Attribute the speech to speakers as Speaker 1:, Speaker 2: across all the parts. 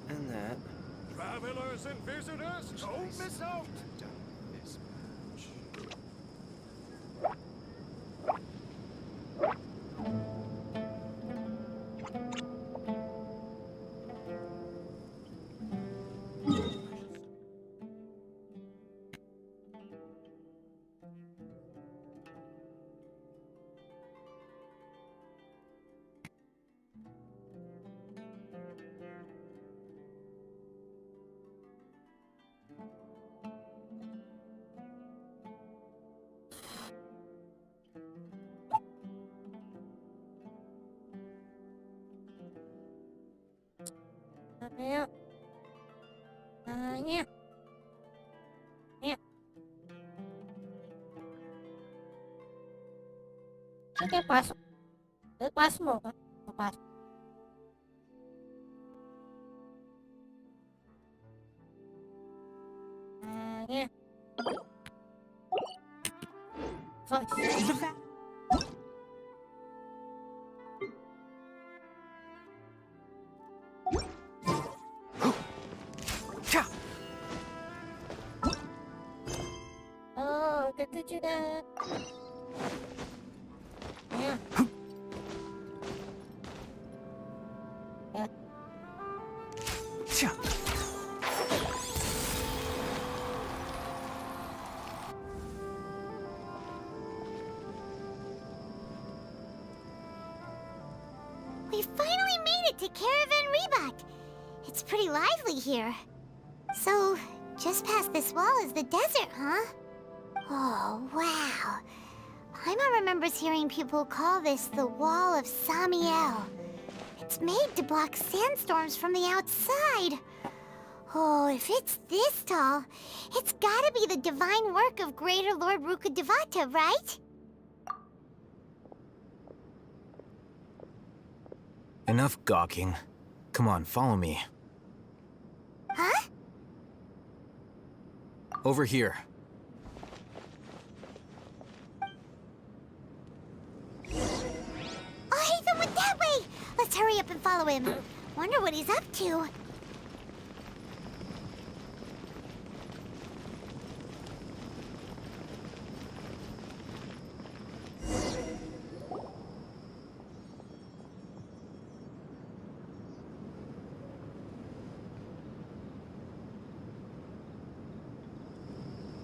Speaker 1: and that.
Speaker 2: Travelers and visitors, don't miss out!
Speaker 1: This much.
Speaker 3: Yeah. Yeah. Yeah. Sige, pasok. Pasok mo. Pasok. Yeah. Sorry. Oh, good to do that. Yeah. Yeah.
Speaker 4: We finally made it to Caravan Rebot. It's pretty lively here. So, just past this wall is the desert, huh? Oh, wow. Paimon remembers hearing people call this the Wall of Samiel. It's made to block sandstorms from the outside. Oh, if it's this tall, it's gotta be the divine work of Greater Lord Rukkhadevata, right?
Speaker 1: Enough gawking. Come on, follow me.
Speaker 4: Huh?
Speaker 1: Over here.
Speaker 4: Oh, Haytham went that way! Let's hurry up and follow him. Wonder what he's up to.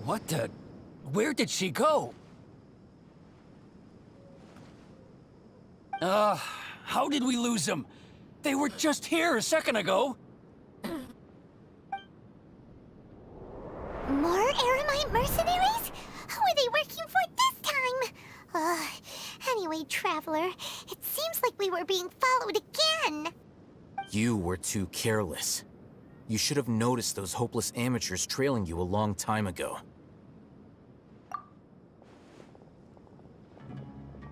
Speaker 2: What the? Where did she go? How did we lose them? They were just here a second ago.
Speaker 4: More Eremite mercenaries? Who are they working for this time? Anyway, Traveler, it seems like we were being followed again.
Speaker 1: You were too careless. You should have noticed those hopeless amateurs trailing you a long time ago.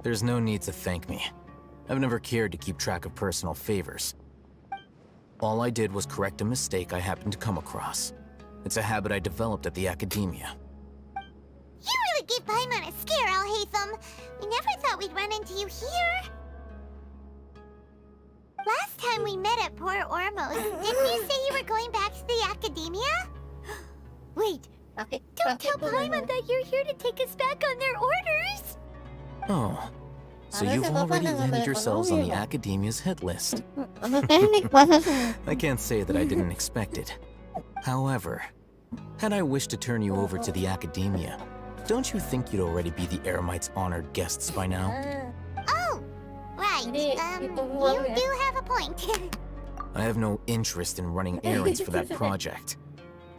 Speaker 1: There's no need to thank me. I've never cared to keep track of personal favors. All I did was correct a mistake I happened to come across. It's a habit I developed at the academia.
Speaker 4: You really gave Paimon a scare, Al-Haytham. We never thought we'd run into you here. Last time we met at Port Ormos, didn't you say you were going back to the academia? Wait,
Speaker 3: Okay.
Speaker 4: don't tell Paimon that you're here to take us back on their orders.
Speaker 1: Oh, so you've already landed yourselves on the academia's hit list. I can't say that I didn't expect it. However, had I wished to turn you over to the academia, don't you think you'd already be the Eremites' honored guests by now?
Speaker 4: Oh, right. You do have a point.
Speaker 1: I have no interest in running errands for that project.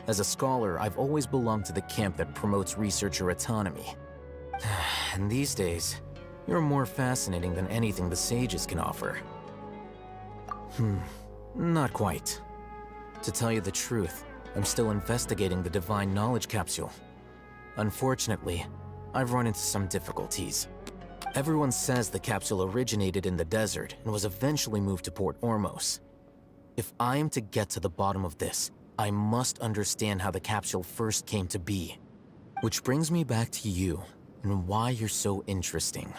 Speaker 1: As a scholar, I've always belonged to the camp that promotes researcher autonomy. And these days, you're more fascinating than anything the sages can offer. Not quite. To tell you the truth, I'm still investigating the Divine Knowledge Capsule. Unfortunately, I've run into some difficulties. Everyone says the capsule originated in the desert and was eventually moved to Port Ormos. If I am to get to the bottom of this, I must understand how the capsule first came to be. Which brings me back to you, and why you're so interesting.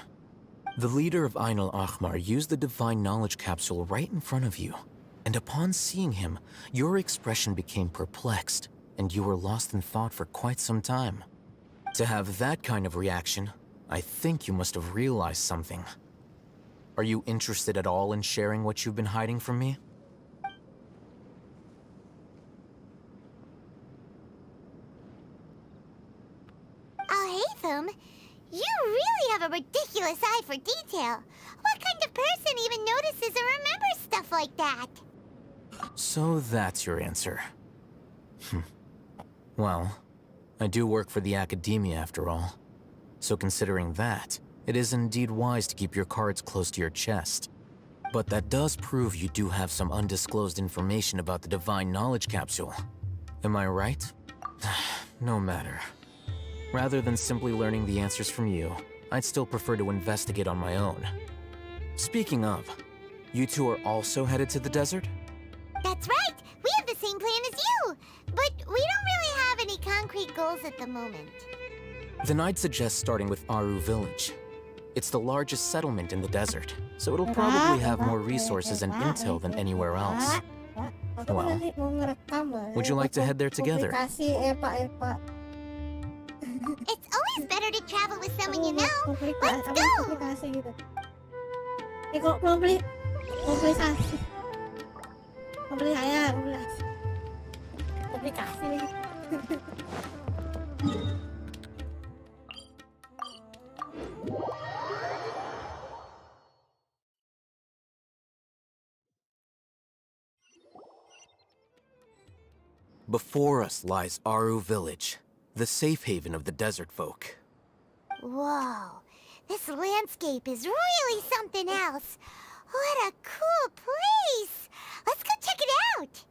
Speaker 1: The leader of Ain al-Ahmar used the Divine Knowledge Capsule right in front of you. And upon seeing him, your expression became perplexed, and you were lost in thought for quite some time. To have that kind of reaction, I think you must have realized something. Are you interested at all in sharing what you've been hiding from me?
Speaker 4: Alhaitham, you really have a ridiculous eye for detail. What kind of person even notices or remembers stuff like that?
Speaker 1: So that's your answer. Well, I do work for the Academia after all. So considering that, it is indeed wise to keep your cards close to your chest. But that does prove you do have some undisclosed information about the Divine Knowledge Capsule. Am I right? No matter. Rather than simply learning the answers from you, I'd still prefer to investigate on my own. Speaking of, you two are also headed to the desert?
Speaker 4: That's right! We have the same plan as you! But we don't really have any concrete goals at the moment.
Speaker 1: Then I'd suggest starting with Aru Village. It's the largest settlement in the desert, so it'll probably have more resources and intel than anywhere else. Well, would you like to head there together?
Speaker 4: It's always better to travel with someone you know. Let's go!
Speaker 1: Before us lies Aru Village, the safe haven of the desert folk.
Speaker 4: Whoa, this landscape is really something else. What a cool place! Let's go check it out!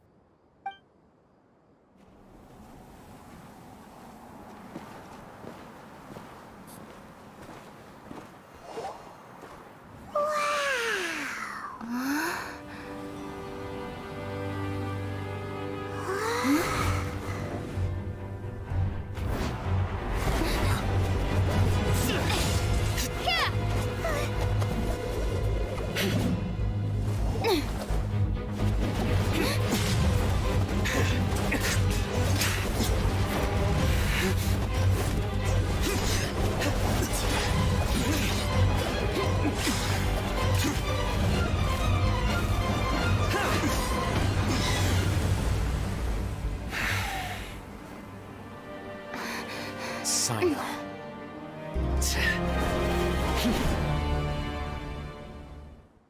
Speaker 1: Sino.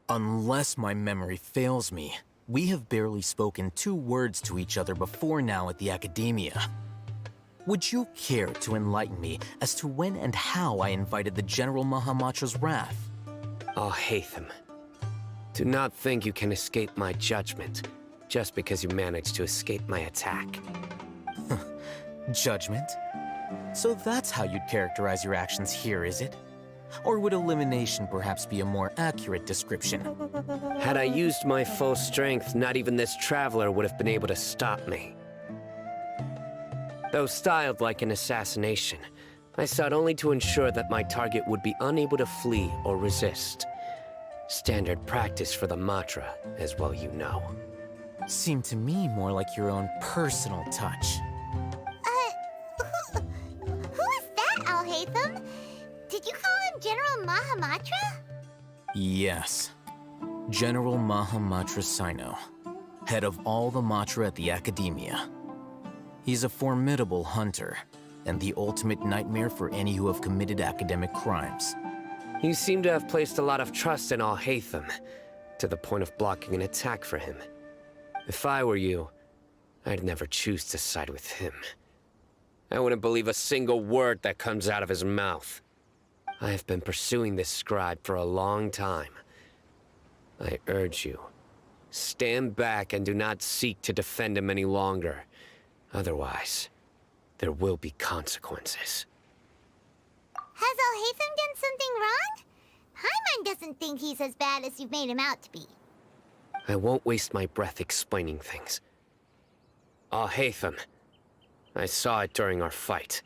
Speaker 1: Unless my memory fails me, we have barely spoken 2 words to each other before now at the Academia. Would you care to enlighten me as to when and how I invited the General Mahamatra's wrath?
Speaker 5: Alhaitham, do not think you can escape my judgment just because you managed to escape my attack.
Speaker 1: Judgment? So that's how you'd characterize your actions here, is it? Or would elimination perhaps be a more accurate description?
Speaker 5: Had I used my full strength, not even this traveler would have been able to stop me. Though styled like an assassination, I sought only to ensure that my target would be unable to flee or resist. Standard practice for the Matra, as well you know.
Speaker 1: Seemed to me more like your own personal touch.
Speaker 4: Who is that, Alhaitham? Did you call him General Mahamatra?
Speaker 1: Yes. General Mahamatra Sino, head of all the Matra at the Academia. He's a formidable hunter, and the ultimate nightmare for any who have committed academic crimes.
Speaker 5: You seem to have placed a lot of trust in Alhaitham, to the point of blocking an attack for him. If I were you, I'd never choose to side with him. I wouldn't believe a single word that comes out of his mouth. I have been pursuing this scribe for a long time. I urge you, stand back and do not seek to defend him any longer. Otherwise, there will be consequences.
Speaker 4: Has Alhaitham done something wrong? Paimon doesn't think he's as bad as you've made him out to be.
Speaker 5: I won't waste my breath explaining things. Alhaitham, I saw it during our fight.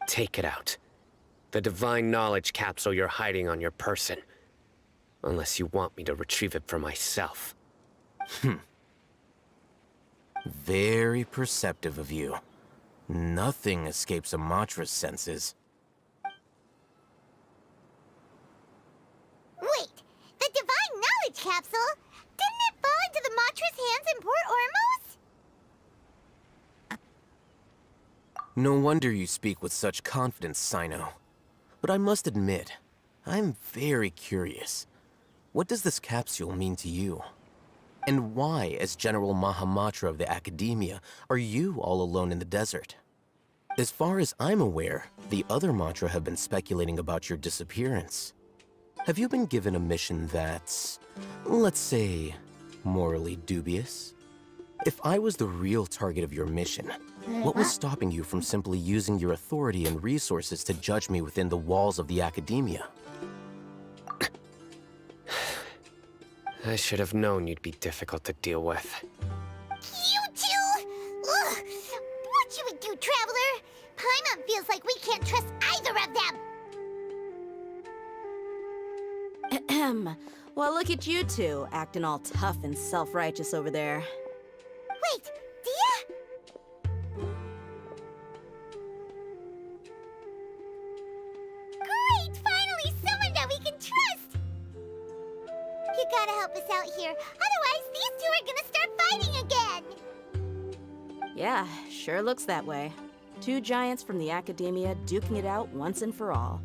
Speaker 5: Take it out. The Divine Knowledge Capsule you're hiding on your person. Unless you want me to retrieve it for myself.
Speaker 1: Very perceptive of you. Nothing escapes a Matra's senses.
Speaker 4: Wait, the Divine Knowledge Capsule? Didn't it fall into the Matra's hands in Port Ormos?
Speaker 1: No wonder you speak with such confidence, Sino. But I must admit, I'm very curious. What does this capsule mean to you? And why, as General Mahamatra of the Academia, are you all alone in the desert? As far as I'm aware, the other Matra have been speculating about your disappearance. Have you been given a mission that's, let's say, morally dubious? If I was the real target of your mission, what was stopping you from simply using your authority and resources to judge me within the walls of the Academia?
Speaker 5: I should have known you'd be difficult to deal with.
Speaker 4: You two? Ugh. What you would do, Traveler? Paimon feels like we can't trust either of them.
Speaker 6: Ahem. Well, look at you two, acting all tough and self-righteous over there.
Speaker 4: Wait, Dia? Great! Finally, someone that we can trust! You gotta help us out here, otherwise these two are gonna start fighting again!
Speaker 6: Yeah, sure looks that way. Two giants from the Academia duking it out once and for all.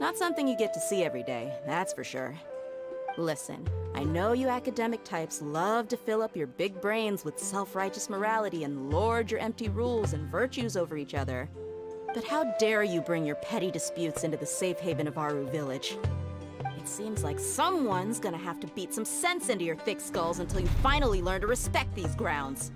Speaker 6: Not something you get to see every day, that's for sure. Listen, I know you academic types love to fill up your big brains with self-righteous morality and lord your empty rules and virtues over each other. But how dare you bring your petty disputes into the safe haven of Aru Village? It seems like someone's gonna have to beat some sense into your thick skulls until you finally learn to respect these grounds.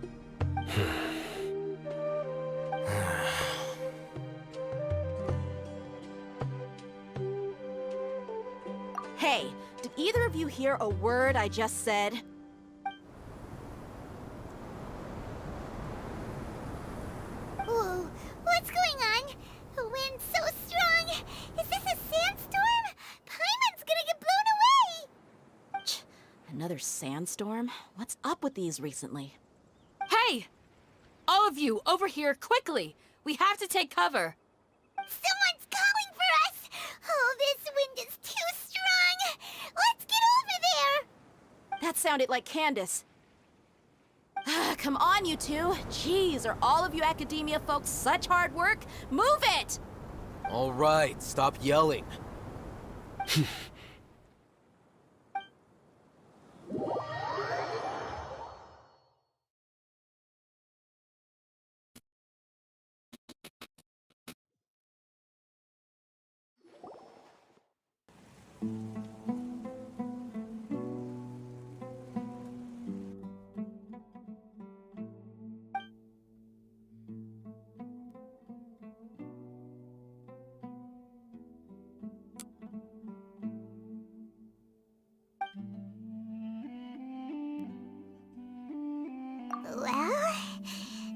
Speaker 6: Hey, did either of you hear a word I just said?
Speaker 4: Whoa, what's going on? The wind's so strong! Is this a sandstorm? Paimon's gonna get blown away!
Speaker 6: Another sandstorm? What's up with these recently?
Speaker 7: Hey! All of you, over here, quickly! We have to take cover!
Speaker 4: Someone's calling for us! Oh, this wind is too strong! Let's get over there!
Speaker 6: That sounded like Candace. Come on, you two. Jeez, are all of you Academia folks such hard work? Move it!
Speaker 1: All right, stop yelling.
Speaker 4: Well,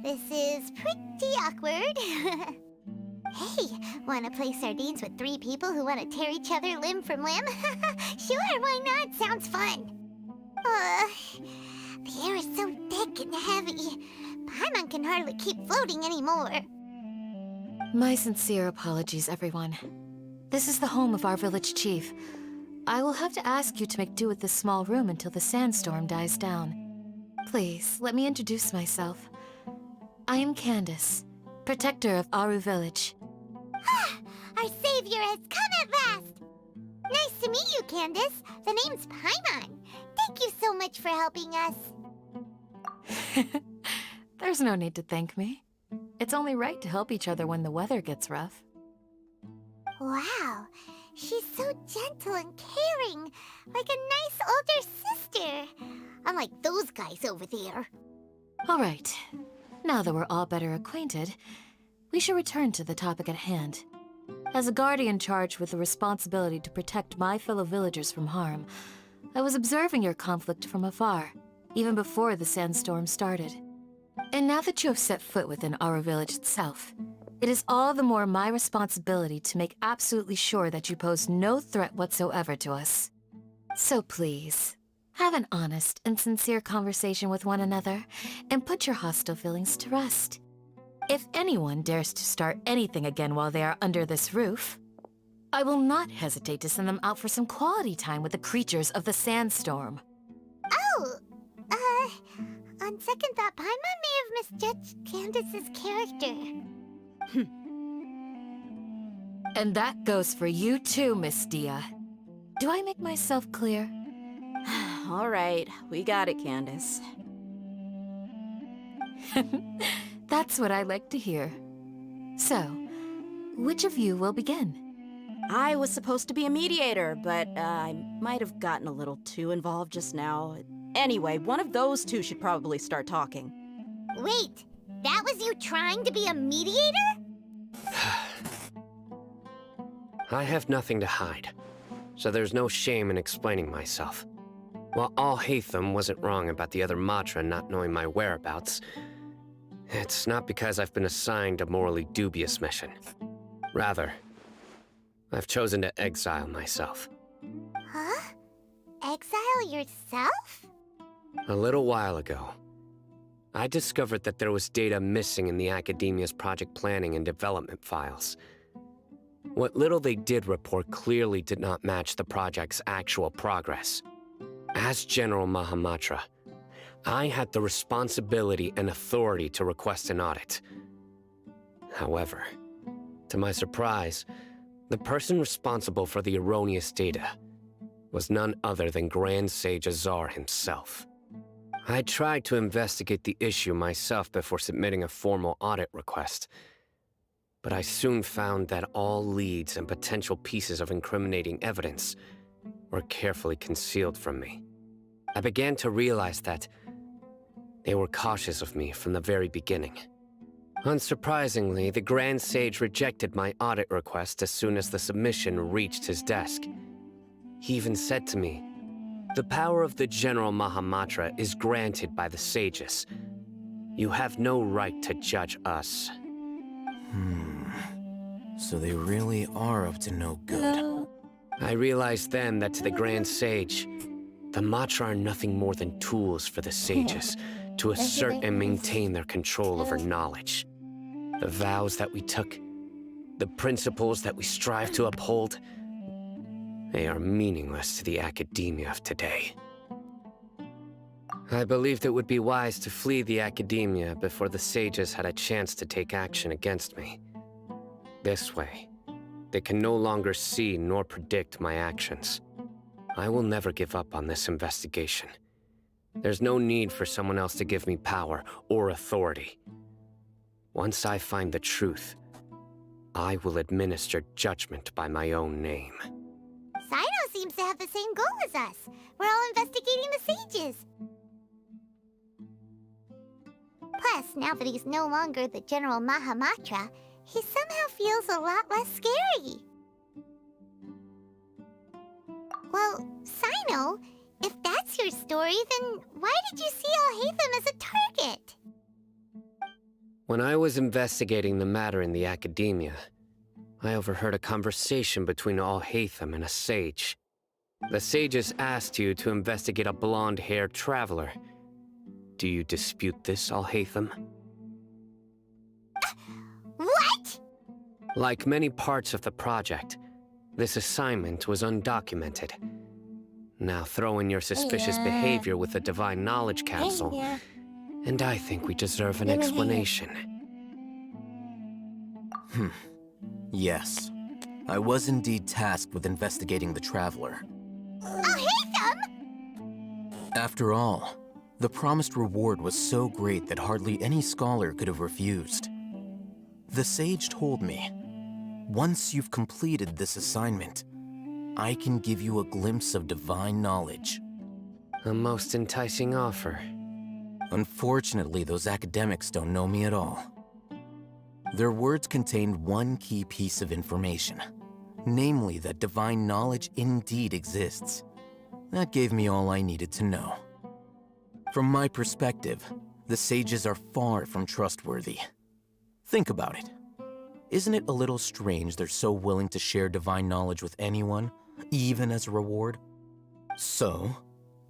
Speaker 4: this is pretty awkward. Hey, wanna play sardines with three people who wanna tear each other limb from limb? Sure, why not? Sounds fun. The air is so thick and heavy. Paimon can hardly keep floating anymore.
Speaker 8: My sincere apologies, everyone. This is the home of our village chief. I will have to ask you to make do with this small room until the sandstorm dies down. Please, let me introduce myself. I am Candace, protector of Aru Village.
Speaker 4: Our savior has come at last! Nice to meet you, Candace. The name's Paimon. Thank you so much for helping us.
Speaker 8: There's no need to thank me. It's only right to help each other when the weather gets rough.
Speaker 4: Wow, she's so gentle and caring, like a nice older sister. Unlike those guys over there.
Speaker 8: All right, now that we're all better acquainted, we should return to the topic at hand. As a guardian charged with the responsibility to protect my fellow villagers from harm, I was observing your conflict from afar, even before the sandstorm started. And now that you have set foot within our village itself, it is all the more my responsibility to make absolutely sure that you pose no threat whatsoever to us. So please, Have an honest and sincere conversation with one another, and put your hostile feelings to rest. If anyone dares to start anything again while they are under this roof, I will not hesitate to send them out for some quality time with the creatures of the sandstorm.
Speaker 4: Oh, on second thought, Paimon may have misjudged Candace's character.
Speaker 8: And that goes for you too, Miss Dia. Do I make myself clear?
Speaker 6: All right, we got it, Candace.
Speaker 8: That's what I like to hear. So, which of you will begin?
Speaker 6: I was supposed to be a mediator, but I might have gotten a little too involved just now. Anyway, one of those two should probably start talking.
Speaker 4: Wait, that was you trying to be a mediator?
Speaker 5: I have nothing to hide, so there's no shame in explaining myself. While Alhaitham wasn't wrong about the other Matra not knowing my whereabouts, it's not because I've been assigned a morally dubious mission. Rather, I've chosen to exile myself.
Speaker 4: Huh? Exile yourself?
Speaker 5: A little while ago, I discovered that there was data missing in the Academia's project planning and development files. What little they did report clearly did not match the project's actual progress. As General Mahamatra, I had the responsibility and authority to request an audit. However, to my surprise, the person responsible for the erroneous data was none other than Grand Sage Azar himself. I tried to investigate the issue myself before submitting a formal audit request, but I soon found that all leads and potential pieces of incriminating evidence were carefully concealed from me. I began to realize that they were cautious of me from the very beginning. Unsurprisingly, the Grand Sage rejected my audit request as soon as the submission reached his desk. He even said to me, "The power of the General Mahamatra is granted by the sages. You have no right to judge us."
Speaker 1: So they really are up to no good.
Speaker 3: Hello.
Speaker 5: I realized then that to the Grand Sage, the Matra are nothing more than tools for the sages to assert and maintain their control over knowledge. The vows that we took, the principles that we strive to uphold, they are meaningless to the academia of today. I believed it would be wise to flee the academia before the sages had a chance to take action against me. This way, they can no longer see nor predict my actions. I will never give up on this investigation. There's no need for someone else to give me power or authority. Once I find the truth, I will administer judgment by my own name.
Speaker 4: Sino seems to have the same goal as us. We're all investigating the sages. Plus, now that he's no longer the General Mahamatra, he somehow feels a lot less scary. Well, Sino, if that's your story, then why did you see Alhaitham as a target?
Speaker 5: When I was investigating the matter in the academia, I overheard a conversation between Alhaitham and a sage. The sages asked you to investigate a blonde-haired traveler. Do you dispute this, Alhaitham?
Speaker 4: What?
Speaker 5: Like many parts of the project, this assignment was undocumented. Now throw in your suspicious behavior with the Divine Knowledge Capsule, and I think we deserve an explanation.
Speaker 1: Yes. I was indeed tasked with investigating the Traveler.
Speaker 4: Alhaitham?
Speaker 1: After all, the promised reward was so great that hardly any scholar could have refused. The sage told me, once you've completed this assignment, I can give you a glimpse of divine knowledge.
Speaker 5: A most enticing offer.
Speaker 1: Unfortunately, those academics don't know me at all. Their words contained one key piece of information, namely that divine knowledge indeed exists. That gave me all I needed to know. From my perspective, the sages are far from trustworthy. Think about it. Isn't it a little strange they're so willing to share divine knowledge with anyone, even as a reward? So,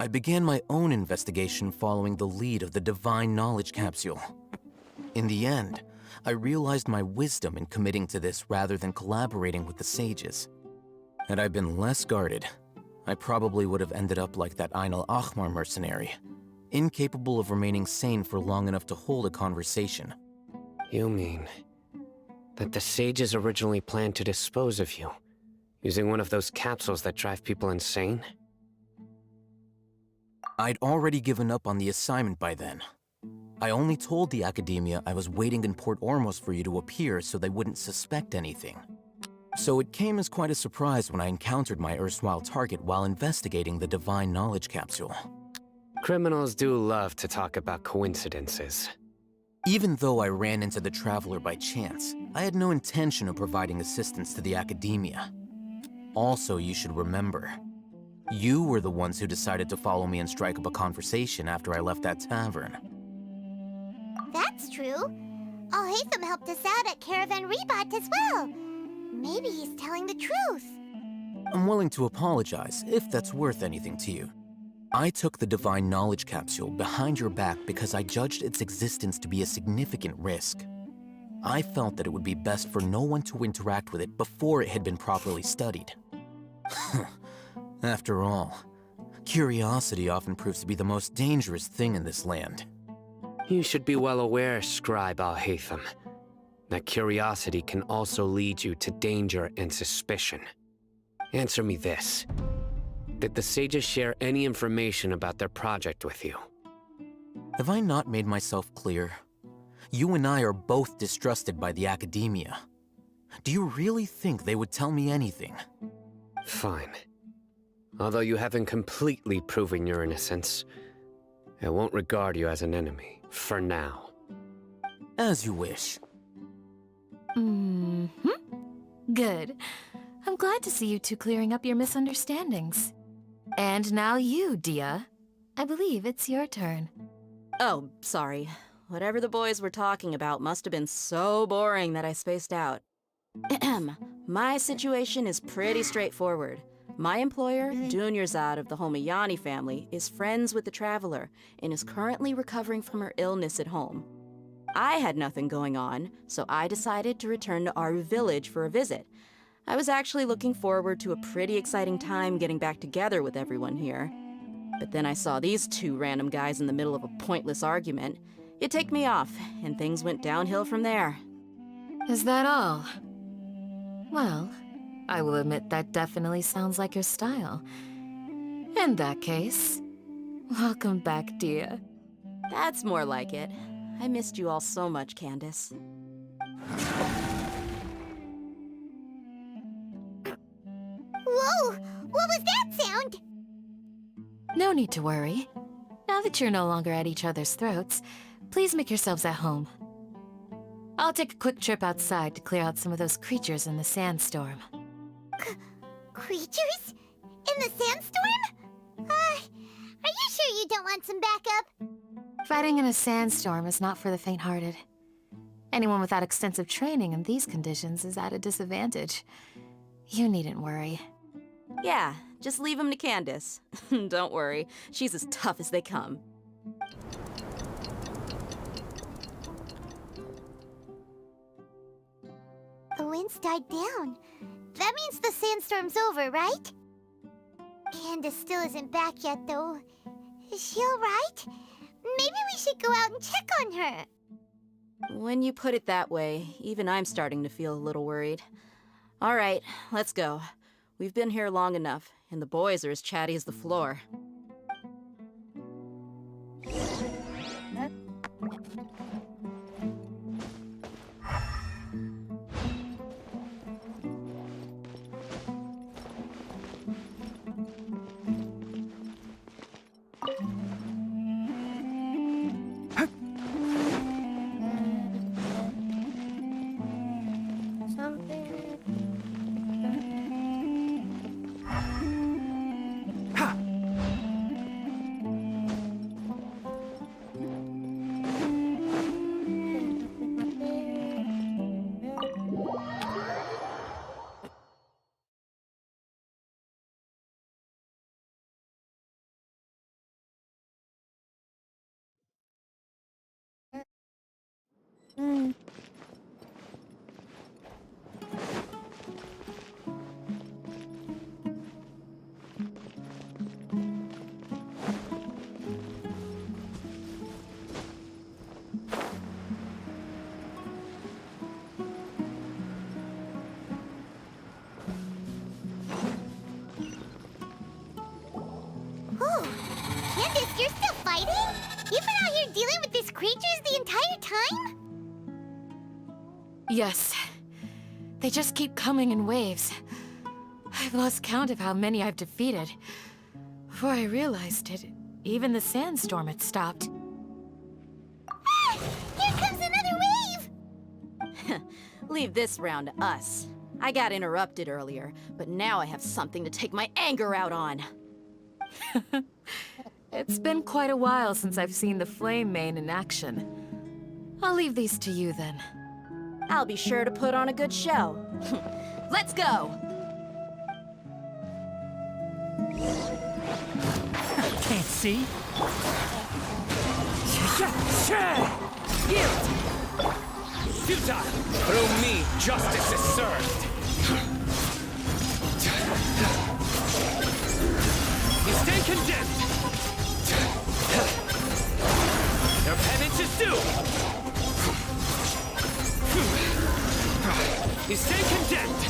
Speaker 1: I began my own investigation following the lead of the Divine Knowledge Capsule. In the end, I realized my wisdom in committing to this rather than collaborating with the sages. Had I been less guarded, I probably would have ended up like that Ain al-Ahmar mercenary, incapable of remaining sane for long enough to hold a conversation.
Speaker 5: You mean that the sages originally planned to dispose of you, using one of those capsules that drive people insane?
Speaker 1: I'd already given up on the assignment by then. I only told the Academia I was waiting in Port Ormos for you to appear so they wouldn't suspect anything. So it came as quite a surprise when I encountered my erstwhile target while investigating the Divine Knowledge Capsule.
Speaker 5: Criminals do love to talk about coincidences.
Speaker 1: Even though I ran into the Traveler by chance, I had no intention of providing assistance to the Academia. Also, you should remember, you were the ones who decided to follow me and strike up a conversation after I left that tavern.
Speaker 4: That's true. Alhaitham helped us out at Caravan Rebat as well. Maybe he's telling the truth.
Speaker 1: I'm willing to apologize if that's worth anything to you. I took the Divine Knowledge Capsule behind your back because I judged its existence to be a significant risk. I felt that it would be best for no one to interact with it before it had been properly studied. After all, curiosity often proves to be the most dangerous thing in this land.
Speaker 5: You should be well aware, Scribe Alhaitham, that curiosity can also lead you to danger and suspicion. Answer me this. Did the sages share any information about their project with you?
Speaker 1: Have I not made myself clear? You and I are both distrusted by the Academia. Do you really think they would tell me anything?
Speaker 5: Fine. Although you haven't completely proven your innocence, I won't regard you as an enemy, for now.
Speaker 1: As you wish.
Speaker 8: Good. I'm glad to see you two clearing up your misunderstandings. And now you, Dia. I believe it's your turn.
Speaker 6: Oh, sorry. Whatever the boys were talking about must have been so boring that I spaced out. My situation is pretty straightforward. My employer, Dunyarzad of the Homayani family, is friends with the Traveler and is currently recovering from her illness at home. I had nothing going on, so I decided to return to Aru village for a visit. I was actually looking forward to a pretty exciting time getting back together with everyone here. But then I saw these two random guys in the middle of a pointless argument. It ticked me off, and things went downhill from there.
Speaker 8: Is that all? Well, I will admit that definitely sounds like your style. In that case, welcome back, Dia.
Speaker 6: That's more like it. I missed you all so much, Candace.
Speaker 4: Whoa! What was that sound?
Speaker 8: No need to worry. Now that you're no longer at each other's throats, please make yourselves at home. I'll take a quick trip outside to clear out some of those creatures in the sandstorm.
Speaker 4: Creatures? In the sandstorm? Are you sure you don't want some backup?
Speaker 8: Fighting in a sandstorm is not for the faint-hearted. Anyone without extensive training in these conditions is at a disadvantage. You needn't worry.
Speaker 6: Yeah, just leave them to Candace. Don't worry, she's as tough as they come.
Speaker 4: The wind's died down. That means the sandstorm's over, right? Candace still isn't back yet, though. Is she alright? Maybe we should go out and check on her.
Speaker 6: When you put it that way, even I'm starting to feel a little worried. All right, let's go. We've been here long enough, and the boys are as chatty as the floor.
Speaker 4: creatures the entire time?
Speaker 8: Yes. They just keep coming in waves. I've lost count of how many I've defeated. Before I realized it, even the sandstorm had stopped.
Speaker 4: Ah! Here comes another wave!
Speaker 6: Leave this round to us. I got interrupted earlier, but now I have something to take my anger out on.
Speaker 8: It's been quite a while since I've seen the Flame Mane in action. I'll leave these to you then.
Speaker 6: I'll be sure to put on a good show. Let's go!
Speaker 2: Can't see?
Speaker 5: Yield! Futile! Through me, justice is served! You stay condemned! Your penance is due! You stay condemned!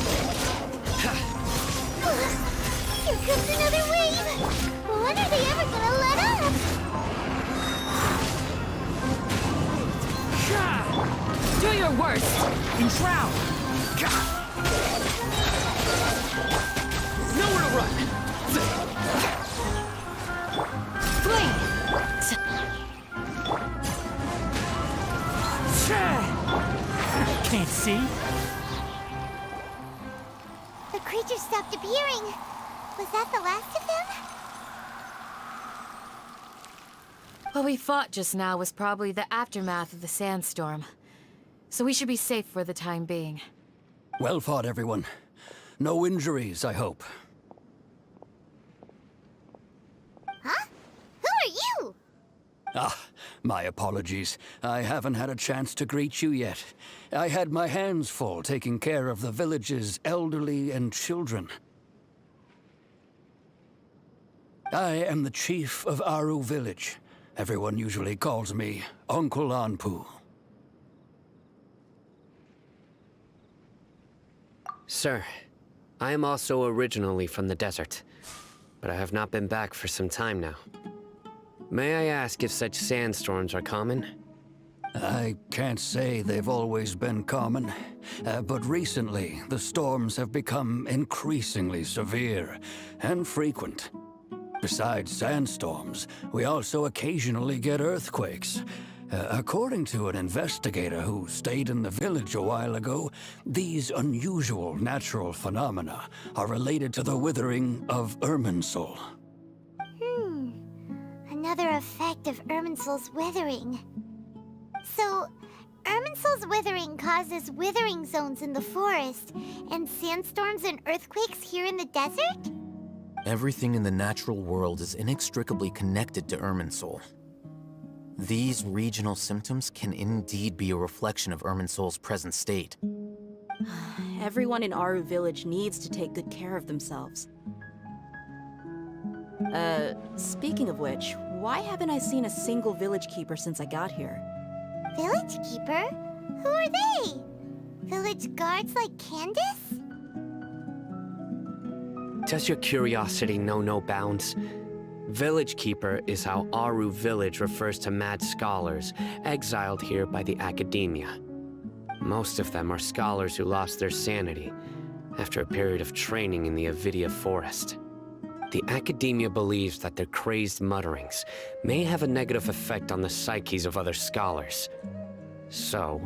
Speaker 4: Here comes another wave! When are they ever gonna let up?
Speaker 7: Do your worst and drown.
Speaker 5: Nowhere to run!
Speaker 7: Flee.
Speaker 2: Can't see?
Speaker 4: The creatures stopped appearing. Was that the last of them?
Speaker 8: What we fought just now was probably the aftermath of the sandstorm. So we should be safe for the time being.
Speaker 2: Well fought, everyone. No injuries, I hope.
Speaker 4: Huh? Who are you?
Speaker 2: Ah, my apologies. I haven't had a chance to greet you yet. I had my hands full taking care of the village's elderly and children. I am the chief of Aru village. Everyone usually calls me Uncle Anpu.
Speaker 5: Sir, I am also originally from the desert, but I have not been back for some time now. May I ask if such sandstorms are common?
Speaker 2: I can't say they've always been common, but recently the storms have become increasingly severe and frequent. Besides sandstorms, we also occasionally get earthquakes. According to an investigator who stayed in the village a while ago, these unusual natural phenomena are related to the withering of Irminsul.
Speaker 4: Another effect of Irminsul's withering. So, Irminsul's withering causes withering zones in the forest, and sandstorms and earthquakes here in the desert?
Speaker 1: Everything in the natural world is inextricably connected to Irminsul. These regional symptoms can indeed be a reflection of Irminsul's present state.
Speaker 6: Everyone in Aru village needs to take good care of themselves. Speaking of which, why haven't I seen a single village keeper since I got here?
Speaker 4: Village keeper? Who are they? Village guards like Candace?
Speaker 5: Does your curiosity know no bounds? Village Keeper is how Aru village refers to mad scholars exiled here by the academia. Most of them are scholars who lost their sanity after a period of training in the Avidia forest. The academia believes that their crazed mutterings may have a negative effect on the psyches of other scholars. So,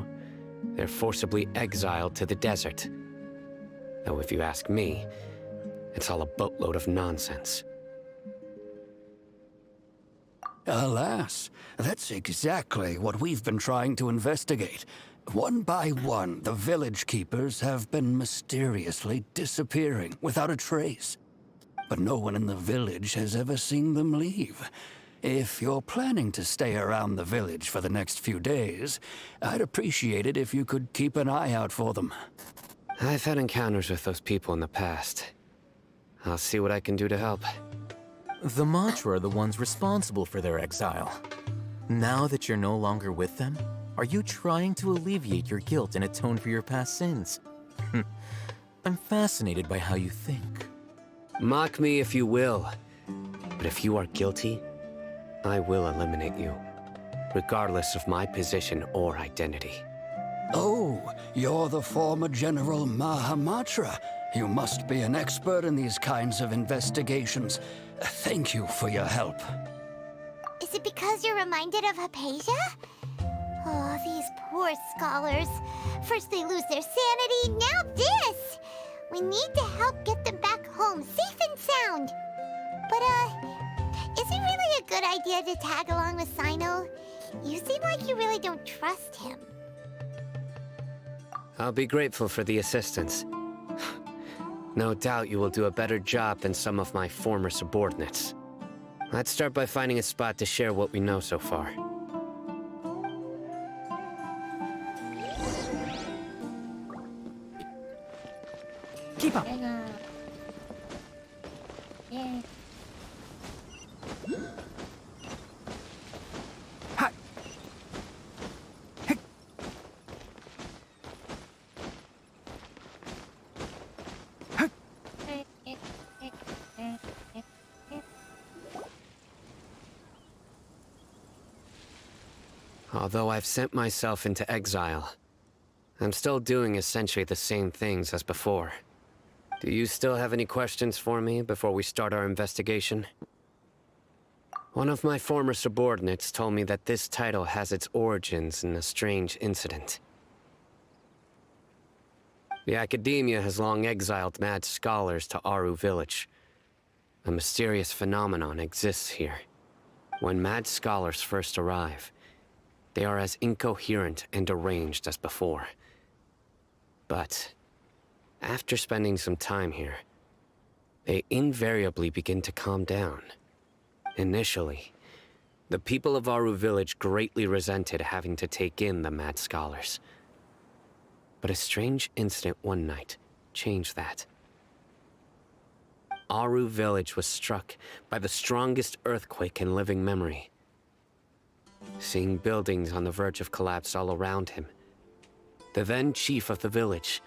Speaker 5: they're forcibly exiled to the desert. Though if you ask me, it's all a boatload of nonsense.
Speaker 2: Alas, that's exactly what we've been trying to investigate. One by one, the village keepers have been mysteriously disappearing without a trace. But no one in the village has ever seen them leave. If you're planning to stay around the village for the next few days, I'd appreciate it if you could keep an eye out for them.
Speaker 5: I've had encounters with those people in the past. I'll see what I can do to help.
Speaker 1: The Matra are the ones responsible for their exile. Now that you're no longer with them, are you trying to alleviate your guilt and atone for your past sins? I'm fascinated by how you think.
Speaker 5: Mock me if you will, but if you are guilty, I will eliminate you. regardless of my position or identity.
Speaker 2: Oh, you're the former General Mahamatra. You must be an expert in these kinds of investigations. Thank you for your help.
Speaker 4: Is it because you're reminded of Hypatia? Oh, these poor scholars. First they lose their sanity, now this! We need to help get them back home, safe and sound. But, is it really a good idea to tag along with Sino? You seem like you really don't trust him.
Speaker 5: I'll be grateful for the assistance. No doubt you will do a better job than some of my former subordinates. Let's start by finding a spot to share what we know so far.
Speaker 1: Keep up.
Speaker 3: Hang on. Yeah.
Speaker 1: Ha! Hey! Ha!
Speaker 5: Although I've sent myself into exile, I'm still doing essentially the same things as before. Do you still have any questions for me before we start our investigation? One of my former subordinates told me that this title has its origins in a strange incident. The Academia has long exiled mad scholars to Aru Village. A mysterious phenomenon exists here. When mad scholars first arrive, they are as incoherent and deranged as before. But after spending some time here, they invariably begin to calm down. Initially, the people of Aru Village greatly resented having to take in the mad scholars. But a strange incident one night changed that. Aru Village was struck by the strongest earthquake in living memory. Seeing buildings on the verge of collapse all around him, the then chief of the village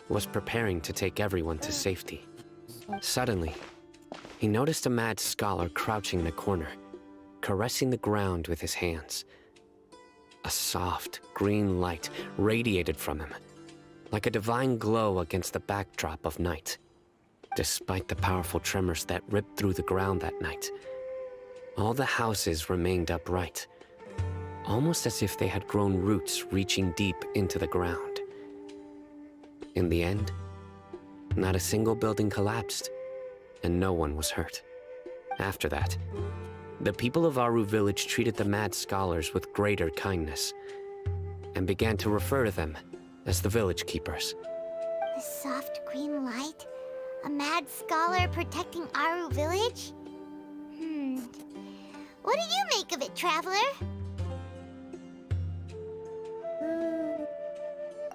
Speaker 5: was preparing to take everyone to safety. Suddenly, he noticed a mad scholar crouching in a corner, caressing the ground with his hands. A soft, green light radiated from him, like a divine glow against the backdrop of night. Despite the powerful tremors that ripped through the ground that night, all the houses remained upright, almost as if they had grown roots reaching deep into the ground. In the end, not a single building collapsed, and no one was hurt. After that, the people of Aru Village treated the mad scholars with greater kindness, and began to refer to them as the village keepers.
Speaker 4: A soft green light? A mad scholar protecting Aru Village? What do you make of it, traveler?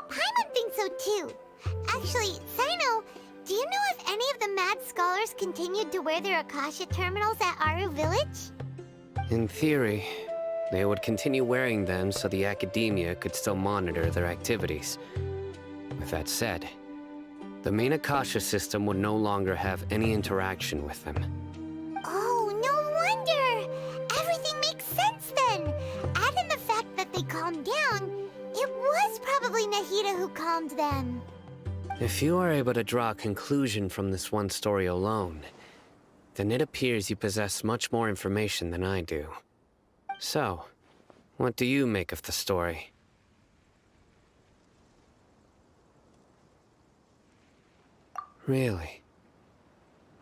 Speaker 4: Paimon thinks so too. Actually, Sino, do you know if any of the mad scholars continued to wear their Akasha terminals at Aru Village?
Speaker 5: In theory, they would continue wearing them so the Academia could still monitor their activities. With that said, the main Akasha system would no longer have any interaction with them.
Speaker 4: Oh, no wonder! Everything makes sense then! Add in the fact that they calmed down, it was probably Nahida who calmed them.
Speaker 5: If you are able to draw a conclusion from this one story alone, then it appears you possess much more information than I do. So, what do you make of the story? Really?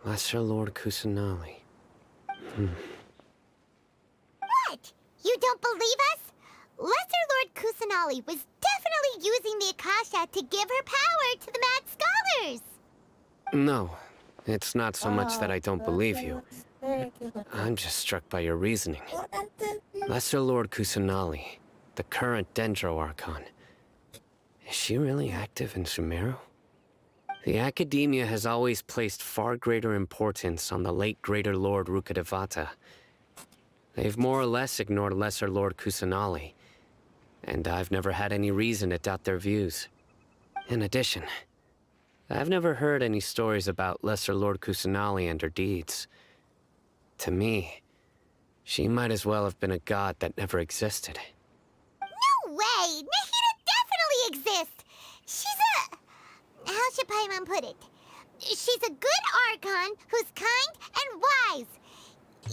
Speaker 5: Lesser Lord Kusanali.
Speaker 4: What? You don't believe us? Lesser Lord Kusanali was definitely using the Akasha to give her power to the mad scholars!
Speaker 5: No, it's not so much that I don't believe you. I'm just struck by your reasoning. Lesser Lord Kusanali, the current Dendro Archon. Is she really active in Sumeru? The Academia has always placed far greater importance on the late Greater Lord Rukkhadevata. They've more or less ignored Lesser Lord Kusanali, and I've never had any reason to doubt their views. In addition, I've never heard any stories about Lesser Lord Kusanali and her deeds. To me, She might as well have been a god that never existed.
Speaker 4: No way! Nahida definitely exists! She's a... How should Paimon put it? She's a good Archon who's kind and wise.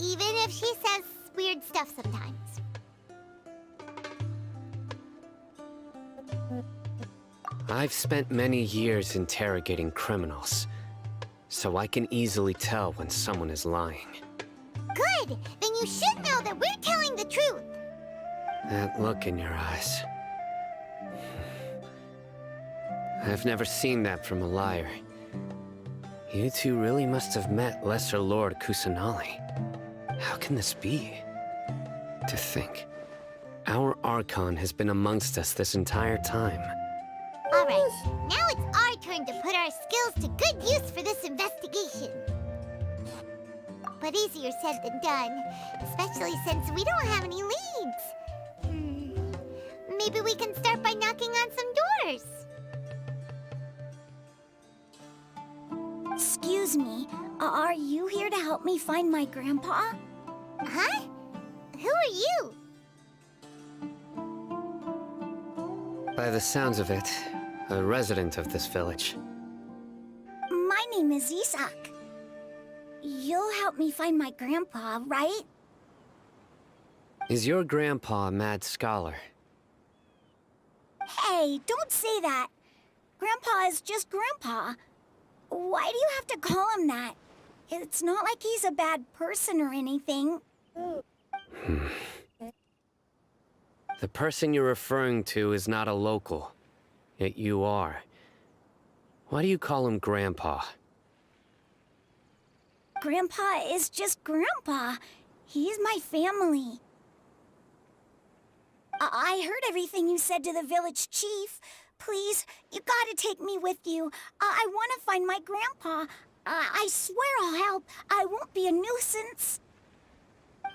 Speaker 4: Even if she says weird stuff sometimes.
Speaker 5: I've spent many years interrogating criminals, so I can easily tell when someone is lying.
Speaker 4: Good! Then you should know that we're telling the truth.
Speaker 5: That look in your eyes. I've never seen that from a liar. You two really must have met Lesser Lord Kusanali. How can this be? To think, our Archon has been amongst us this entire time.
Speaker 4: Alright, now it's our turn to put our skills to good use for this investigation. But easier said than done, especially since we don't have any leads. Maybe we can start by knocking on some doors.
Speaker 9: Excuse me, are you here to help me find my grandpa?
Speaker 4: Huh? Who are you?
Speaker 5: By the sounds of it, a resident of this village.
Speaker 9: My name is Isak. You'll help me find my grandpa, right?
Speaker 5: Is your grandpa a mad scholar?
Speaker 9: Hey, don't say that. Grandpa is just Grandpa. Why do you have to call him that? It's not like he's a bad person or anything.
Speaker 5: The person you're referring to is not a local, yet you are. Why do you call him Grandpa?
Speaker 9: Grandpa is just Grandpa. He's my family. I heard everything you said to the village chief. Please, you gotta take me with you. I want to find my grandpa. I swear I'll help. I won't be a nuisance.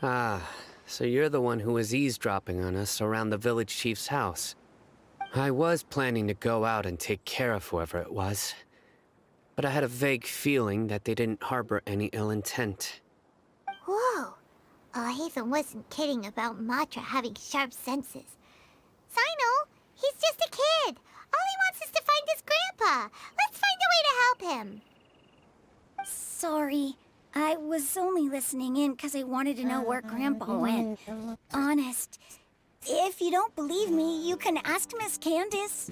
Speaker 5: Ah, so you're the one who was eavesdropping on us around the village chief's house. I was planning to go out and take care of whoever it was, but I had a vague feeling that they didn't harbor any ill intent.
Speaker 4: Whoa. Hatham wasn't kidding about Matra having sharp senses. Sino, he's just a kid. All he wants is to find his grandpa. Let's find a way to help him.
Speaker 9: Sorry. I was only listening in because I wanted to know where Grandpa went. Honest. If you don't believe me, you can ask Miss Candace.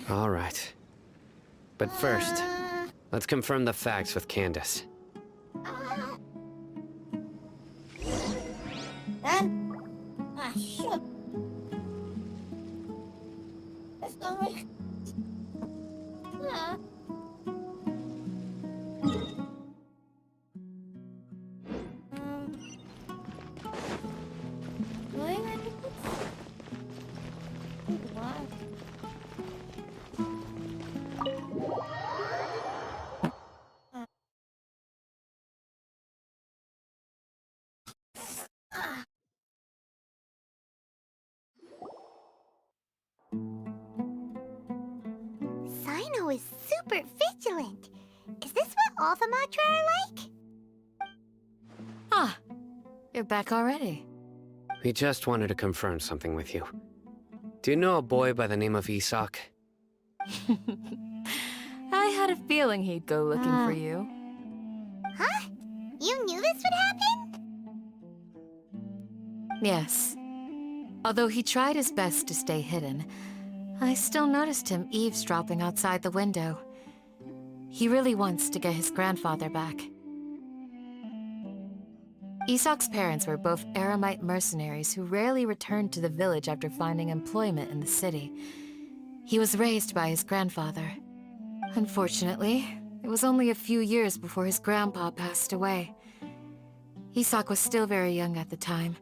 Speaker 5: All right. But first, let's confirm the facts with Candace.
Speaker 3: Dan? Shoot. Let's go. Ah. Going on it. What?
Speaker 4: Sino is super vigilant. Is this what all the Matra are like?
Speaker 8: Ah, you're back already.
Speaker 5: We just wanted to confirm something with you. Do you know a boy by the name of Isak?
Speaker 8: I had a feeling he'd go looking for you.
Speaker 4: Huh? You knew this would happen?
Speaker 8: Yes. Although he tried his best to stay hidden, I still noticed him eavesdropping outside the window. He really wants to get his grandfather back. Isak's parents were both Aramite mercenaries who rarely returned to the village after finding employment in the city. He was raised by his grandfather. Unfortunately, it was only a few years before his grandpa passed away. Isak was still very young at the time,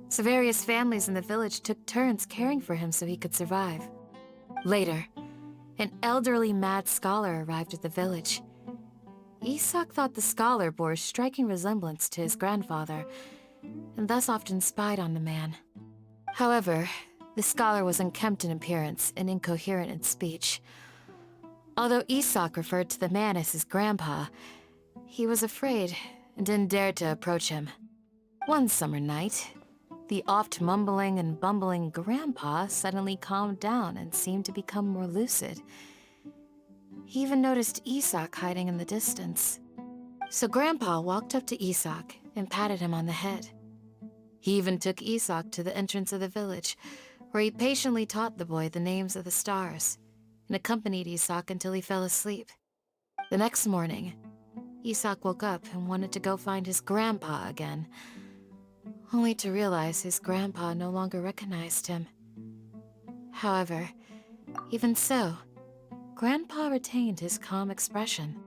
Speaker 8: so various families in the village took turns caring for him so he could survive. Later, an elderly mad scholar arrived at the village. Isak thought the scholar bore a striking resemblance to his grandfather, and thus often spied on the man. However, the scholar was unkempt in appearance and incoherent in speech. Although Isak referred to the man as his grandpa, he was afraid and didn't dare to approach him. One summer night, the oft mumbling and bumbling grandpa suddenly calmed down and seemed to become more lucid. He even noticed Isak hiding in the distance. So Grandpa walked up to Isak and patted him on the head. He even took Isak to the entrance of the village, where he patiently taught the boy the names of the stars, and accompanied Isak until he fell asleep. The next morning, Isak woke up and wanted to go find his grandpa again, only to realize his grandpa no longer recognized him. However, even so, Grandpa retained his calm expression.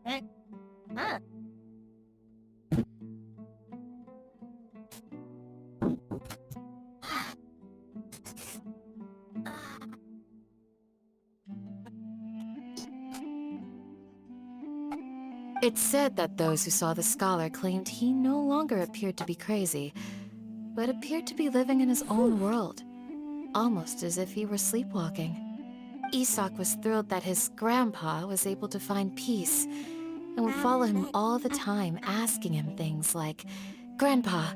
Speaker 3: Huh.
Speaker 8: It's said that those who saw the scholar claimed he no longer appeared to be crazy, but appeared to be living in his own world, almost as if he were sleepwalking. Isak was thrilled that his grandpa was able to find peace, and would follow him all the time, asking him things like, "Grandpa,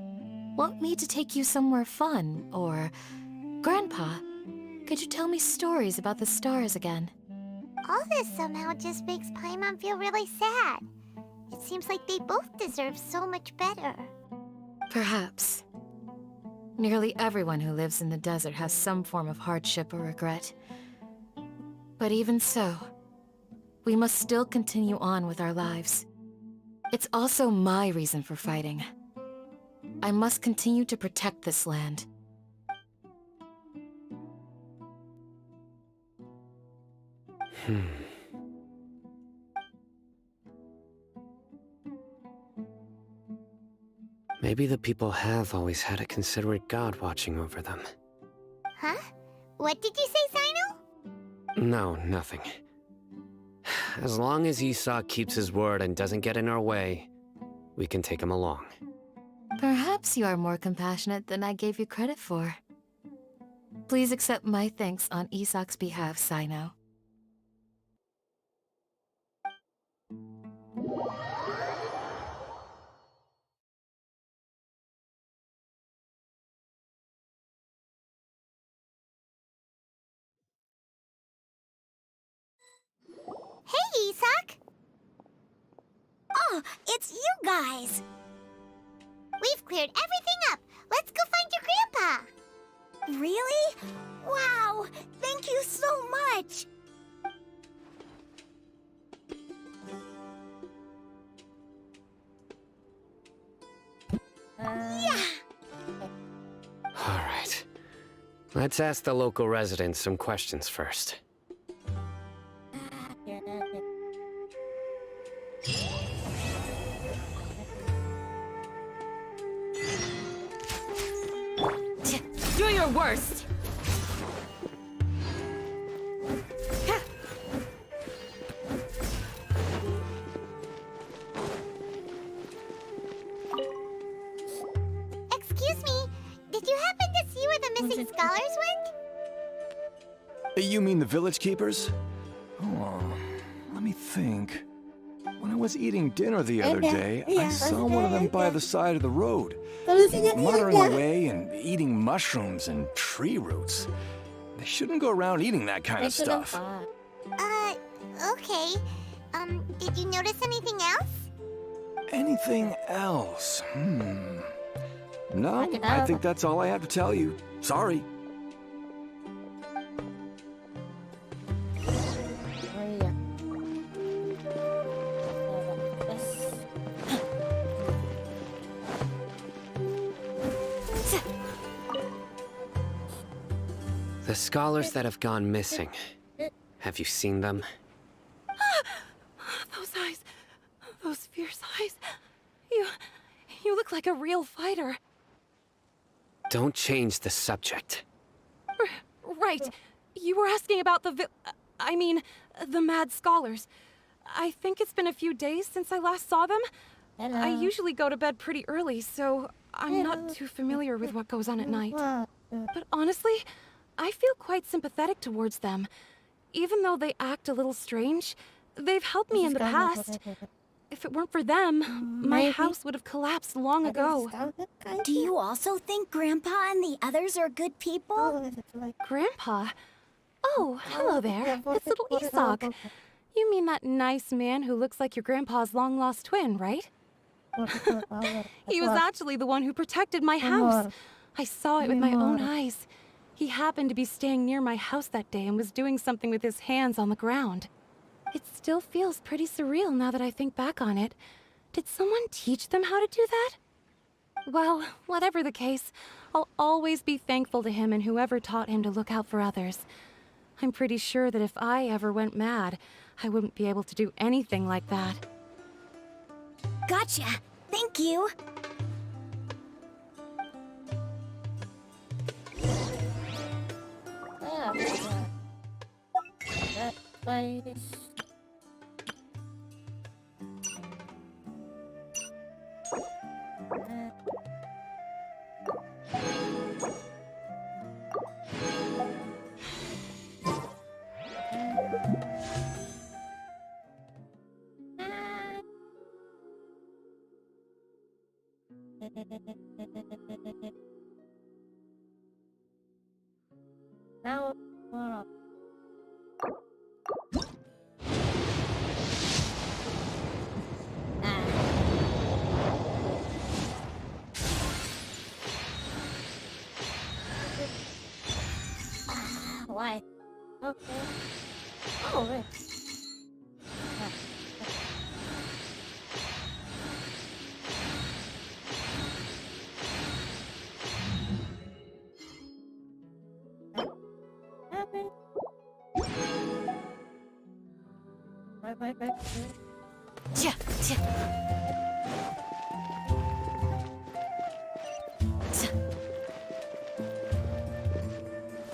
Speaker 8: want me to take you somewhere fun?" Or, "Grandpa, could you tell me stories about the stars again?"
Speaker 4: All this somehow just makes Paimon feel really sad. It seems like they both deserve so much better.
Speaker 8: Perhaps. Nearly everyone who lives in the desert has some form of hardship or regret. But even so, we must still continue on with our lives. It's also my reason for fighting. I must continue to protect this land.
Speaker 5: Maybe the people have always had a considerate god watching over them.
Speaker 4: Huh? What did you say, Sino?
Speaker 5: No, nothing. As long as Esau keeps his word and doesn't get in our way, we can take him along.
Speaker 8: Perhaps you are more compassionate than I gave you credit for. Please accept my thanks on Isak's behalf, Sino.
Speaker 4: Hey, Isak!
Speaker 9: Oh, it's you guys!
Speaker 4: We've cleared everything up. Let's go find your grandpa.
Speaker 9: Really? Wow! Thank you so much! Yeah!
Speaker 5: All right. Let's ask the local residents some questions first.
Speaker 7: Do your worst!
Speaker 4: Excuse me, did you happen to see where the missing scholars went?
Speaker 10: You mean the village keepers? Oh, let me think. When I was eating dinner the other day, I saw one of them by the side of the road, muttering away and eating mushrooms and tree roots. They shouldn't go around eating that kind of stuff.
Speaker 4: Okay. Did you notice anything else?
Speaker 10: Anything else? No, I think that's all I have to tell you. Sorry.
Speaker 5: The scholars that have gone missing. Have you seen them?
Speaker 6: Those eyes. Those fierce eyes. You look like a real fighter.
Speaker 5: Don't change the subject.
Speaker 6: Right. You were asking about the mad scholars. I think it's been a few days since I last saw them. I usually go to bed pretty early, so I'm not too familiar with what goes on at night. But honestly, I feel quite sympathetic towards them. Even though they act a little strange, they've helped me in the past. If it weren't for them, my house would have collapsed long ago.
Speaker 9: Do you also think Grandpa and the others are good people?
Speaker 6: Grandpa? Oh, hello there. It's little Isak. You mean that nice man who looks like your grandpa's long-lost twin, right? He was actually the one who protected my house. I saw it with my own eyes. He happened to be staying near my house that day and was doing something with his hands on the ground. It still feels pretty surreal now that I think back on it. Did someone teach them how to do that? Well, whatever the case, I'll always be thankful to him and whoever taught him to look out for others. I'm pretty sure that if I ever went mad, I wouldn't be able to do anything like that.
Speaker 9: Gotcha. Thank you.
Speaker 3: Ah, that place. Now, why? Okay. Oh, right. Happen. Right.
Speaker 8: Tja, tja. Tja.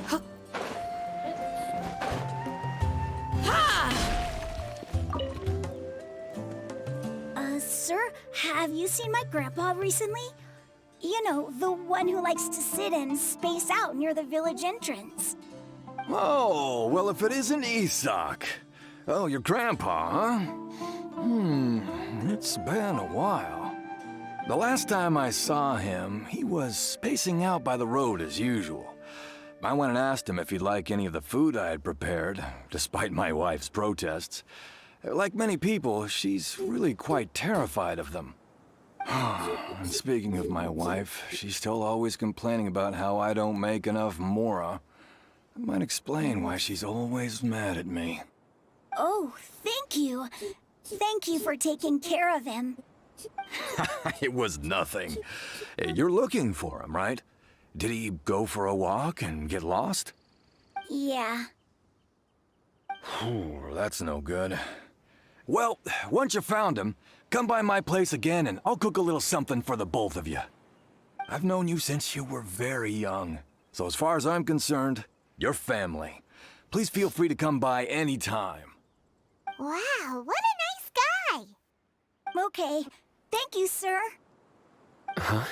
Speaker 8: Huh.
Speaker 9: Sir, have you seen my grandpa recently? You know, the one who likes to sit and space out near the village entrance.
Speaker 10: Oh, well, if it isn't Isak. Oh, your grandpa, huh? It's been a while. The last time I saw him, he was spacing out by the road as usual. I went and asked him if he'd like any of the food I had prepared, despite my wife's protests. Like many people, she's really quite terrified of them. And speaking of my wife, she's still always complaining about how I don't make enough mora. That might explain why she's always mad at me.
Speaker 9: Oh, thank you. Thank you for taking care of him.
Speaker 10: It was nothing. You're looking for him, right? Did he go for a walk and get lost?
Speaker 9: Yeah.
Speaker 10: That's no good. Well, once you found him, come by my place again and I'll cook a little something for the both of you. I've known you since you were very young, so as far as I'm concerned, you're family. Please feel free to come by anytime.
Speaker 4: Wow, what a nice guy!
Speaker 9: Okay. Thank you, sir.
Speaker 5: Huh?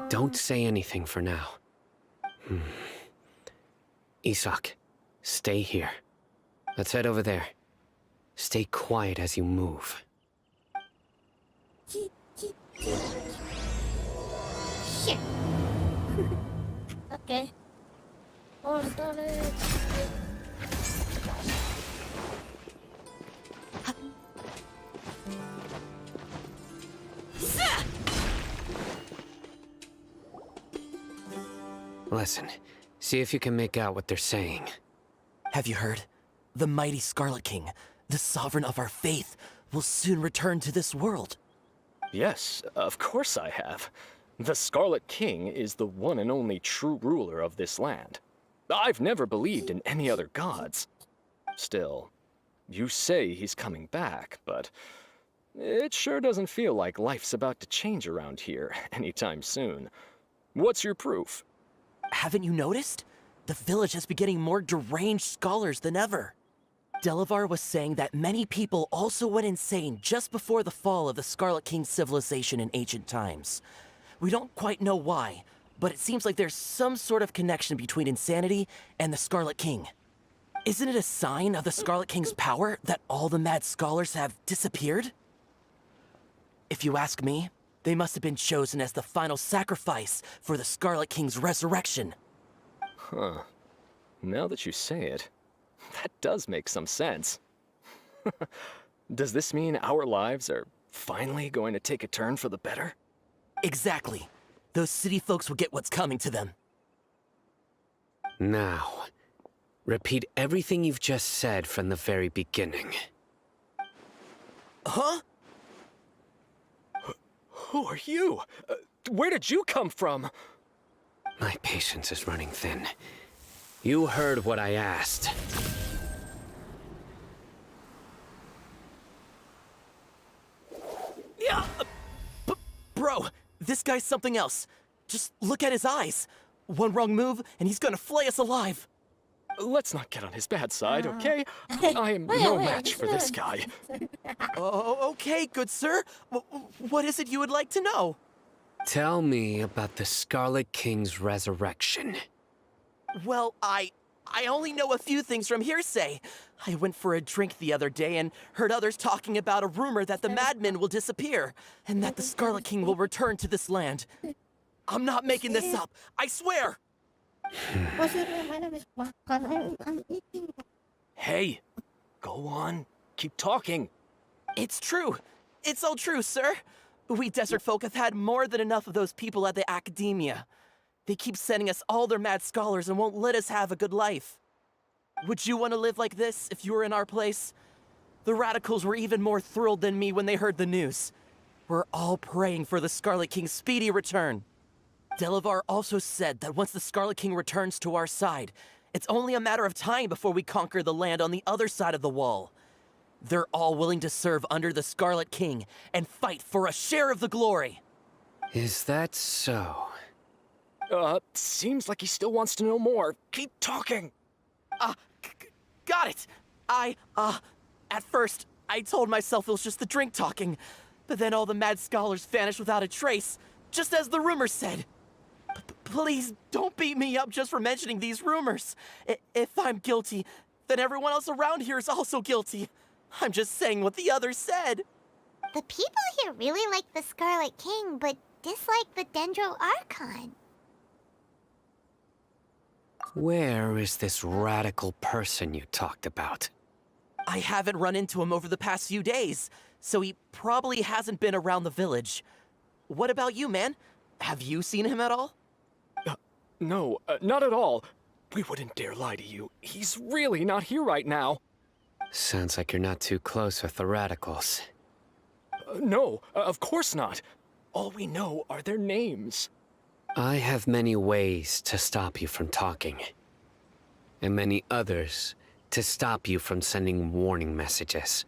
Speaker 5: Don't say anything for now. Isak, stay here. Let's head over there. Stay quiet as you move.
Speaker 3: Shit. Okay. Oh, got it.
Speaker 5: Listen, see if you can make out what they're saying.
Speaker 11: Have you heard? The mighty Scarlet King, the sovereign of our faith, will soon return to this world.
Speaker 12: Yes, of course I have. The Scarlet King is the one and only true ruler of this land. I've never believed in any other gods. Still, you say he's coming back, but it sure doesn't feel like life's about to change around here anytime soon. What's your proof?
Speaker 11: Haven't you noticed? The village has been getting more deranged scholars than ever. Delavar was saying that many people also went insane just before the fall of the Scarlet King's civilization in ancient times. We don't quite know why, but it seems like there's some sort of connection between insanity and the Scarlet King. Isn't it a sign of the Scarlet King's power that all the mad scholars have disappeared? If you ask me, they must have been chosen as the final sacrifice for the Scarlet King's resurrection.
Speaker 12: Huh. Now that you say it, that does make some sense. Does this mean our lives are finally going to take a turn for the better?
Speaker 11: Exactly. Those city folks will get what's coming to them.
Speaker 5: Now, repeat everything you've just said from the very beginning.
Speaker 11: Huh?
Speaker 12: Who are you? Where did you come from?
Speaker 5: My patience is running thin. You heard what I asked.
Speaker 11: This guy's something else. Just look at his eyes. One wrong move, and he's gonna flay us alive.
Speaker 12: Let's not get on his bad side, okay? I am no match for this guy.
Speaker 11: Oh, okay, good sir. What is it you would like to know?
Speaker 5: Tell me about the Scarlet King's resurrection.
Speaker 11: Well, I only know a few things from hearsay. I went for a drink the other day and heard others talking about a rumor that the madmen will disappear, and that the Scarlet King will return to this land. I'm not making this up, I swear!
Speaker 12: Hey, go on. Keep talking.
Speaker 11: It's true. It's all true, sir. We desert folk have had more than enough of those people at the academia. They keep sending us all their mad scholars and won't let us have a good life. Would you want to live like this if you were in our place? The radicals were even more thrilled than me when they heard the news. We're all praying for the Scarlet King's speedy return. Delavar also said that once the Scarlet King returns to our side, it's only a matter of time before we conquer the land on the other side of the wall. They're all willing to serve under the Scarlet King and fight for a share of the glory.
Speaker 5: Is that so?
Speaker 12: Seems like he still wants to know more. Keep talking.
Speaker 11: Got it. At first, I told myself it was just the drink talking, but then all the mad scholars vanished without a trace, just as the rumors said. Please, don't beat me up just for mentioning these rumors. If I'm guilty, then everyone else around here is also guilty. I'm just saying what the others said.
Speaker 4: The people here really like the Scarlet King, but dislike the Dendro Archon.
Speaker 5: Where is this radical person you talked about?
Speaker 11: I haven't run into him over the past few days, so he probably hasn't been around the village. What about you, man? Have you seen him at all?
Speaker 12: No, not at all. We wouldn't dare lie to you. He's really not here right now.
Speaker 5: Sounds like you're not too close with the radicals.
Speaker 12: No, of course not. All we know are their names.
Speaker 5: I have many ways to stop you from talking. And many others to stop you from sending warning messages.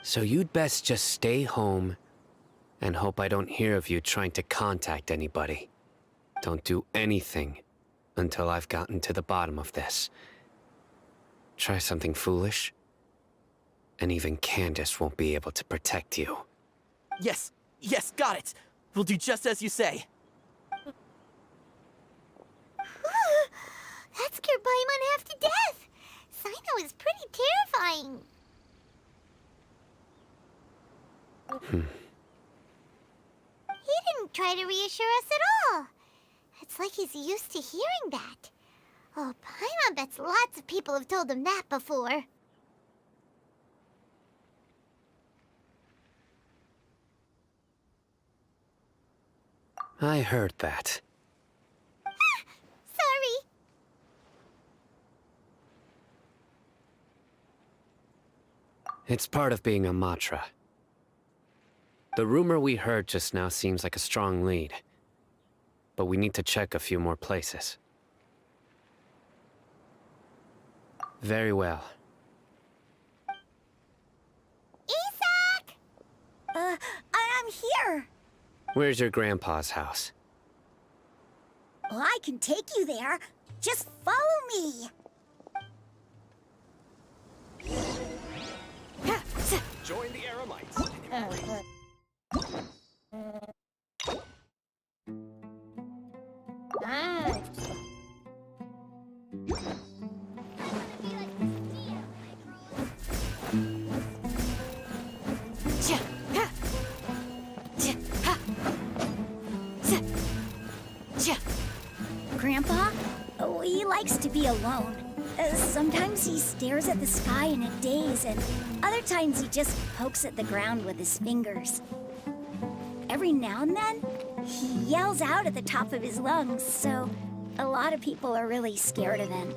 Speaker 5: So you'd best just stay home and hope I don't hear of you trying to contact anybody. Don't do anything until I've gotten to the bottom of this. Try something foolish, and even Candace won't be able to protect you.
Speaker 11: Yes, got it. We'll do just as you say.
Speaker 4: That scared Paimon half to death. Sino is pretty terrifying. He didn't try to reassure us at all. It's like he's used to hearing that. Oh, Paimon bets lots of people have told him that before.
Speaker 5: I heard that.
Speaker 4: Sorry.
Speaker 5: It's part of being a Matra. The rumor we heard just now seems like a strong lead. But we need to check a few more places. Very well.
Speaker 4: Isak!
Speaker 9: I'm here.
Speaker 5: Where's your grandpa's house?
Speaker 9: Well, I can take you there. Just follow me.
Speaker 12: Join the Eremites.
Speaker 9: Grandpa? Oh, he likes to be alone. Sometimes he stares at the sky in a daze, and other times he just pokes at the ground with his fingers. Every now and then, he yells out at the top of his lungs, so a lot of people are really scared of him.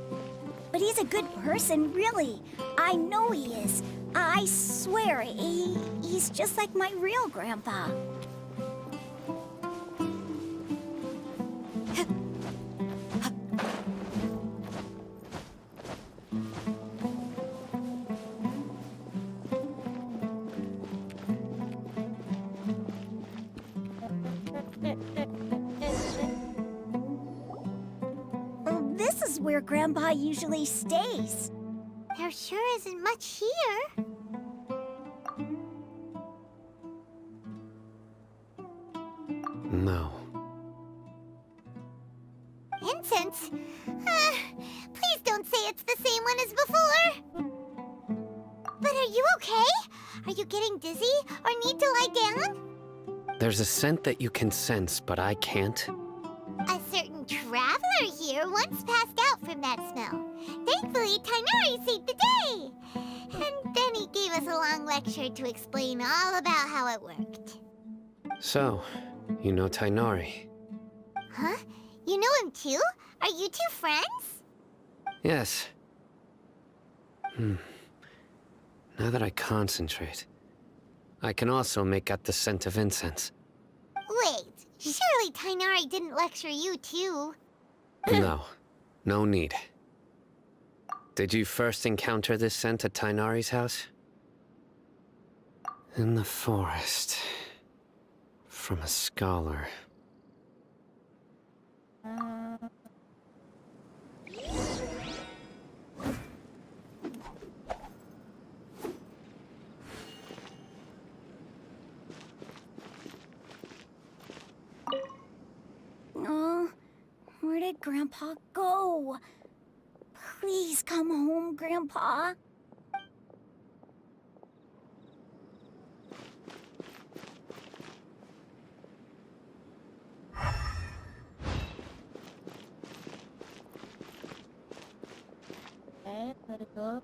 Speaker 9: But he's a good person, really. I know he is. I swear, he's just like my real grandpa. is where Grandpa usually stays.
Speaker 4: There sure isn't much here.
Speaker 5: No.
Speaker 4: Incense? Please don't say it's the same one as before. But are you okay? Are you getting dizzy or need to lie down?
Speaker 5: There's a scent that you can sense, but I can't.
Speaker 4: A certain traveler here once passed out from that smell. Thankfully, Tainari saved the day. And then he gave us a long lecture to explain all about how it worked.
Speaker 5: So, you know Tainari?
Speaker 4: Huh? You know him too? Are you two friends?
Speaker 5: Yes. Now that I concentrate, I can also make out the scent of incense.
Speaker 4: Wait, surely Tainari didn't lecture you too?
Speaker 5: No. No need. Did you first encounter this scent at Tainari's house? In the forest. From a scholar.
Speaker 9: Oh, where did Grandpa go? Please come home, Grandpa.
Speaker 3: Okay, let it go.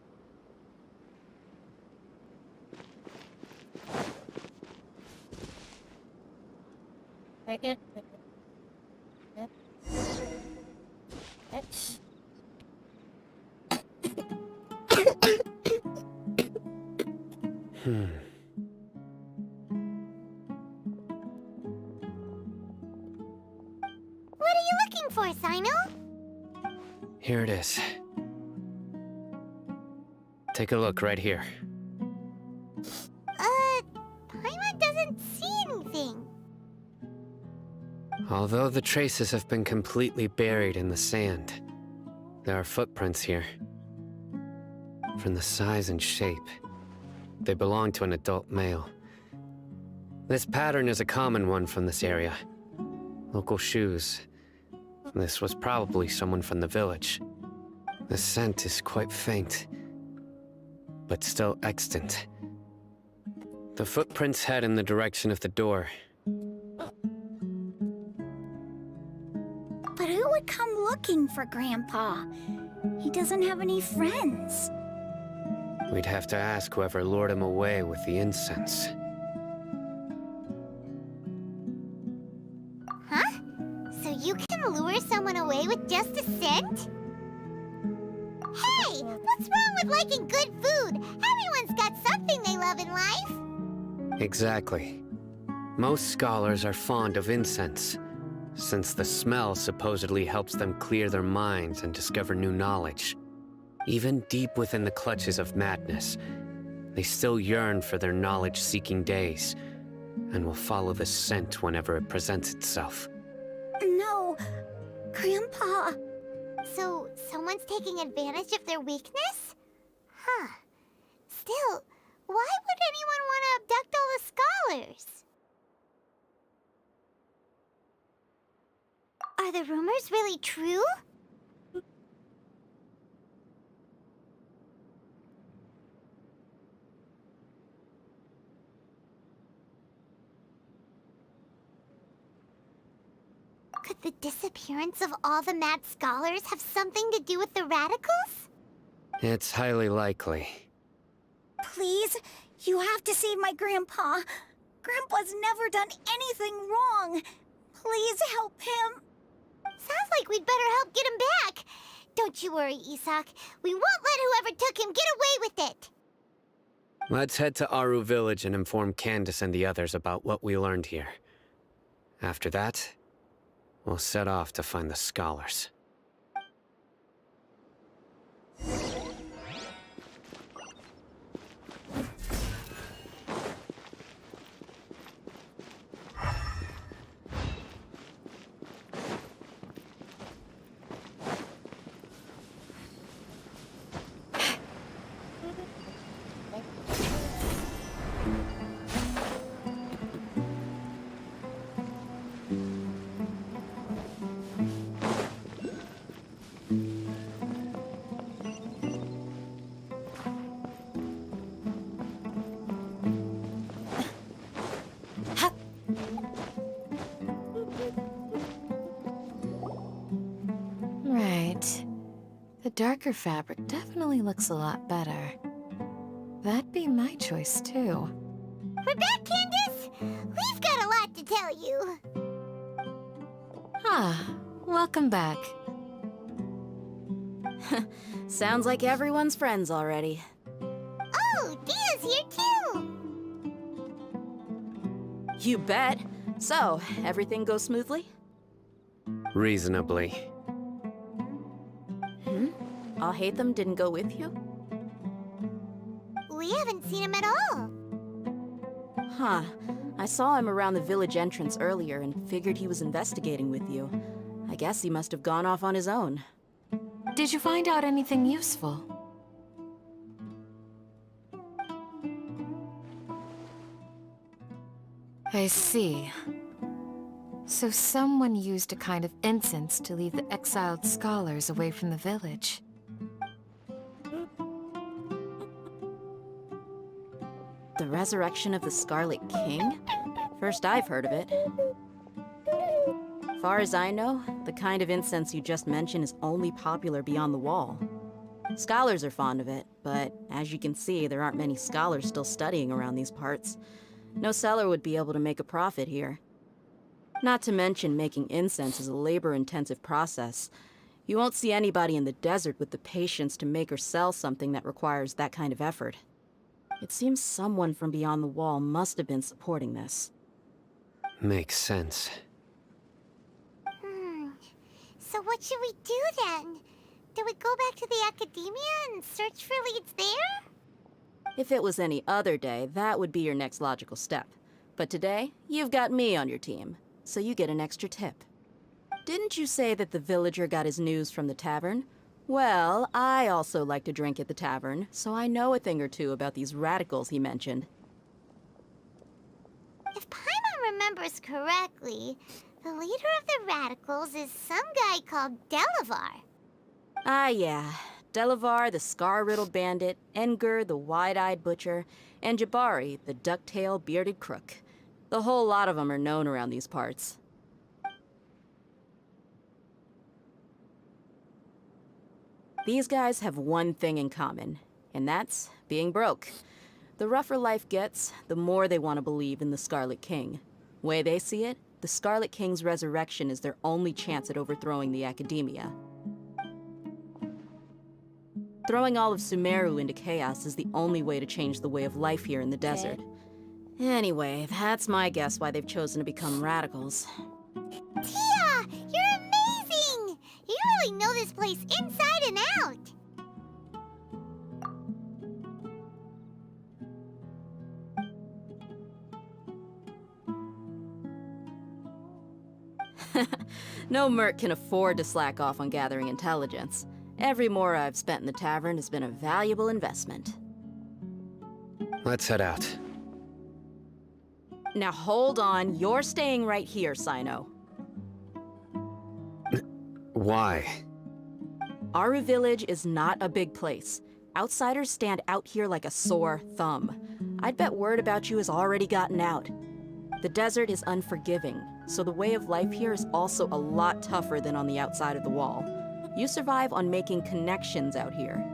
Speaker 3: Take it. Take it. Okay.
Speaker 4: What are you looking for, Sino?
Speaker 5: Here it is. Take a look right here.
Speaker 4: Paimon doesn't see anything.
Speaker 5: Although the traces have been completely buried in the sand, there are footprints here. From the size and shape, they belong to an adult male. This pattern is a common one from this area. Local shoes. This was probably someone from the village. The scent is quite faint, but still extant. The footprints head in the direction of the door.
Speaker 9: But who would come looking for Grandpa? He doesn't have any friends.
Speaker 5: We'd have to ask whoever lured him away with the incense.
Speaker 4: Huh? So you can lure someone away with just a scent? Hey, what's wrong with liking good food? Everyone's got something they love in life.
Speaker 5: Exactly. Most scholars are fond of incense, since the smell supposedly helps them clear their minds and discover new knowledge. Even deep within the clutches of madness, they still yearn for their knowledge-seeking days, and will follow the scent whenever it presents itself.
Speaker 9: No, Grandpa.
Speaker 4: So, someone's taking advantage of their weakness? Huh. Still, why would anyone want to abduct all the scholars? Are the rumors really true? Could the disappearance of all the mad scholars have something to do with the radicals?
Speaker 5: It's highly likely.
Speaker 9: Please, you have to save my Grandpa. Grandpa's never done anything wrong. Please help him.
Speaker 4: Sounds like we'd better help get him back. Don't you worry, Isak. We won't let whoever took him get away with it.
Speaker 5: Let's head to Aru Village and inform Candace and the others about what we learned here. After that, we'll set off to find the scholars.
Speaker 8: darker fabric definitely looks a lot better. That'd be my choice, too.
Speaker 4: We're back, Candace! We've got a lot to tell you.
Speaker 8: Ah, welcome back.
Speaker 6: Sounds like everyone's friends already.
Speaker 4: Oh, Dia's here too!
Speaker 6: You bet. So, everything goes smoothly?
Speaker 5: Reasonably.
Speaker 6: Alhaitham didn't go with you?
Speaker 4: We haven't seen him at all.
Speaker 6: Huh. I saw him around the village entrance earlier and figured he was investigating with you. I guess he must have gone off on his own.
Speaker 8: Did you find out anything useful? I see. So someone used a kind of incense to lead the exiled scholars away from the village.
Speaker 6: The resurrection of the Scarlet King? First I've heard of it. Far as I know, the kind of incense you just mentioned is only popular beyond the wall. Scholars are fond of it, but as you can see, there aren't many scholars still studying around these parts. No seller would be able to make a profit here. Not to mention, making incense is a labor-intensive process. You won't see anybody in the desert with the patience to make or sell something that requires that kind of effort. It seems someone from beyond the wall must have been supporting this.
Speaker 5: Makes sense.
Speaker 4: So what should we do then? Do we go back to the academia and search for leads there?
Speaker 6: If it was any other day, that would be your next logical step. But today, you've got me on your team, so you get an extra tip. Didn't you say that the villager got his news from the tavern? Well, I also like to drink at the tavern, so I know a thing or two about these radicals he mentioned.
Speaker 4: If Paimon remembers correctly, the leader of the radicals is some guy called Delavar.
Speaker 6: Ah, yeah. Delavar, the scar-riddled bandit, Engur, the wide-eyed butcher, and Jabari, the duck-tailed bearded crook. The whole lot of them are known around these parts. These guys have one thing in common, and that's being broke. The rougher life gets, the more they want to believe in the Scarlet King. Way they see it, the Scarlet King's resurrection is their only chance at overthrowing the academia. Throwing all of Sumeru into chaos is the only way to change the way of life here in the desert. Anyway, that's my guess why they've chosen to become radicals.
Speaker 4: Tia! You're amazing! You really know this place inside and out!
Speaker 6: No merc can afford to slack off on gathering intelligence. Every more I've spent in the tavern has been a valuable investment.
Speaker 5: Let's head out.
Speaker 6: Now hold on, you're staying right here, Sino.
Speaker 5: Why?
Speaker 6: Aru Village is not a big place. Outsiders stand out here like a sore thumb. I'd bet word about you has already gotten out. The desert is unforgiving, so the way of life here is also a lot tougher than on the outside of the wall. You survive on making connections out here.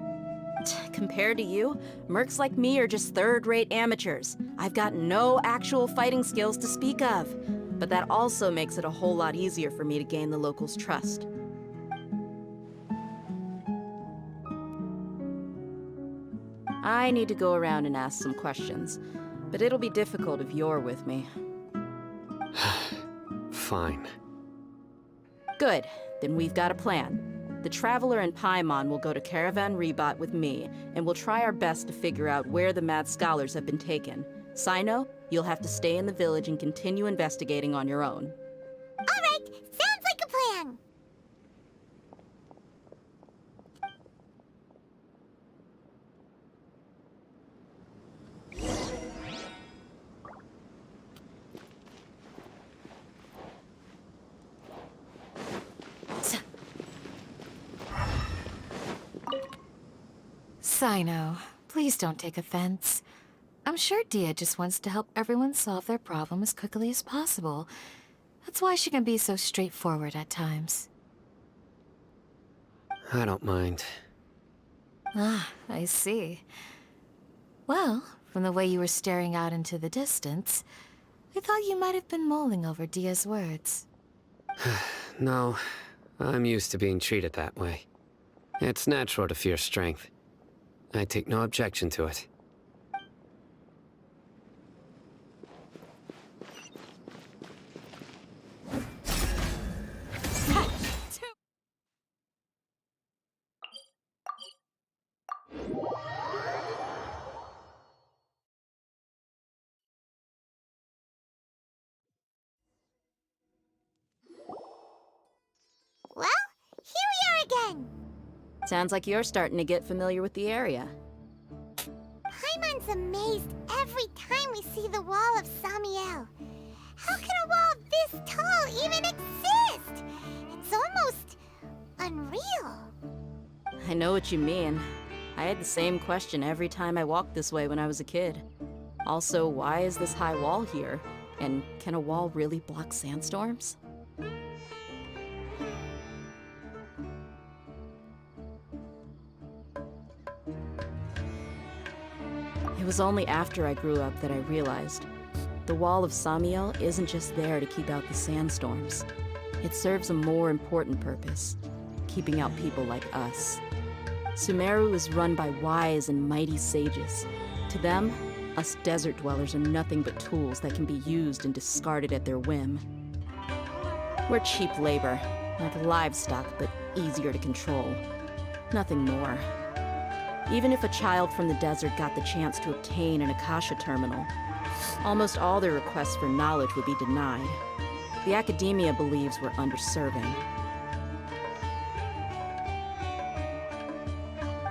Speaker 6: Compared to you, mercs like me are just third-rate amateurs. I've got no actual fighting skills to speak of. But that also makes it a whole lot easier for me to gain the locals' trust. I need to go around and ask some questions, but it'll be difficult if you're with me.
Speaker 5: Fine.
Speaker 6: Good, then we've got a plan. The Traveler and Paimon will go to Caravan Rebat with me, and we'll try our best to figure out where the mad scholars have been taken. Sino, you'll have to stay in the village and continue investigating on your own.
Speaker 4: All right, sounds like a plan.
Speaker 8: Sino, please don't take offense. I'm sure Dia just wants to help everyone solve their problem as quickly as possible. That's why she can be so straightforward at times.
Speaker 5: I don't mind.
Speaker 8: Ah, I see. Well, from the way you were staring out into the distance, I thought you might have been mulling over Dia's words.
Speaker 5: No, I'm used to being treated that way. It's natural to fear strength. I take no objection to it.
Speaker 4: Well, here we are again.
Speaker 6: Sounds like you're starting to get familiar with the area.
Speaker 4: Paimon's amazed every time we see the wall of Samiel. How can a wall this tall even exist? It's almost unreal.
Speaker 6: I know what you mean. I had the same question every time I walked this way when I was a kid. Also, why is this high wall here? And can a wall really block sandstorms? It was only after I grew up that I realized the Wall of Samiel isn't just there to keep out the sandstorms. It serves a more important purpose, keeping out people like us. Sumeru is run by wise and mighty sages. To them, us desert dwellers are nothing but tools that can be used and discarded at their whim. We're cheap labor, like livestock, but easier to control. Nothing more. Even if a child from the desert got the chance to obtain an Akasha terminal, almost all their requests for knowledge would be denied. The academia believes we're underserving.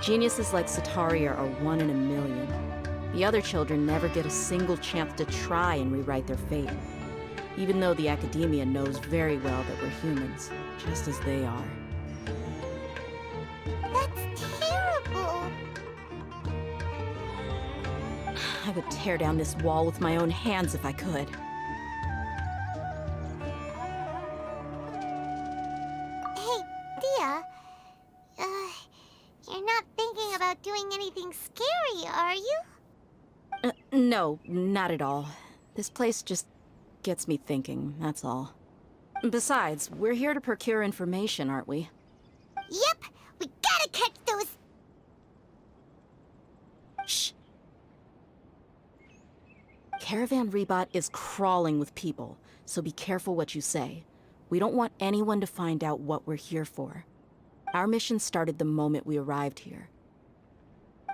Speaker 6: Geniuses like Sataria are 1 in a million. The other children never get a single chance to try and rewrite their fate, even though the academia knows very well that we're humans, just as they are.
Speaker 4: That's terrible.
Speaker 6: I would tear down this wall with my own hands if I could.
Speaker 4: Hey, Dia. You're not thinking about doing anything scary, are you?
Speaker 6: No, not at all. This place just gets me thinking, that's all. Besides, we're here to procure information, aren't we?
Speaker 4: Yep, we gotta catch those...
Speaker 6: Shh. Caravan Rebot is crawling with people, so be careful what you say. We don't want anyone to find out what we're here for. Our mission started the moment we arrived here.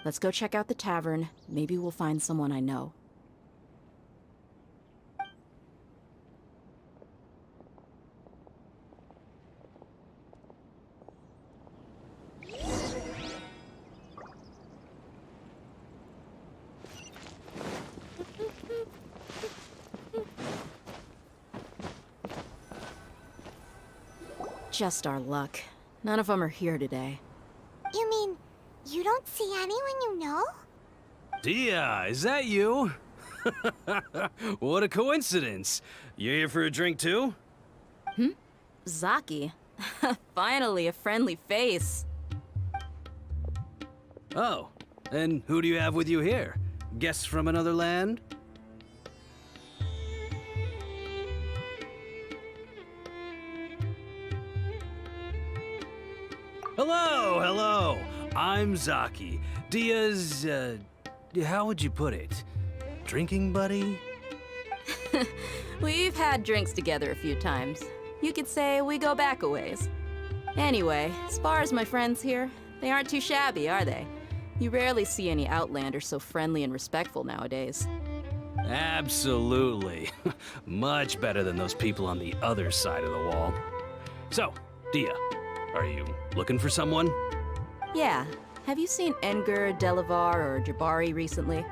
Speaker 6: Let's go check out the tavern. Maybe we'll find someone I know. Just our luck. None of them are here today.
Speaker 4: You mean, you don't see anyone you know?
Speaker 13: Dia, is that you? What a coincidence. You here for a drink too?
Speaker 6: Zaki. Finally, a friendly face.
Speaker 13: Oh, and who do you have with you here? Guests from another land? Hello, hello. I'm Zaki. Dia's, how would you put it? Drinking buddy?
Speaker 6: We've had drinks together a few times. You could say we go back a ways. Anyway, as far as my friends here, they aren't too shabby, are they? You rarely see any Outlanders so friendly and respectful nowadays.
Speaker 13: Absolutely. Much better than those people on the other side of the wall. So, Dia, are you looking for someone?
Speaker 6: Yeah. Have you seen Engur, Delavar, or Jabari recently?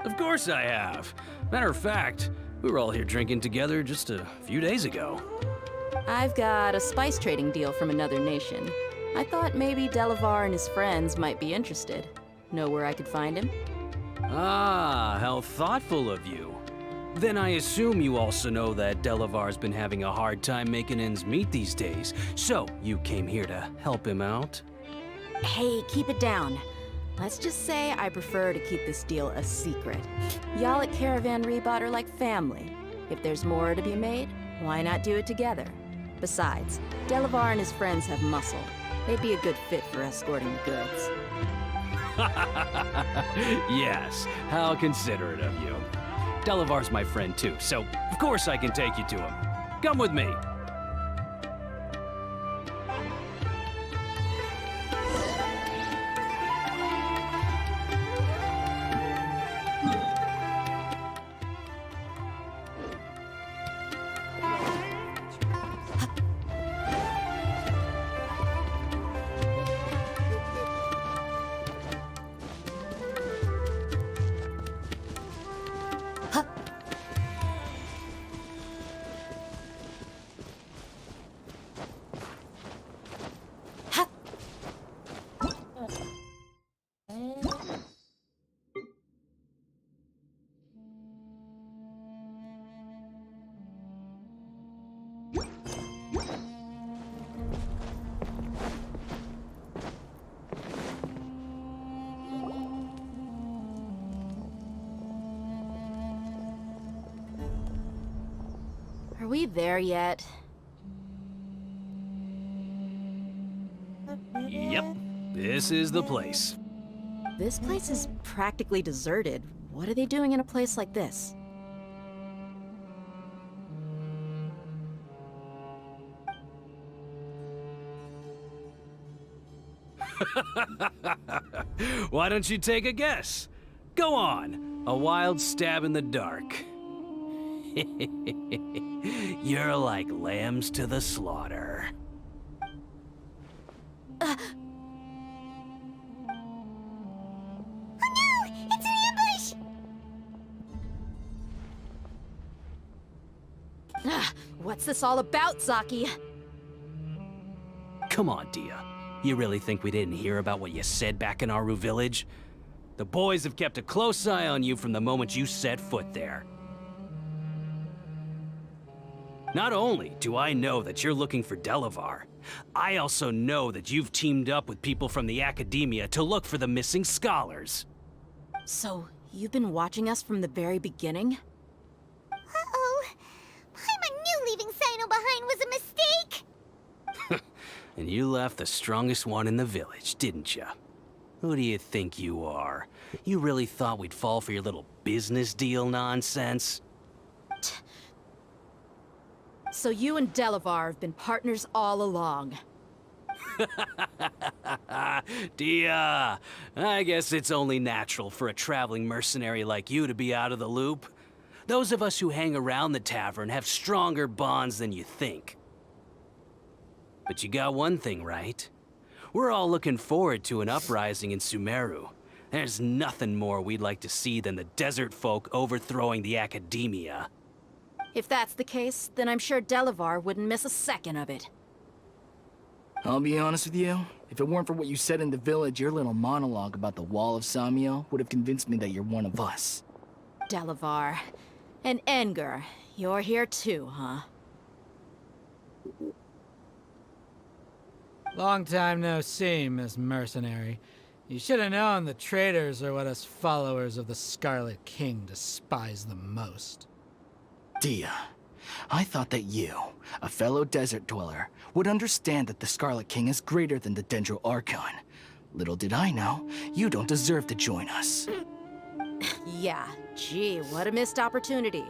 Speaker 13: Of course I have. Matter of fact, we were all here drinking together just a few days ago.
Speaker 6: I've got a spice trading deal from another nation. I thought maybe Delavar and his friends might be interested. Know where I could find him?
Speaker 13: Ah, how thoughtful of you. Then I assume you also know that Delavar's been having a hard time making ends meet these days, so you came here to help him out?
Speaker 6: Hey, keep it down. Let's just say I prefer to keep this deal a secret. Y'all at Caravan Rebot are like family. If there's more to be made, why not do it together? Besides, Delavar and his friends have muscle. They'd be a good fit for escorting the goods.
Speaker 13: Yes, how considerate of you. Delavar's my friend too, so of course I can take you to him. Come with me.
Speaker 6: Are we there yet?
Speaker 13: Yep, this is the place.
Speaker 6: This place is practically deserted. What are they doing in a place like this?
Speaker 13: Why don't you take a guess? Go on, a wild stab in the dark. You're like lambs to the slaughter.
Speaker 4: Oh no! It's an ambush!
Speaker 6: What's this all about, Zaki?
Speaker 13: Come on, Dia. You really think we didn't hear about what you said back in Aru village? The boys have kept a close eye on you from the moment you set foot there. Not only do I know that you're looking for Delavar, I also know that you've teamed up with people from the Academia to look for the missing scholars.
Speaker 6: So, you've been watching us from the very beginning?
Speaker 4: Uh-oh. Paimon knew leaving Sino behind was a mistake!
Speaker 13: And you left the strongest one in the village, didn't you? Who do you think you are? You really thought we'd fall for your little business deal nonsense?
Speaker 6: So you and Delavar have been partners all along.
Speaker 13: Dia, I guess it's only natural for a traveling mercenary like you to be out of the loop. Those of us who hang around the tavern have stronger bonds than you think. But you got one thing right. We're all looking forward to an uprising in Sumeru. There's nothing more we'd like to see than the desert folk overthrowing the Academia.
Speaker 6: If that's the case, then I'm sure Delavar wouldn't miss a second of it.
Speaker 14: I'll be honest with you. If it weren't for what you said in the village, your little monologue about the Wall of Samiel would have convinced me that you're one of us.
Speaker 6: Delavar. And Engar, you're here too, huh?
Speaker 15: Long time no see, Miss Mercenary. You should have known the traitors are what us followers of the Scarlet King despise the most.
Speaker 14: Dia, I thought that you, a fellow desert dweller, would understand that the Scarlet King is greater than the Dendro Archon. Little did I know, you don't deserve to join us.
Speaker 6: Yeah, gee, what a missed opportunity.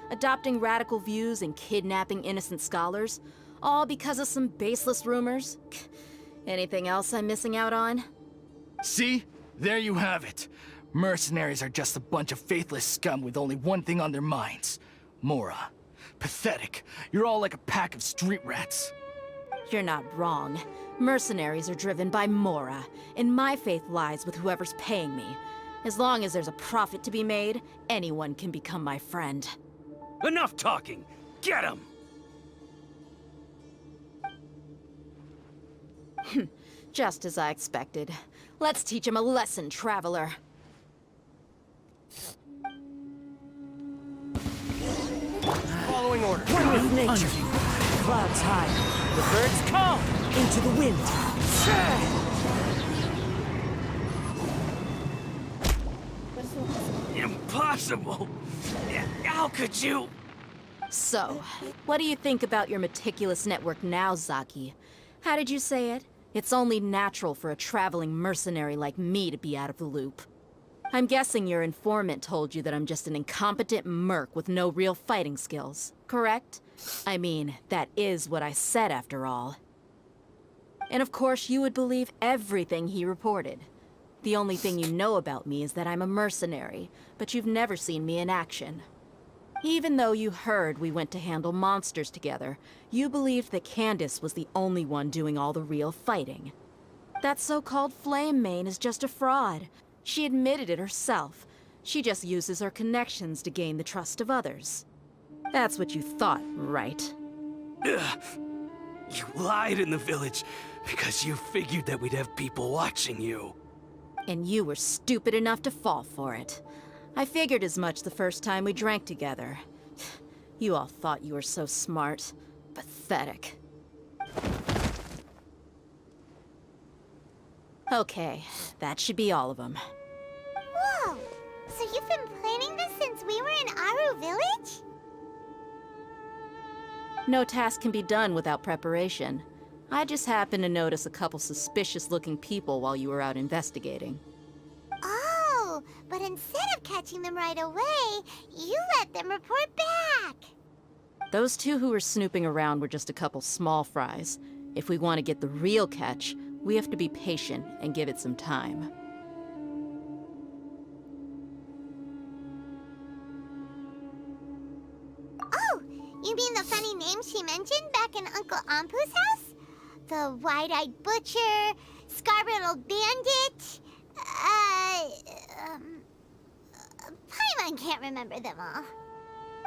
Speaker 6: Adopting radical views and kidnapping innocent scholars, all because of some baseless rumors. Anything else I'm missing out on?
Speaker 14: See? There you have it. Mercenaries are just a bunch of faithless scum with only one thing on their minds. Mora. Pathetic. You're all like a pack of street rats.
Speaker 6: You're not wrong. Mercenaries are driven by Mora, and my faith lies with whoever's paying me. As long as there's a profit to be made, anyone can become my friend.
Speaker 13: Enough talking! Get him!
Speaker 6: Just as I expected. Let's teach him a lesson, traveler.
Speaker 11: Following order. One with nature. Clouds high. The birds call. Into the wind.
Speaker 13: Impossible! How could you?
Speaker 6: So, what do you think about your meticulous network now, Zaki? How did you say it? It's only natural for a traveling mercenary like me to be out of the loop. I'm guessing your informant told you that I'm just an incompetent merc with no real fighting skills, correct? I mean, that is what I said after all. And of course, you would believe everything he reported. The only thing you know about me is that I'm a mercenary, but you've never seen me in action. Even though you heard we went to handle monsters together, you believed that Candace was the only one doing all the real fighting. That so-called Flame Mane is just a fraud. She admitted it herself. She just uses her connections to gain the trust of others. That's what you thought, right?
Speaker 13: Ugh. You lied in the village because you figured that we'd have people watching you.
Speaker 6: And you were stupid enough to fall for it. I figured as much the first time we drank together. You all thought you were so smart. Pathetic. Okay, that should be all of them.
Speaker 4: Whoa! So you've been planning this since we were in Aru Village?
Speaker 6: No task can be done without preparation. I just happened to notice a couple suspicious-looking people while you were out investigating.
Speaker 4: Oh, but instead of catching them right away, you let them report back.
Speaker 6: Those two who were snooping around were just a couple small fries. If we want to get the real catch, we have to be patient and give it some time.
Speaker 4: Oh, you mean the funny name she mentioned back in Uncle Ampu's house? The wide-eyed butcher, scar-riddled bandit, Paimon can't remember them all.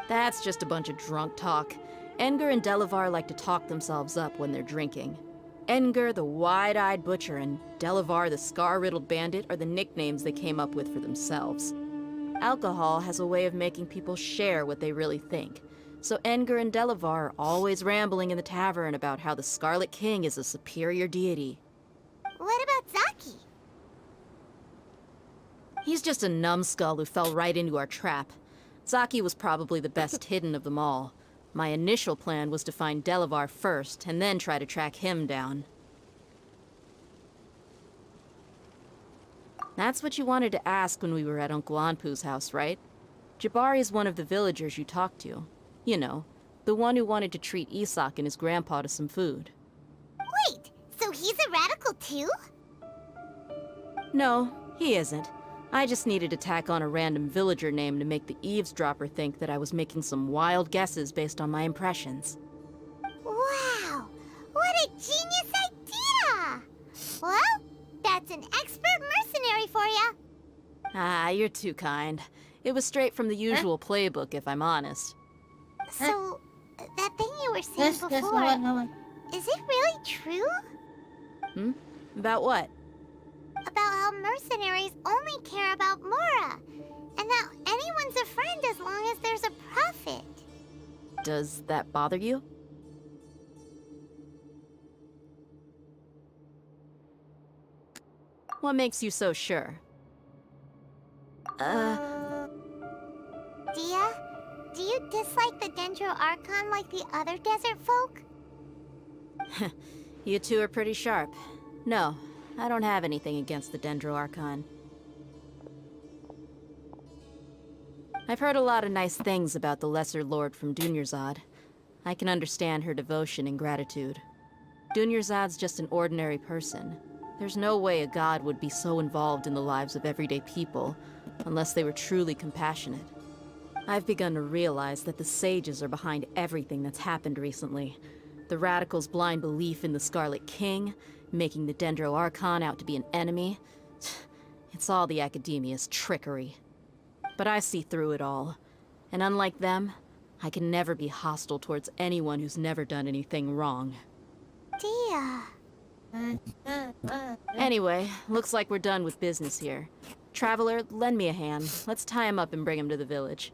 Speaker 6: That's just a bunch of drunk talk. Edgar and Delavar like to talk themselves up when they're drinking. Edgar, the wide-eyed butcher, and Delavar, the scar-riddled bandit, are the nicknames they came up with for themselves. Alcohol has a way of making people share what they really think. So Edgar and Delavar are always rambling in the tavern about how the Scarlet King is a superior deity.
Speaker 4: What about Zaki?
Speaker 6: He's just a numbskull who fell right into our trap. Zaki was probably the best hidden of them all. My initial plan was to find Delavar first, and then try to track him down. That's what you wanted to ask when we were at Uncle Anpu's house, right? Jabari is one of the villagers you talked to. You know, the one who wanted to treat Isak and his grandpa to some food.
Speaker 4: Wait, so he's a radical too?
Speaker 6: No, he isn't. I just needed to tack on a random villager name to make the eavesdropper think that I was making some wild guesses based on my impressions.
Speaker 4: Wow, what a genius idea! Well, that's an expert mercenary for ya.
Speaker 6: Ah, you're too kind. It was straight from the usual playbook, if I'm honest.
Speaker 4: So, that thing you were saying before, is it really true?
Speaker 6: Hmm? About what?
Speaker 4: About how mercenaries only care about Mora, and that anyone's a friend as long as there's a profit.
Speaker 6: Does that bother you? What makes you so sure?
Speaker 4: Dia, do you dislike the Dendro Archon like the other desert folk?
Speaker 6: You two are pretty sharp. No, I don't have anything against the Dendro Archon. I've heard a lot of nice things about the Lesser Lord from Dunyarzad. I can understand her devotion and gratitude. Dunyarzad's just an ordinary person. There's no way a god would be so involved in the lives of everyday people, unless they were truly compassionate. I've begun to realize that the sages are behind everything that's happened recently. The radicals' blind belief in the Scarlet King, making the Dendro Archon out to be an enemy. It's all the Academia's trickery. But I see through it all. And unlike them, I can never be hostile towards anyone who's never done anything wrong.
Speaker 4: Dia.
Speaker 6: Anyway, looks like we're done with business here. Traveler, lend me a hand. Let's tie him up and bring him to the village.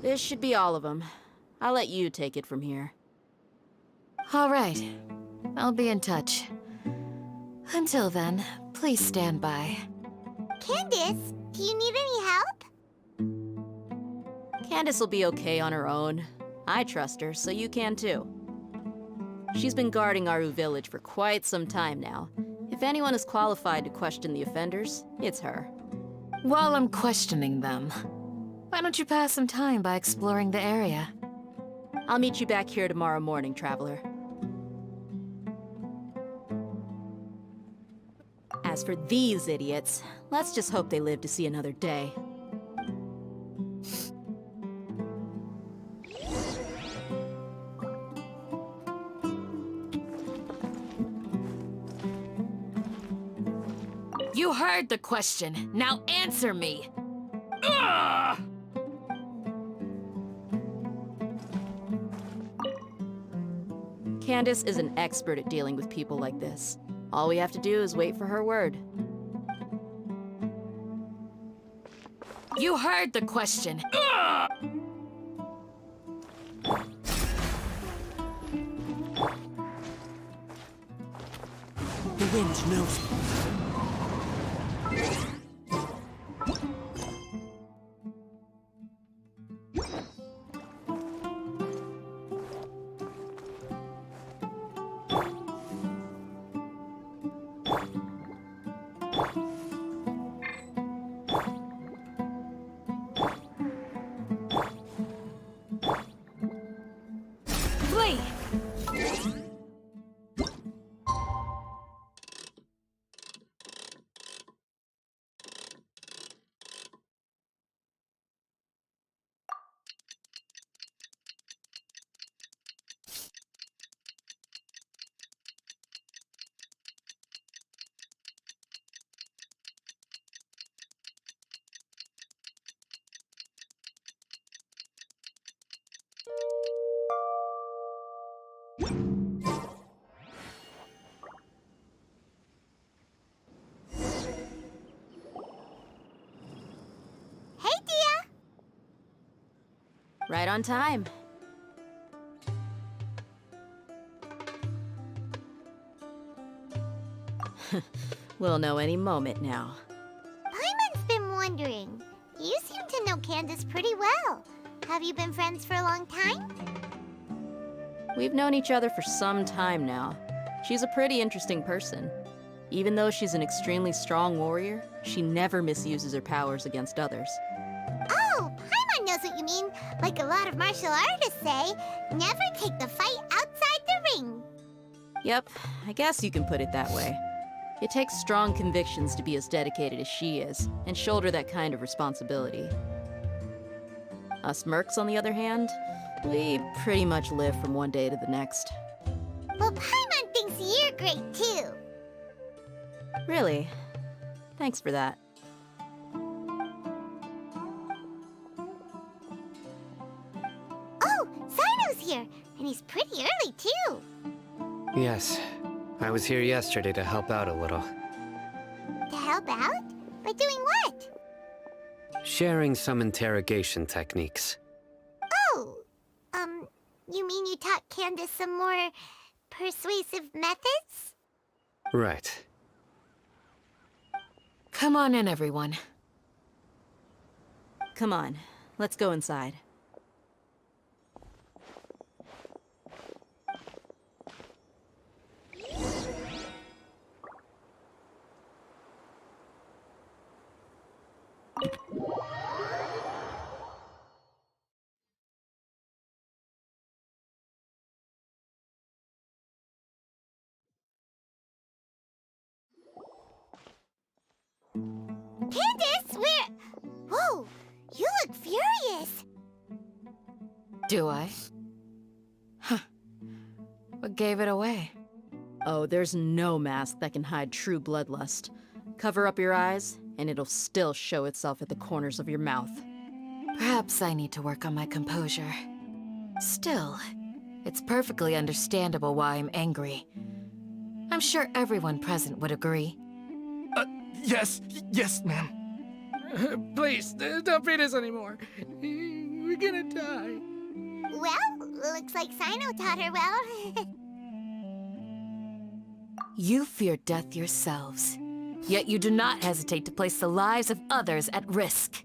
Speaker 6: This should be all of them. I'll let you take it from here.
Speaker 8: All right. I'll be in touch. Until then, please stand by.
Speaker 4: Candace, do you need any help?
Speaker 6: Candace will be okay on her own. I trust her, so you can too. She's been guarding Aru Village for quite some time now. If anyone is qualified to question the offenders, it's her.
Speaker 8: While I'm questioning them, why don't you pass some time by exploring the area?
Speaker 6: I'll meet you back here tomorrow morning, Traveler. As for these idiots, let's just hope they live to see another day.
Speaker 8: You heard the question. Now answer me.
Speaker 6: Candace is an expert at dealing with people like this. All we have to do is wait for her word.
Speaker 8: You heard the question.
Speaker 11: The wind knows.
Speaker 8: Flee!
Speaker 4: Hey, Dia!
Speaker 6: Right on time. We'll know any moment now.
Speaker 4: Paimon's been wondering. You seem to know Candace pretty well. Have you been friends for a long time?
Speaker 6: We've known each other for some time now. She's a pretty interesting person. Even though she's an extremely strong warrior, she never misuses her powers against others.
Speaker 4: Oh, Paimon knows what you mean. Like a lot of martial artists say, never take the fight outside the ring.
Speaker 6: Yep, I guess you can put it that way. It takes strong convictions to be as dedicated as she is, and shoulder that kind of responsibility. Us mercs, on the other hand, we pretty much live from one day to the next.
Speaker 4: Well, Paimon thinks you're great too.
Speaker 6: Really? Thanks for that.
Speaker 4: Oh, Cyno's here, and he's pretty early too.
Speaker 5: Yes. I was here yesterday to help out a little.
Speaker 4: To help out? By doing what?
Speaker 5: Sharing some interrogation techniques.
Speaker 4: Oh, you mean you taught Candace some more persuasive methods?
Speaker 5: Right.
Speaker 8: Come on in, everyone.
Speaker 6: Come on, let's go inside.
Speaker 4: Candace, where? Whoa, you look furious.
Speaker 8: Do I? Huh. What gave it away?
Speaker 6: Oh, there's no mask that can hide true bloodlust. Cover up your eyes, and it'll still show itself at the corners of your mouth.
Speaker 8: Perhaps I need to work on my composure. Still, it's perfectly understandable why I'm angry. I'm sure everyone present would agree.
Speaker 14: Yes, ma'am.
Speaker 15: Please, don't beat us anymore. We're gonna die.
Speaker 4: Well, looks like Sino taught her well.
Speaker 8: You fear death yourselves, yet you do not hesitate to place the lives of others at risk.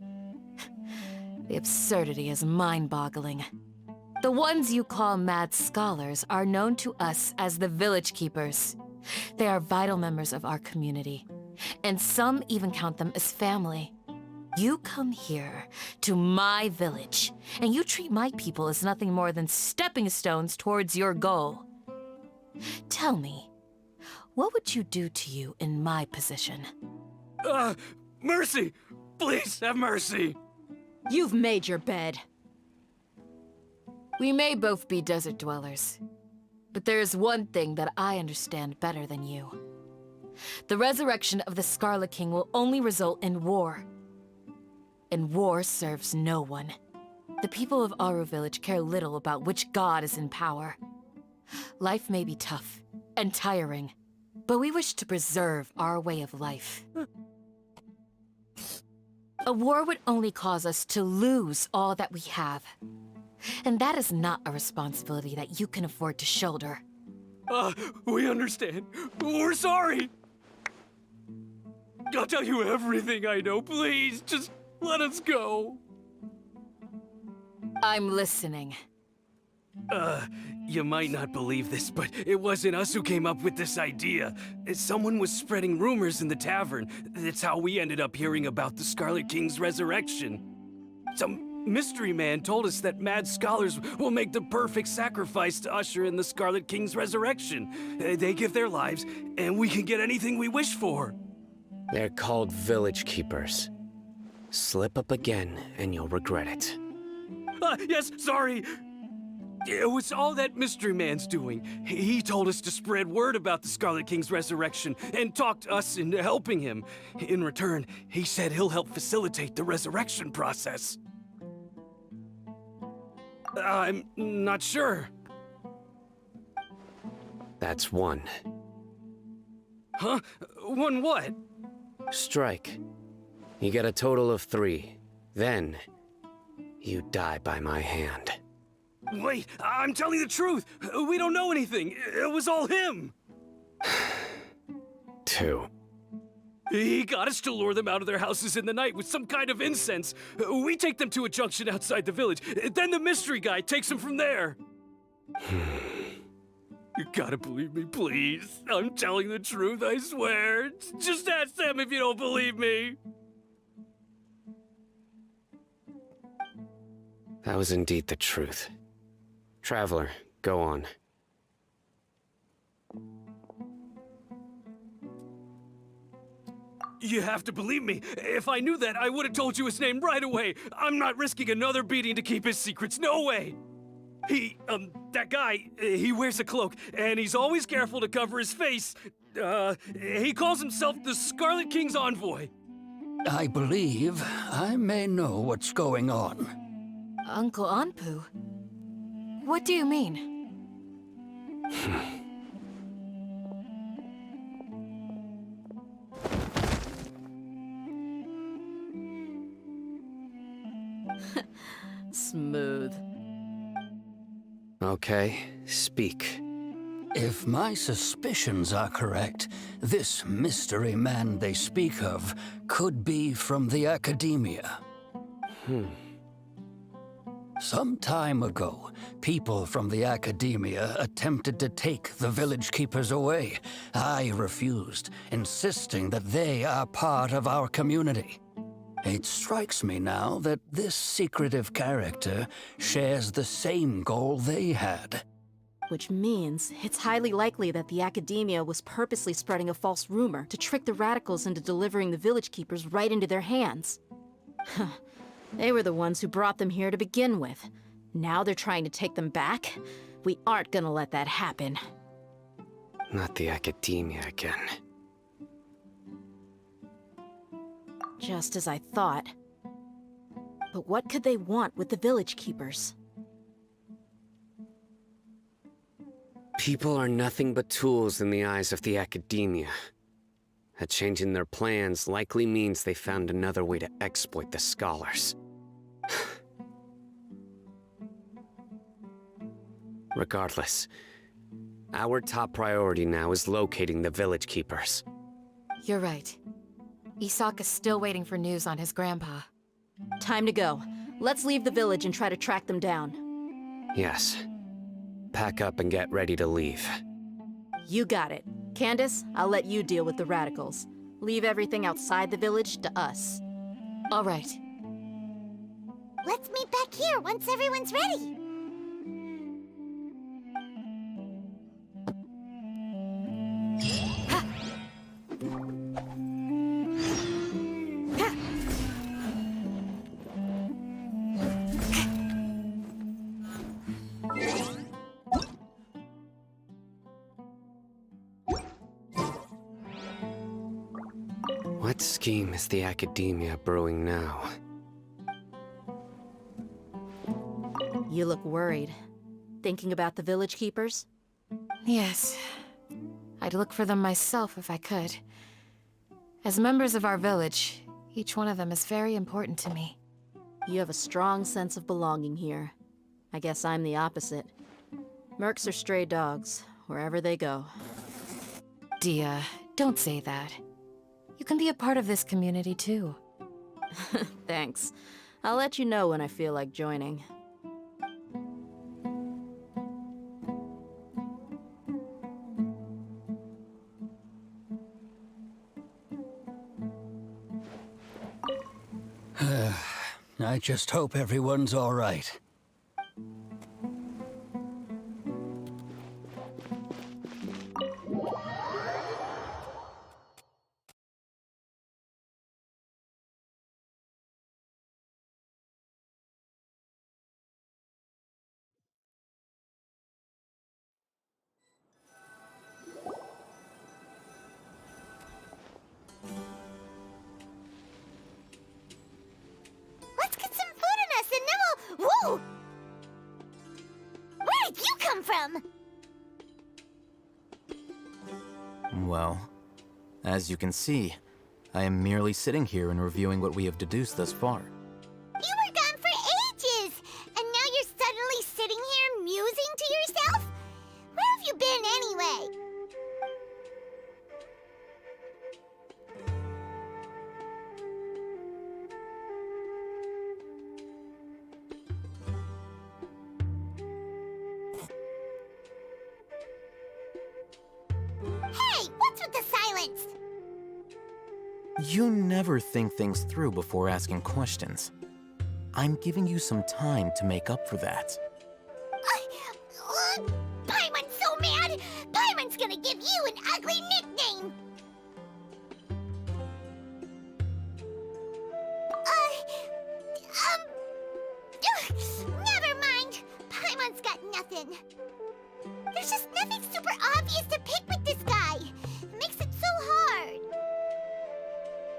Speaker 8: The absurdity is mind-boggling. The ones you call mad scholars are known to us as the Village Keepers. They are vital members of our community, and some even count them as family. You come here, to my village, and you treat my people as nothing more than stepping stones towards your goal. Tell me, what would you do to you in my position?
Speaker 13: Mercy! Please, have mercy!
Speaker 6: You've made your bed.
Speaker 8: We may both be desert dwellers, but there is one thing that I understand better than you. The resurrection of the Scarlet King will only result in war. And war serves no one. The people of Aru Village care little about which god is in power. Life may be tough and tiring, but we wish to preserve our way of life. A war would only cause us to lose all that we have. And that is not a responsibility that you can afford to shoulder.
Speaker 13: We understand. We're sorry! I'll tell you everything I know, please. Just let us go.
Speaker 8: I'm listening.
Speaker 13: You might not believe this, but it wasn't us who came up with this idea. Someone was spreading rumors in the tavern. That's how we ended up hearing about the Scarlet King's resurrection. Some mystery man told us that mad scholars will make the perfect sacrifice to usher in the Scarlet King's resurrection. They give their lives, and we can get anything we wish for.
Speaker 5: They're called Village Keepers. Slip up again, and you'll regret it.
Speaker 13: Yes, sorry. It was all that mystery man's doing. He told us to spread word about the Scarlet King's resurrection and talked us into helping him. In return, he said he'll help facilitate the resurrection process. I'm not sure.
Speaker 5: That's one.
Speaker 13: Huh? One what?
Speaker 5: Strike. You get a total of 3. Then, you die by my hand.
Speaker 13: Wait, I'm telling the truth. We don't know anything. It was all him.
Speaker 5: 2.
Speaker 13: He got us to lure them out of their houses in the night with some kind of incense. We take them to a junction outside the village. Then the mystery guy takes them from there. You gotta believe me, please. I'm telling the truth, I swear. Just ask them if you don't believe me.
Speaker 5: That was indeed the truth. Traveler, go on.
Speaker 13: You have to believe me. If I knew that, I would have told you his name right away. I'm not risking another beating to keep his secrets. No way! That guy, he wears a cloak, and he's always careful to cover his face. He calls himself the Scarlet King's envoy.
Speaker 2: I believe I may know what's going on.
Speaker 8: Uncle Anpu? What do you mean?
Speaker 6: Smooth.
Speaker 5: Okay, speak.
Speaker 2: If my suspicions are correct, this mystery man they speak of could be from the Academia. Some time ago, people from the Academia attempted to take the Village Keepers away. I refused, insisting that they are part of our community. It strikes me now that this secretive character shares the same goal they had.
Speaker 6: Which means it's highly likely that the Academia was purposely spreading a false rumor to trick the radicals into delivering the Village Keepers right into their hands. They were the ones who brought them here to begin with. Now they're trying to take them back? We aren't gonna let that happen.
Speaker 5: Not the Academia again.
Speaker 6: Just as I thought. But what could they want with the Village Keepers?
Speaker 5: People are nothing but tools in the eyes of the Academia. A change in their plans likely means they found another way to exploit the scholars. Regardless, our top priority now is locating the village keepers.
Speaker 8: You're right. Isak is still waiting for news on his grandpa.
Speaker 6: Time to go. Let's leave the village and try to track them down.
Speaker 5: Yes. Pack up and get ready to leave.
Speaker 6: You got it. Candace, I'll let you deal with the radicals. Leave everything outside the village to us.
Speaker 8: All right.
Speaker 4: Let's meet back here once everyone's ready.
Speaker 5: What scheme is the Academia brewing now?
Speaker 6: You look worried. Thinking about the village keepers?
Speaker 8: Yes. I'd look for them myself if I could. As members of our village, each one of them is very important to me.
Speaker 6: You have a strong sense of belonging here. I guess I'm the opposite. Mercs are stray dogs, wherever they go.
Speaker 8: Dia, don't say that. You can be a part of this community too.
Speaker 6: Thanks. I'll let you know when I feel like joining.
Speaker 2: I just hope everyone's all right.
Speaker 4: Let's get some food in us and then we'll... Whoa! Where did you come from?
Speaker 1: Well, as you can see, I am merely sitting here and reviewing what we have deduced thus far.
Speaker 4: You were gone for ages! And now you're suddenly sitting here musing to yourself? Where have you been anyway? Hey, what's with the silence?
Speaker 1: You never think things through before asking questions. I'm giving you some time to make up for that.
Speaker 4: Paimon's so mad! Paimon's gonna give you an ugly nickname! Never mind! Paimon's got nothing. There's just nothing super obvious to pick with this guy. It makes it so hard.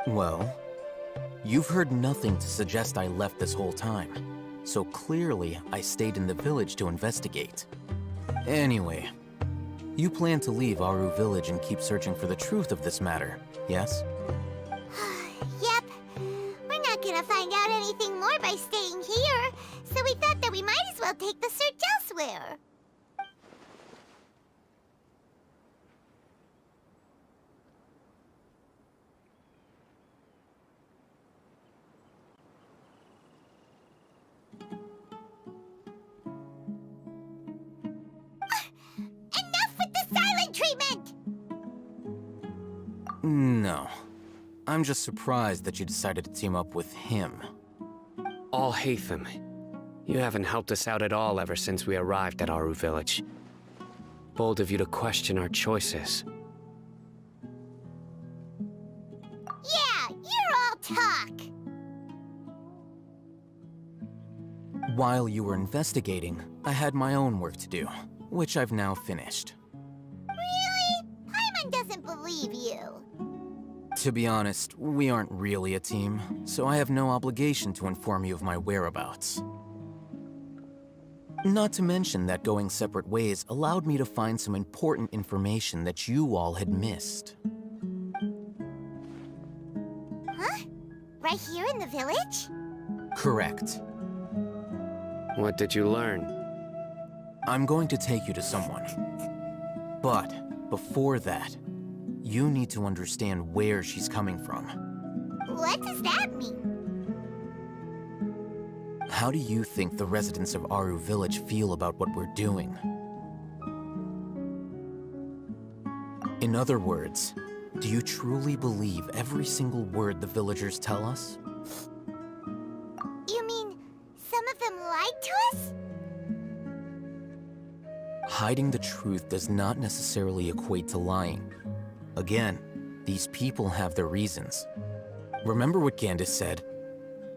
Speaker 1: Well, you've heard nothing to suggest I left this whole time. So clearly, I stayed in the village to investigate. Anyway, you plan to leave Aru village and keep searching for the truth of this matter, yes?
Speaker 4: Yep. We're not gonna find out anything more by staying here, so we thought that we might as well take the search elsewhere. Enough with the silent treatment!
Speaker 1: No. I'm just surprised that you decided to team up with him.
Speaker 5: Alhaitham, you haven't helped us out at all ever since we arrived at Aru village. Bold of you to question our choices.
Speaker 4: Yeah, you're all talk.
Speaker 1: While you were investigating, I had my own work to do, which I've now finished.
Speaker 4: Really? Paimon doesn't believe you.
Speaker 1: To be honest, we aren't really a team, so I have no obligation to inform you of my whereabouts. Not to mention that going separate ways allowed me to find some important information that you all had missed.
Speaker 4: Huh? Right here in the village?
Speaker 1: Correct.
Speaker 5: What did you learn?
Speaker 1: I'm going to take you to someone. But before that, you need to understand where she's coming from.
Speaker 4: What does that mean?
Speaker 1: How do you think the residents of Aru Village feel about what we're doing? In other words, do you truly believe every single word the villagers tell us?
Speaker 4: You mean some of them lied to us?
Speaker 1: Hiding the truth does not necessarily equate to lying. Again, these people have their reasons. Remember what Gandis said?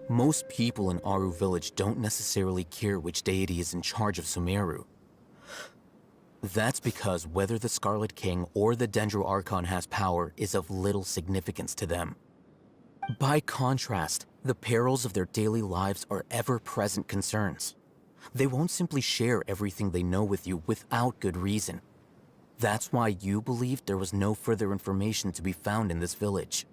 Speaker 1: Most people in Aru Village don't necessarily care which deity is in charge of Sumeru. That's because whether the Scarlet King or the Dendro Archon has power is of little significance to them. By contrast, the perils of their daily lives are ever-present concerns. They won't simply share everything they know with you without good reason. That's why you believed there was no further information to be found in this village.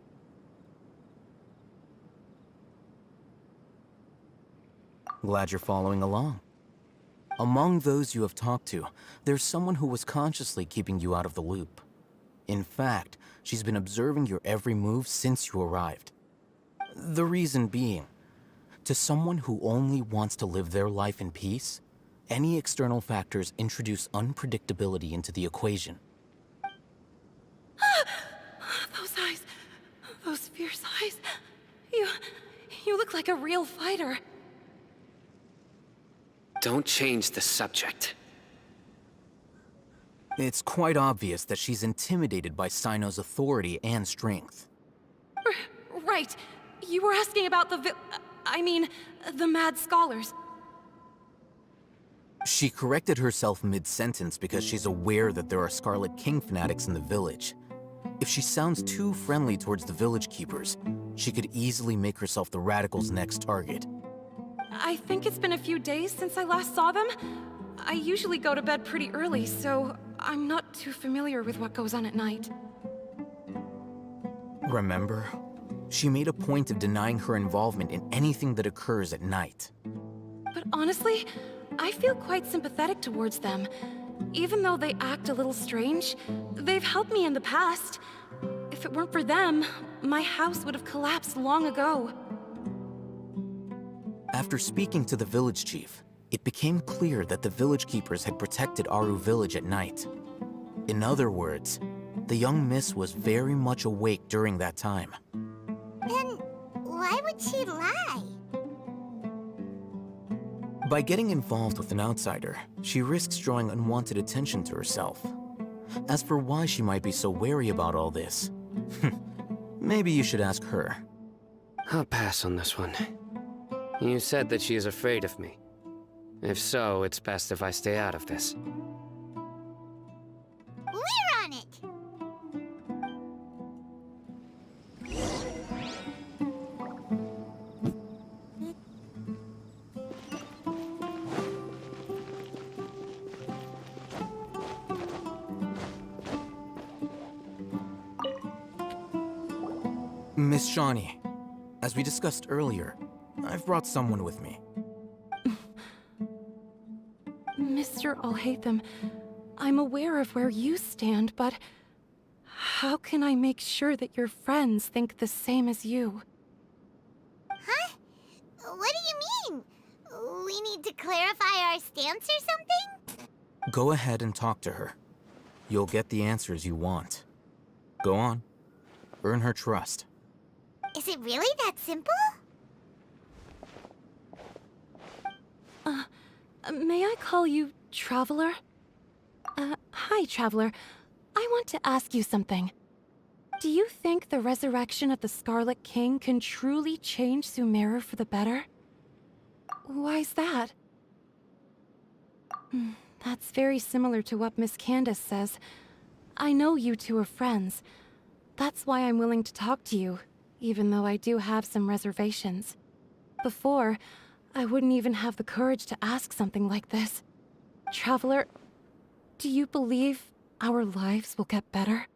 Speaker 1: Glad you're following along. Among those you have talked to, there's someone who was consciously keeping you out of the loop. In fact, she's been observing your every move since you arrived. The reason being, to someone who only wants to live their life in peace, any external factors introduce unpredictability into the equation.
Speaker 7: Those eyes. Those fierce eyes. You look like a real fighter.
Speaker 5: Don't change the subject.
Speaker 1: It's quite obvious that she's intimidated by Sino's authority and strength.
Speaker 7: Right. You were asking about the mad scholars.
Speaker 1: She corrected herself mid-sentence because she's aware that there are Scarlet King fanatics in the village. If she sounds too friendly towards the village keepers, she could easily make herself the Radicals' next target.
Speaker 7: I think it's been a few days since I last saw them. I usually go to bed pretty early, so I'm not too familiar with what goes on at night.
Speaker 1: Remember? She made a point of denying her involvement in anything that occurs at night.
Speaker 7: But honestly, I feel quite sympathetic towards them. Even though they act a little strange, they've helped me in the past. If it weren't for them, my house would have collapsed long ago.
Speaker 1: After speaking to the village chief, it became clear that the village keepers had protected Aru Village at night. In other words, the young miss was very much awake during that time.
Speaker 4: Then why would she lie?
Speaker 1: By getting involved with an outsider, she risks drawing unwanted attention to herself. As for why she might be so wary about all this, maybe you should ask her.
Speaker 5: I'll pass on this one. You said that she is afraid of me. If so, it's best if I stay out of this.
Speaker 4: We're on it!
Speaker 1: Miss Shawnee, as we discussed earlier, I've brought someone with me.
Speaker 7: Mr. Alhaitham, I'm aware of where you stand, but how can I make sure that your friends think the same as you?
Speaker 4: Huh? What do you mean? We need to clarify our stance or something?
Speaker 1: Go ahead and talk to her. You'll get the answers you want. Go on. Earn her trust.
Speaker 4: Is it really that simple?
Speaker 7: May I call you Traveler? Hi, Traveler. I want to ask you something. Do you think the resurrection of the Scarlet King can truly change Sumeru for the better? Why's that? That's very similar to what Miss Candace says. I know you two are friends. That's why I'm willing to talk to you, even though I do have some reservations. Before, I wouldn't even have the courage to ask something like this. Traveler, do you believe our lives will get better?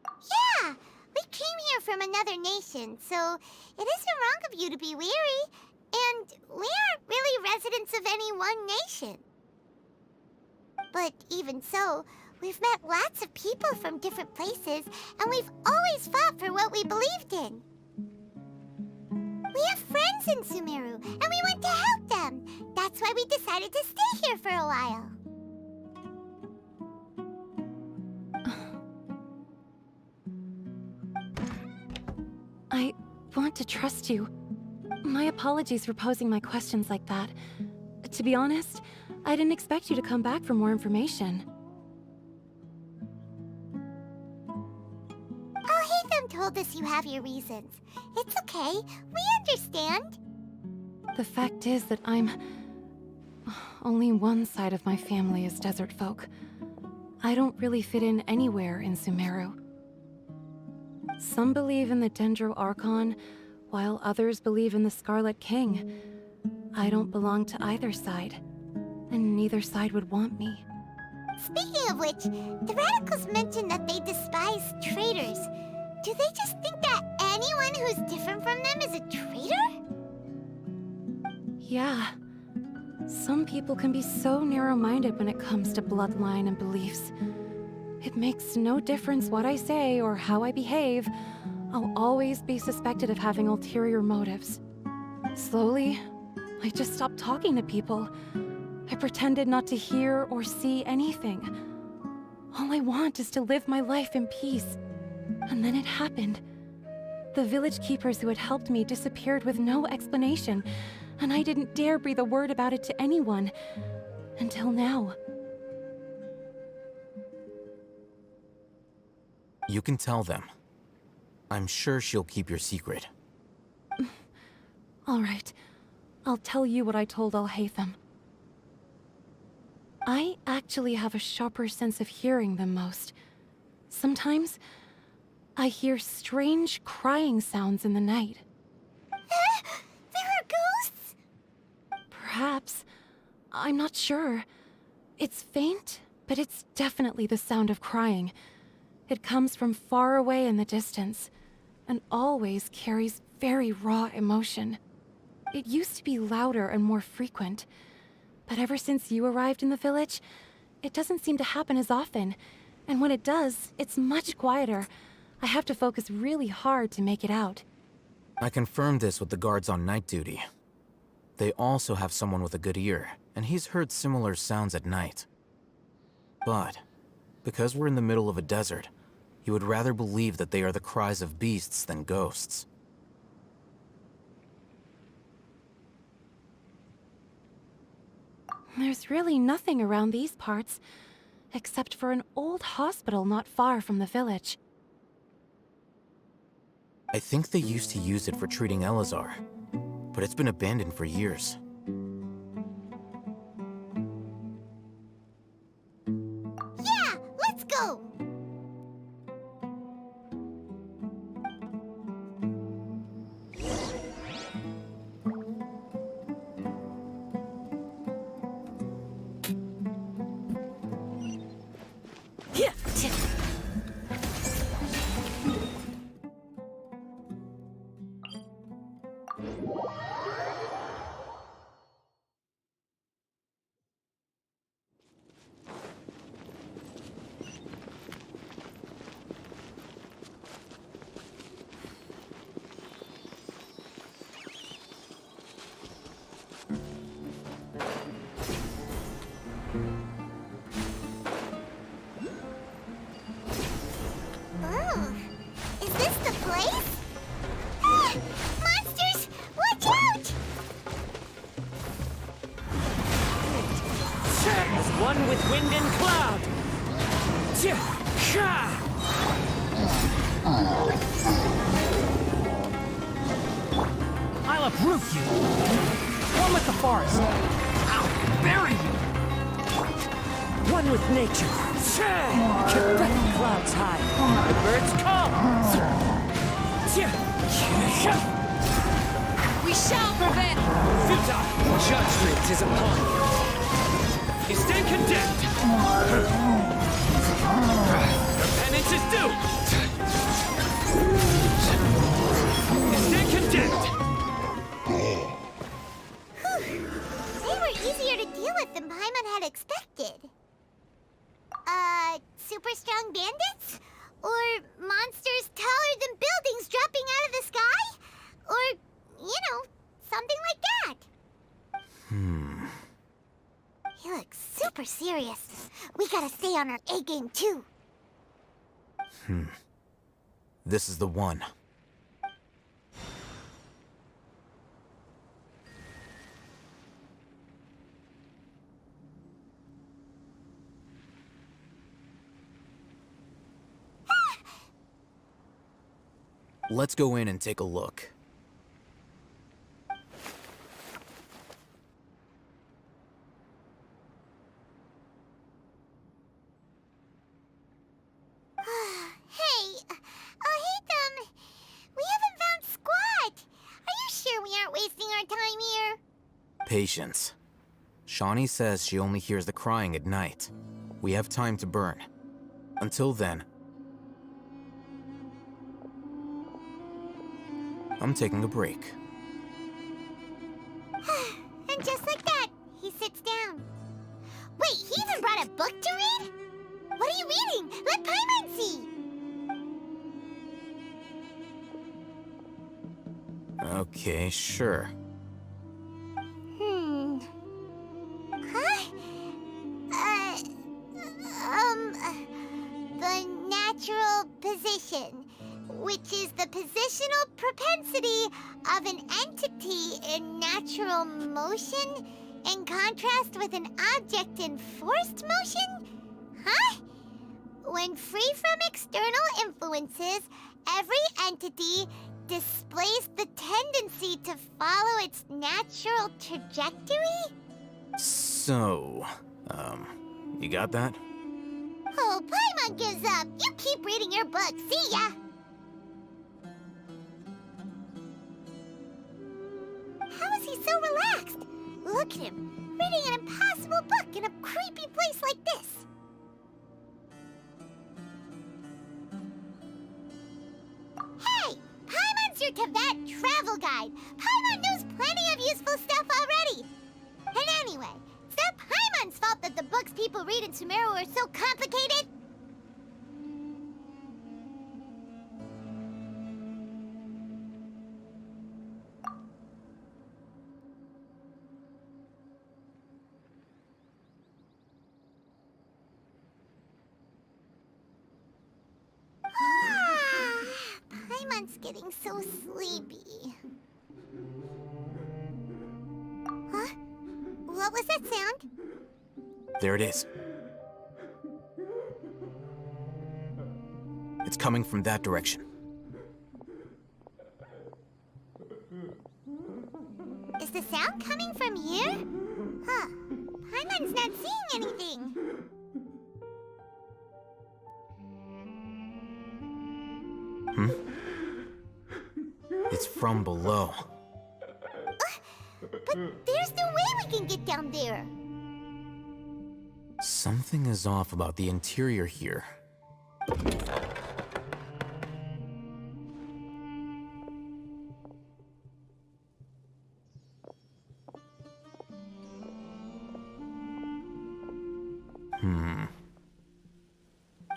Speaker 4: Yeah! We came here from another nation, so it isn't wrong of you to be weary. And And we aren't really residents of any one nation. But even so, we've met lots of people from different places, and we've always fought for what we believed in. We have friends in Sumeru, and we want to help them. That's why we decided to stay here for a while.
Speaker 7: I want to trust you. My apologies for posing my questions like that. To be honest, I didn't expect you to come back for more information.
Speaker 4: Alhaitham told us you have your reasons. It's okay. We understand.
Speaker 7: The fact is that only one side of my family is desert folk. I don't really fit in anywhere in Sumeru. Some believe in the Dendro Archon, while others believe in the Scarlet King. I don't belong to either side, and neither side would want me.
Speaker 4: Speaking of which, the radicals mentioned that they despise traitors. Do they just think that anyone who's different from them is a traitor?
Speaker 7: Yeah. Some people can be so narrow-minded when it comes to bloodline and beliefs. It makes no difference what I say or how I behave. I'll always be suspected of having ulterior motives. Slowly, I just stopped talking to people. I pretended not to hear or see anything. All I want is to live my life in peace. And then it happened. The village keepers who had helped me disappeared with no explanation, and I didn't dare breathe a word about it to anyone. Until now.
Speaker 1: You can tell them. I'm sure she'll keep your secret.
Speaker 7: All right. I'll tell you what I told Alhaitham. I actually have a sharper sense of hearing than most. Sometimes, I hear strange crying sounds in the night.
Speaker 4: There are ghosts?
Speaker 7: Perhaps. I'm not sure. It's faint, but it's definitely the sound of crying. It comes from far away in the distance, and always carries very raw emotion. It used to be louder and more frequent, but ever since you arrived in the village, it doesn't seem to happen as often, and when it does, it's much quieter. I have to focus really hard to make it out.
Speaker 1: I confirmed this with the guards on night duty. They also have someone with a good ear, and he's heard similar sounds at night. But, because we're in the middle of a desert, he would rather believe that they are the cries of beasts than ghosts.
Speaker 7: There's really nothing around these parts, except for an old hospital not far from the village.
Speaker 1: I think they used to use it for treating Elazar, but it's been abandoned for years.
Speaker 4: Yeah, let's go! Is this the place? Ah! Monsters! Watch out!
Speaker 5: As one with wind and cloud!
Speaker 16: I'll uproot you! One with the forest! I'll bury you!
Speaker 5: One with nature! Let the clouds hide! The birds come!
Speaker 8: We shall prevail!
Speaker 5: Futile! Judgment is upon you! You stand condemned! Your penance is due! You stand condemned!
Speaker 4: super serious. We gotta stay on our A game too.
Speaker 1: This is the one. Let's go in and take a look.
Speaker 4: Hey, Hatham, we haven't found squat. Are you sure we aren't wasting our time here?
Speaker 1: Patience. Shawnee says she only hears the crying at night. We have time to burn. Until then, I'm taking a break.
Speaker 4: And just like that, he sits down. Wait, he even brought a book to read? What are you reading? Let Paimon see!
Speaker 1: Okay, sure.
Speaker 4: Huh? The natural position, which is the positional propensity of an entity in natural motion in contrast with an object in forced motion? Huh? When free from external influences, every entity displays the tendency to follow its natural trajectory?
Speaker 1: So, you got that?
Speaker 4: Oh, Paimon gives up. You keep reading your book. See ya! How is he so relaxed? Look at him, reading an impossible book in a creepy place like this. Hey! Paimon's your Tibet travel guide. Paimon knows plenty of useful stuff already. And anyway, it's not Paimon's fault that the books people read in Sumeru are so complicated. Paimon's getting so sleepy. Huh? What was that sound?
Speaker 1: There it is. It's coming from that direction.
Speaker 4: Is the sound coming from here? Huh. Paimon's not seeing anything.
Speaker 1: It's from below.
Speaker 4: But there's no way we can get down there.
Speaker 1: Something is off about the interior here.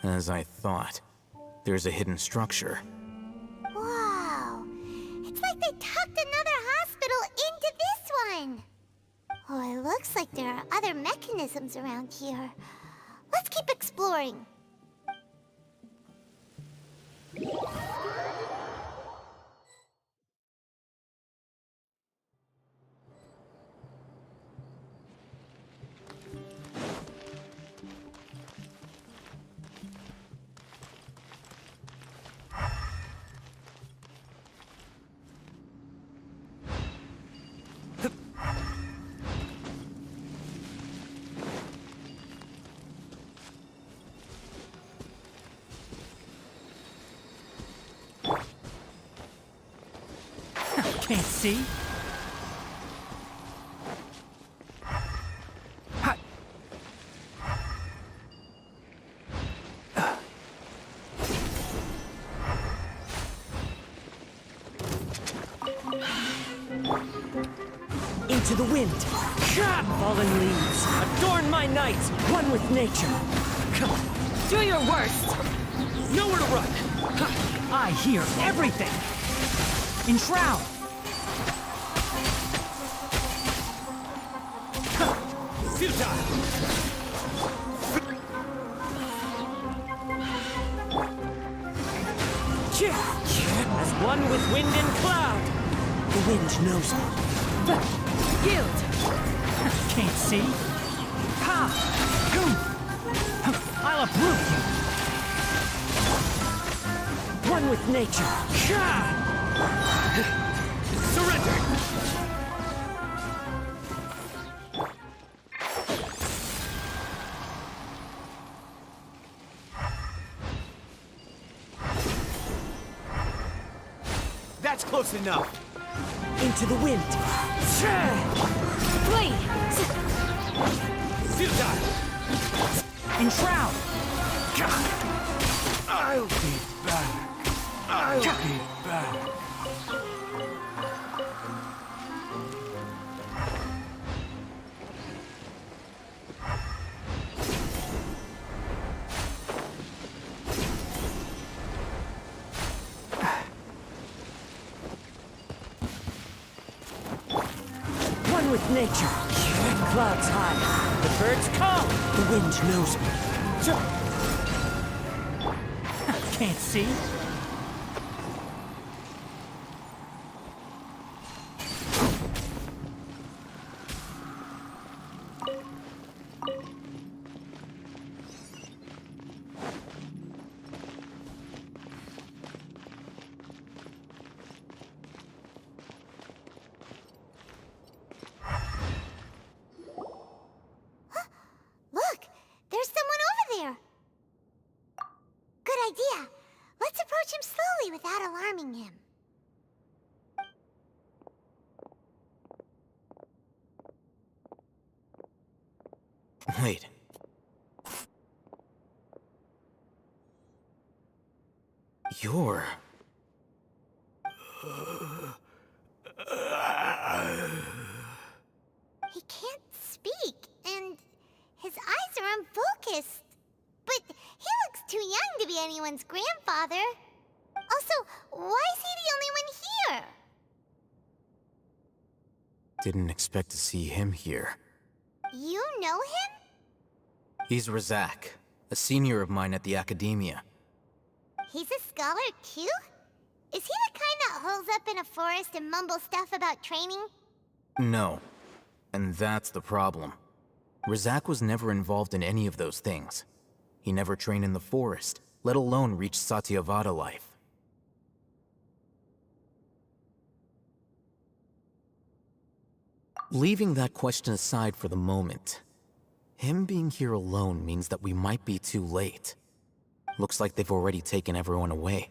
Speaker 1: As I thought, there's a hidden structure.
Speaker 4: Wow. It's like they tucked another hospital into this one. Oh, it looks like there are other mechanisms around here. Let's keep exploring.
Speaker 16: Can't see?
Speaker 11: Into the wind. Fallen leaves. Adorn my night. One with nature. Come on.
Speaker 6: Do your worst!
Speaker 16: Nowhere to run! I hear everything! Enshroud! Futile!
Speaker 11: As one with wind and cloud. The wind knows me.
Speaker 16: Yield! Can't see? Ha! Boom! I'll uproot you!
Speaker 11: One with nature.
Speaker 16: Surrender!
Speaker 11: That's close enough. Into the wind.
Speaker 8: Flee!
Speaker 16: Sugar! Enshroud!
Speaker 10: I'll be back. I'll be back.
Speaker 11: One with nature. Clouds high. The birds call. The wind knows me.
Speaker 16: Can't see?
Speaker 4: Look, there's someone over there. Good idea. Let's approach him slowly without alarming him.
Speaker 1: Wait. You're...
Speaker 4: He can't speak, and his eyes are unfocused. But he looks too young to be anyone's grandfather. Also, why is he the only one here?
Speaker 1: Didn't expect to see him here.
Speaker 4: You know him?
Speaker 1: He's Razak, a senior of mine at the Academia.
Speaker 4: He's a scholar too? Is he the kind that holes up in a forest and mumbles stuff about training?
Speaker 1: No. And that's the problem. Razak was never involved in any of those things. He never trained in the forest, let alone reach Satyavada life. Leaving that question aside for the moment, him being here alone means that we might be too late. Looks like they've already taken everyone away.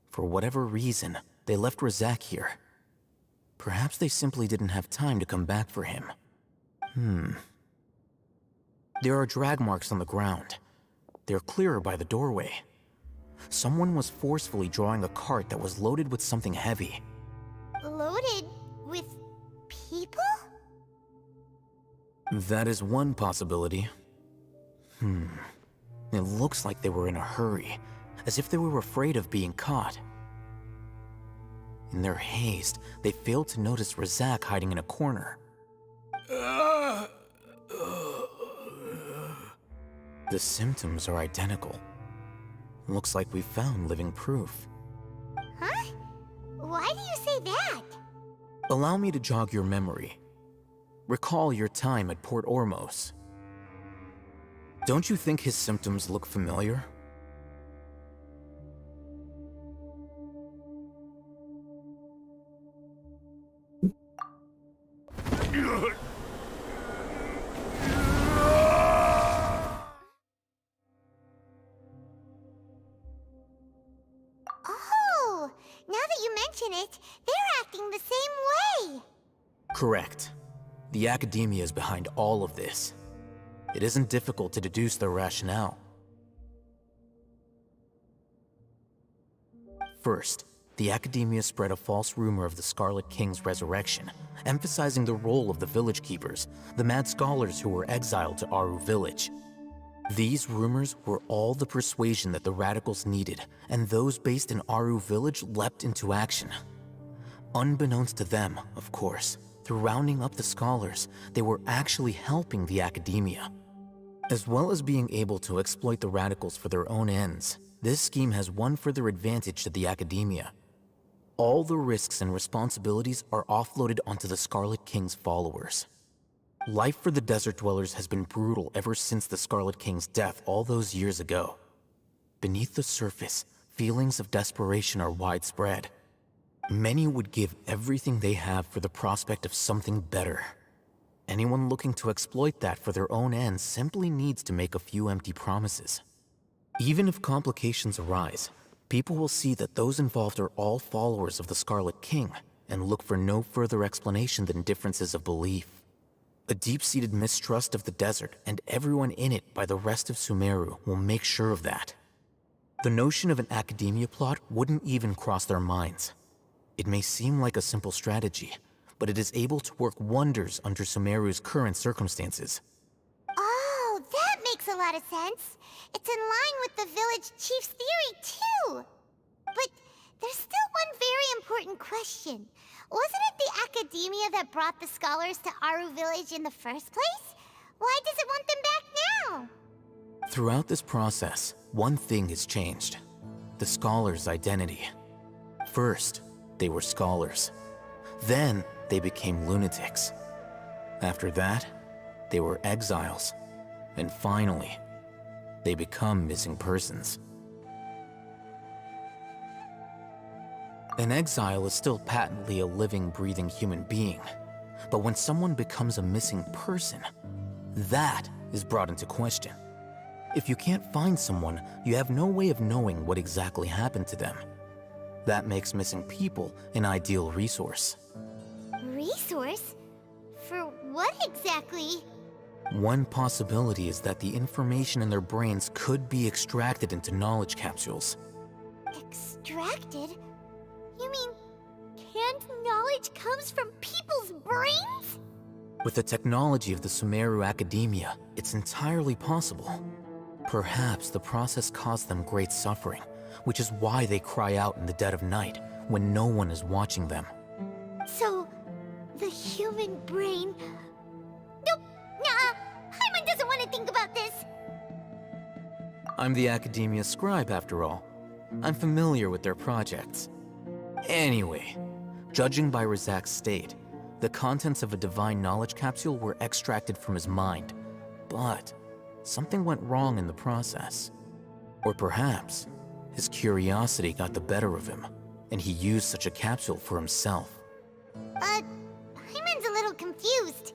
Speaker 1: For whatever reason, they left Razak here. Perhaps they simply didn't have time to come back for him. There are drag marks on the ground. They're clearer by the doorway. Someone was forcefully drawing a cart that was loaded with something heavy.
Speaker 4: Loaded with people?
Speaker 1: That is one possibility. It looks like they were in a hurry, as if they were afraid of being caught. In their haste, they failed to notice Razak hiding in a corner. The symptoms are identical. Looks like we found living proof.
Speaker 4: Huh? Why do you say that?
Speaker 1: Allow me to jog your memory. Recall your time at Port Ormos. Don't you think his symptoms look familiar?
Speaker 4: Oh, now that you mention it, they're acting the same way.
Speaker 1: Correct. The Academia is behind all of this. It isn't difficult to deduce their rationale. First, the Academia spread a false rumor of the Scarlet King's resurrection, emphasizing the role of the Village Keepers, the mad scholars who were exiled to Aru Village. These rumors were all the persuasion that the Radicals needed, and those based in Aru Village leapt into action. Unbeknownst to them, of course, through rounding up the scholars, they were actually helping the Academia. As well as being able to exploit the Radicals for their own ends, This scheme has one further advantage to the Academia. All the risks and responsibilities are offloaded onto the Scarlet King's followers. Life for the Desert Dwellers has been brutal ever since the Scarlet King's death all those years ago. Beneath the surface, feelings of desperation are widespread. Many would give everything they have for the prospect of something better. Anyone looking to exploit that for their own ends simply needs to make a few empty promises. Even if complications arise, people will see that those involved are all followers of the Scarlet King and look for no further explanation than differences of belief. A deep-seated mistrust of the desert and everyone in it by the rest of Sumeru will make sure of that. The notion of an Academia plot wouldn't even cross their minds. It may seem like a simple strategy, but it is able to work wonders under Sumeru's current circumstances.
Speaker 4: Oh, that makes a lot of sense. It's in line with the village chief's theory, too. But there's still one very important question. Wasn't it the Academia that brought the scholars to Aru Village in the first place? Why does it want them back now?
Speaker 1: Throughout this process, one thing has changed: the scholars' identity. First, they were scholars. Then, they became lunatics. After that, they were exiles. And finally, they become missing persons. An exile is still patently a living, breathing human being. But when someone becomes a missing person, that is brought into question. If you can't find someone, you have no way of knowing what exactly happened to them. That makes missing people an ideal resource.
Speaker 4: Resource? For what exactly?
Speaker 1: One possibility is that the information in their brains could be extracted into knowledge capsules.
Speaker 4: Extracted? You mean canned knowledge comes from people's brains?
Speaker 1: With the technology of the Sumeru Academia, it's entirely possible. Perhaps the process caused them great suffering, which is why they cry out in the dead of night when no one is watching them.
Speaker 4: So, the human brain... Nope, nah, Hyman doesn't want to think about this.
Speaker 1: I'm the Academia scribe, after all. I'm familiar with their projects. Anyway, judging by Razak's state, the contents of a divine knowledge capsule were extracted from his mind, but something went wrong in the process. Or perhaps his curiosity got the better of him, and he used such a capsule for himself.
Speaker 4: Hyman's a little confused.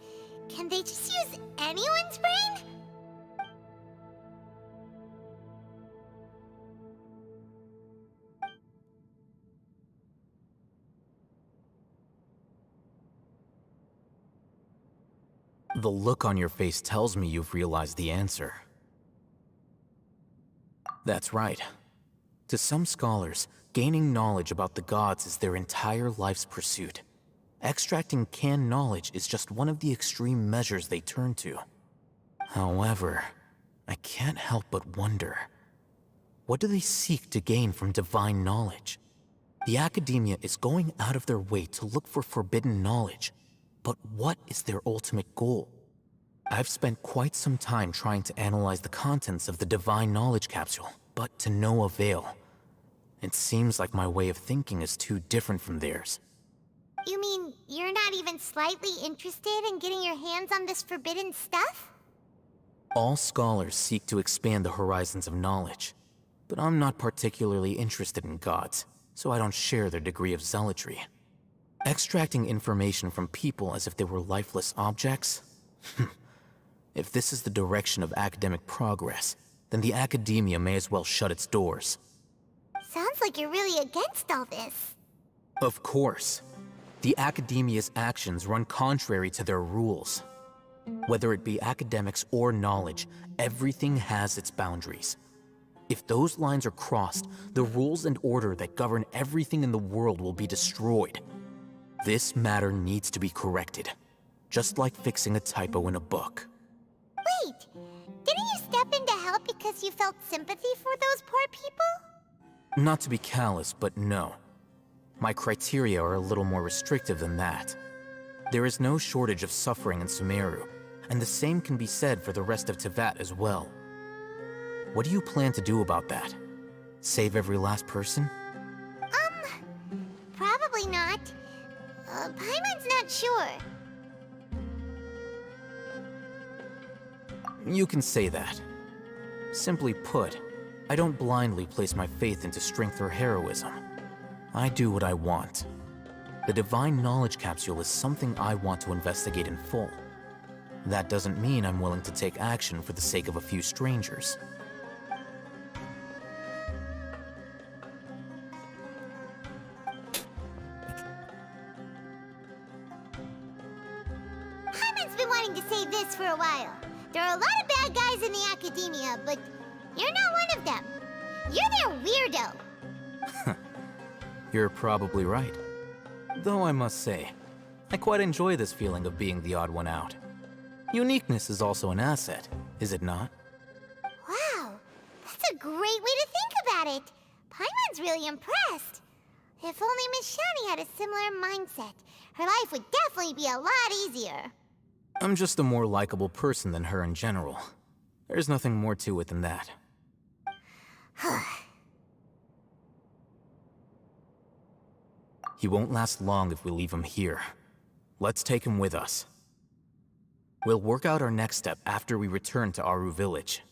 Speaker 4: Can they just use anyone's brain?
Speaker 1: The look on your face tells me you've realized the answer. That's right. To some scholars, gaining knowledge about the gods is their entire life's pursuit. Extracting canned knowledge is just one of the extreme measures they turn to. However, I can't help but wonder, what do they seek to gain from divine knowledge? The Academia is going out of their way to look for forbidden knowledge, but what is their ultimate goal? I've spent quite some time trying to analyze the contents of the divine knowledge capsule, but to no avail. It seems like my way of thinking is too different from theirs.
Speaker 4: You mean you're not even slightly interested in getting your hands on this forbidden stuff?
Speaker 1: All scholars seek to expand the horizons of knowledge, but I'm not particularly interested in gods, so I don't share their degree of zealotry. Extracting information from people as if they were lifeless objects? If this is the direction of academic progress, then the Academia may as well shut its doors.
Speaker 4: Sounds like you're really against all this.
Speaker 1: Of course. The Academia's actions run contrary to their rules. Whether it be academics or knowledge, everything has its boundaries. If those lines are crossed, the rules and order that govern everything in the world will be destroyed. This matter needs to be corrected, just like fixing a typo in a book.
Speaker 4: Wait, didn't you step in to help because you felt sympathy for those poor people?
Speaker 1: Not to be callous, but no. My criteria are a little more restrictive than that. There is no shortage of suffering in Sumeru, and the same can be said for the rest of Teyvat as well. What do you plan to do about that? Save every last person?
Speaker 4: Probably not. Paimon's not sure.
Speaker 1: You can say that. Simply put, I don't blindly place my faith into strength or heroism. I do what I want. The Divine Knowledge Capsule is something I want to investigate in full. That doesn't mean I'm willing to take action for the sake of a few strangers.
Speaker 4: Paimon's been wanting to say this for a while. There are a lot of bad guys in the academia, but you're not one of them. You're their weirdo.
Speaker 1: You're probably right. Though I must say, I quite enjoy this feeling of being the odd one out. Uniqueness is also an asset, is it not?
Speaker 4: Wow, that's a great way to think about it. Paimon's really impressed. If only Miss Shani had a similar mindset, her life would definitely be a lot easier.
Speaker 1: I'm just a more likable person than her in general. There's nothing more to it than that. He won't last long if we leave him here. Let's take him with us. We'll work out our next step after we return to Aru Village.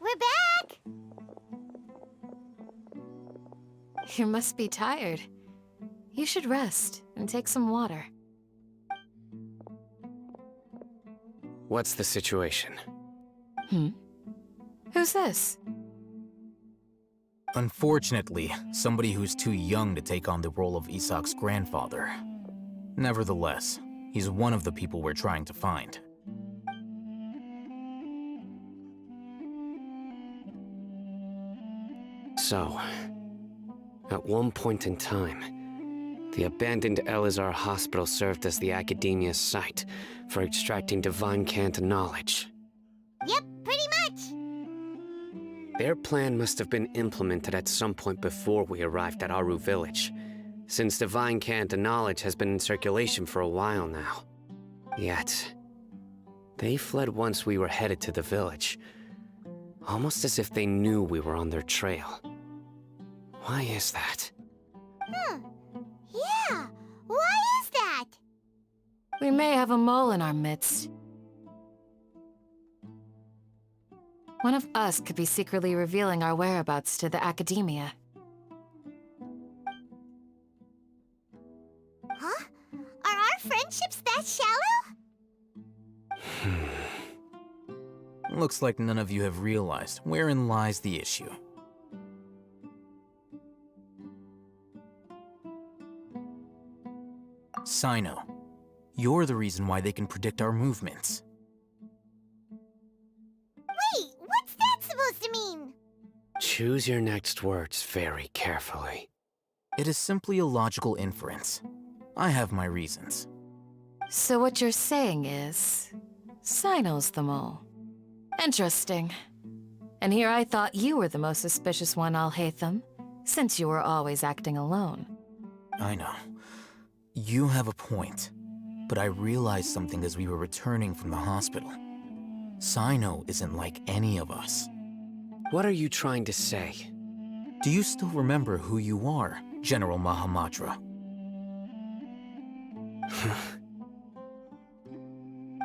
Speaker 4: We're back!
Speaker 8: You must be tired. You should rest and take some water.
Speaker 5: What's the situation?
Speaker 8: Who's this?
Speaker 1: Unfortunately, somebody who's too young to take on the role of Isak's grandfather. Nevertheless, he's one of the people we're trying to find.
Speaker 5: So, at one point in time, the abandoned Elazar Hospital served as the Academia's site for extracting divine cant knowledge.
Speaker 4: Yep, pretty much.
Speaker 5: Their plan must have been implemented at some point before we arrived at Aru Village, since divine cant knowledge has been in circulation for a while now. Yet, they fled once we were headed to the village, almost as if they knew we were on their trail. Why is that?
Speaker 4: Yeah, why is that?
Speaker 8: We may have a mole in our midst. One of us could be secretly revealing our whereabouts to the Academia.
Speaker 4: Huh? Are our friendships that shallow?
Speaker 1: Looks like none of you have realized wherein lies the issue. Sino, you're the reason why they can predict our movements.
Speaker 4: Wait, what's that supposed to mean?
Speaker 5: Choose your next words very carefully.
Speaker 1: It is simply a logical inference. I have my reasons.
Speaker 8: So what you're saying is, Sino's the mole. Interesting. And here I thought you were the most suspicious one, Alhaitham, since you were always acting alone.
Speaker 1: I know. You have a point, but I realized something as we were returning from the hospital. Sino isn't like any of us.
Speaker 5: What are you trying to say?
Speaker 1: Do you still remember who you are, General Mahamatra?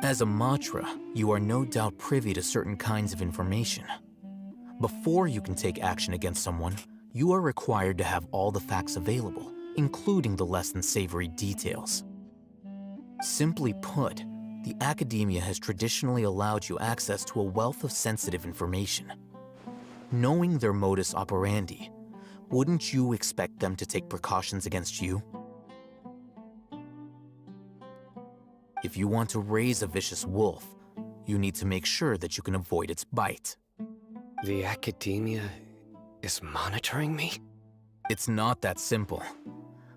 Speaker 1: As a Matra, you are no doubt privy to certain kinds of information. Before you can take action against someone, you are required to have all the facts available, including the less than savory details. Simply put, the academia has traditionally allowed you access to a wealth of sensitive information. Knowing their modus operandi, wouldn't you expect them to take precautions against you? If you want to raise a vicious wolf, you need to make sure that you can avoid its bite.
Speaker 5: The academia is monitoring me?
Speaker 1: It's not that simple.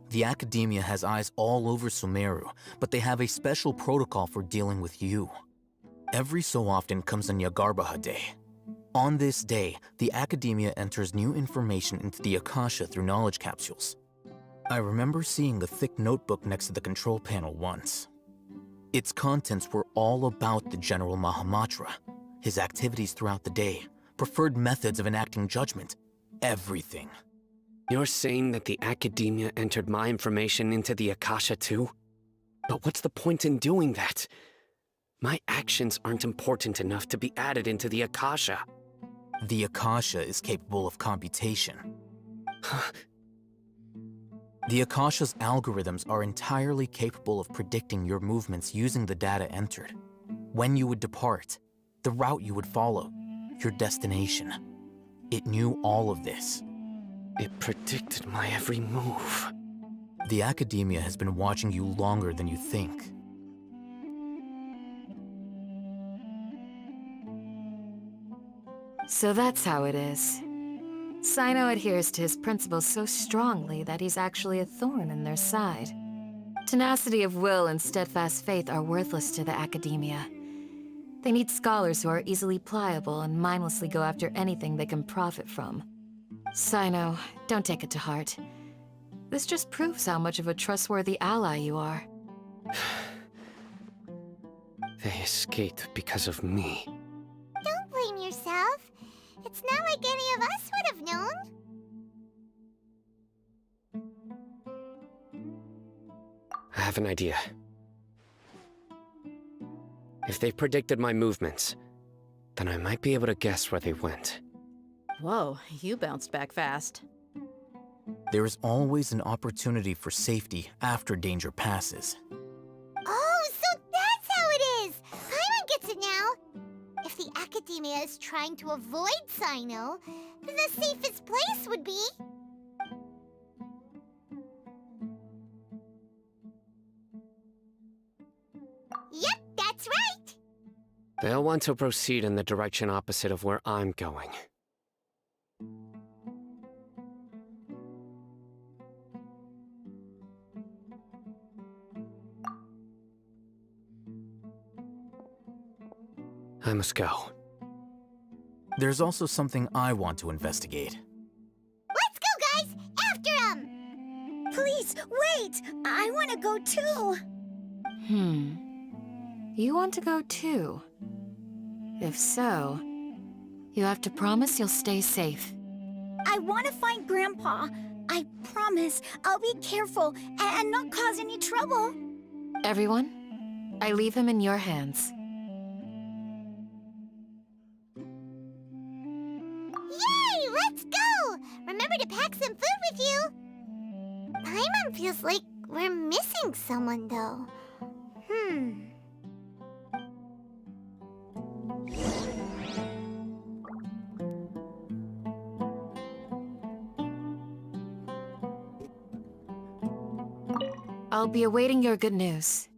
Speaker 1: The academia has eyes all over Sumeru, but they have a special protocol for dealing with you. Every so often comes a Nyagarbaha Day. On this day, the academia enters new information into the Akasha through knowledge capsules. I remember seeing the thick notebook next to the control panel once. Its contents were all about the General Mahamatra, his activities throughout the day, preferred methods of enacting judgment, everything.
Speaker 5: You're saying that the academia entered my information into the Akasha too? But what's the point in doing that? My actions aren't important enough to be added into the Akasha.
Speaker 1: The Akasha is capable of computation. The Akasha's algorithms are entirely capable of predicting your movements using the data entered. When you would depart, the route you would follow, your destination. It knew all of this.
Speaker 5: It predicted my every move.
Speaker 1: The academia has been watching you longer than you think.
Speaker 8: So that's how it is. Sino adheres to his principles so strongly that he's actually a thorn in their side. Tenacity of will and steadfast faith are worthless to the academia. They need scholars who are easily pliable and mindlessly go after anything they can profit from. Sino, don't take it to heart. This just proves how much of a trustworthy ally you are.
Speaker 5: They escaped because of me.
Speaker 4: Don't blame yourself. It's not like any of us would have known.
Speaker 5: I have an idea. If they predicted my movements, then I might be able to guess where they went.
Speaker 6: Whoa, you bounced back fast.
Speaker 1: There is always an opportunity for safety after danger passes.
Speaker 4: Oh, so that's how it is! Paimon gets it now! If the academia is trying to avoid Sino, then the safest place would be... Yep, that's right!
Speaker 5: They'll want to proceed in the direction opposite of where I'm going. I must go.
Speaker 1: There's also something I want to investigate.
Speaker 4: Let's go, guys! After him!
Speaker 9: Please, wait! I want to go too!
Speaker 8: You want to go too? If so, you have to promise you'll stay safe.
Speaker 9: I want to find Grandpa. I promise I'll be careful and not cause any trouble.
Speaker 8: Everyone, I leave him in your hands.
Speaker 4: Yay! Let's go! Remember to pack some food with you! Paimon feels like we're missing someone, though.
Speaker 8: I'll be awaiting your good news.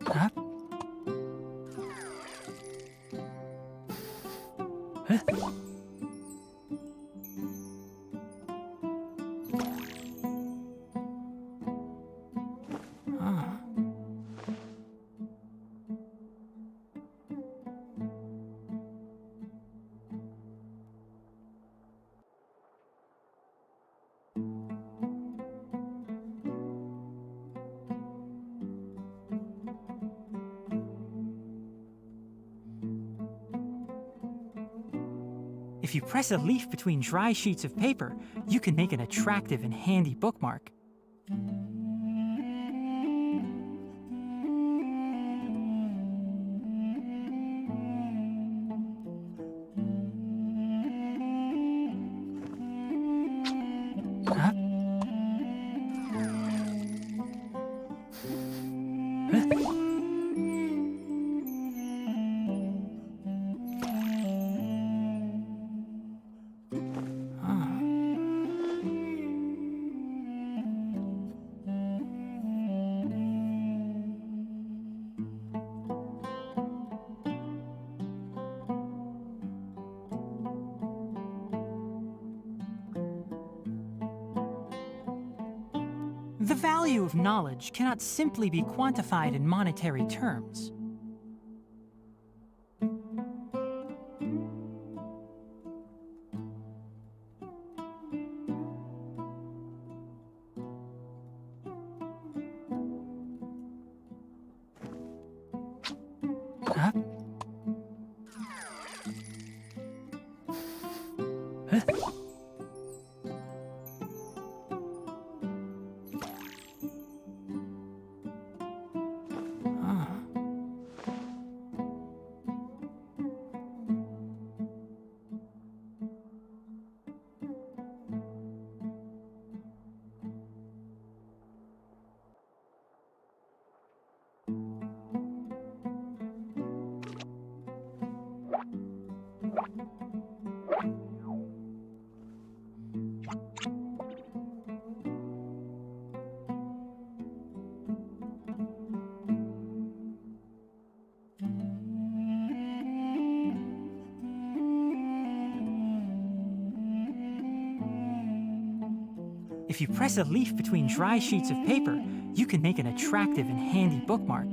Speaker 16: Huh? Huh?
Speaker 17: If you press a leaf between dry sheets of paper, you can make an attractive and handy bookmark. Huh? The value of knowledge cannot simply be quantified in monetary terms. Huh? Huh? If you press a leaf between dry sheets of paper, you can make an attractive and handy bookmark.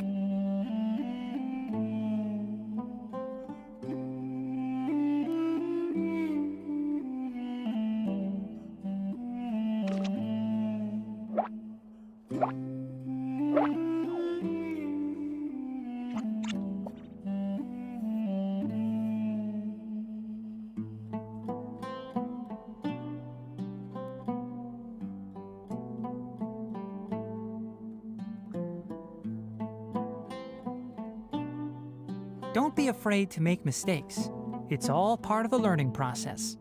Speaker 17: Don't be afraid to make mistakes. It's all part of the learning process.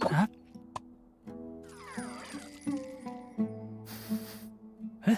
Speaker 17: Huh? Huh?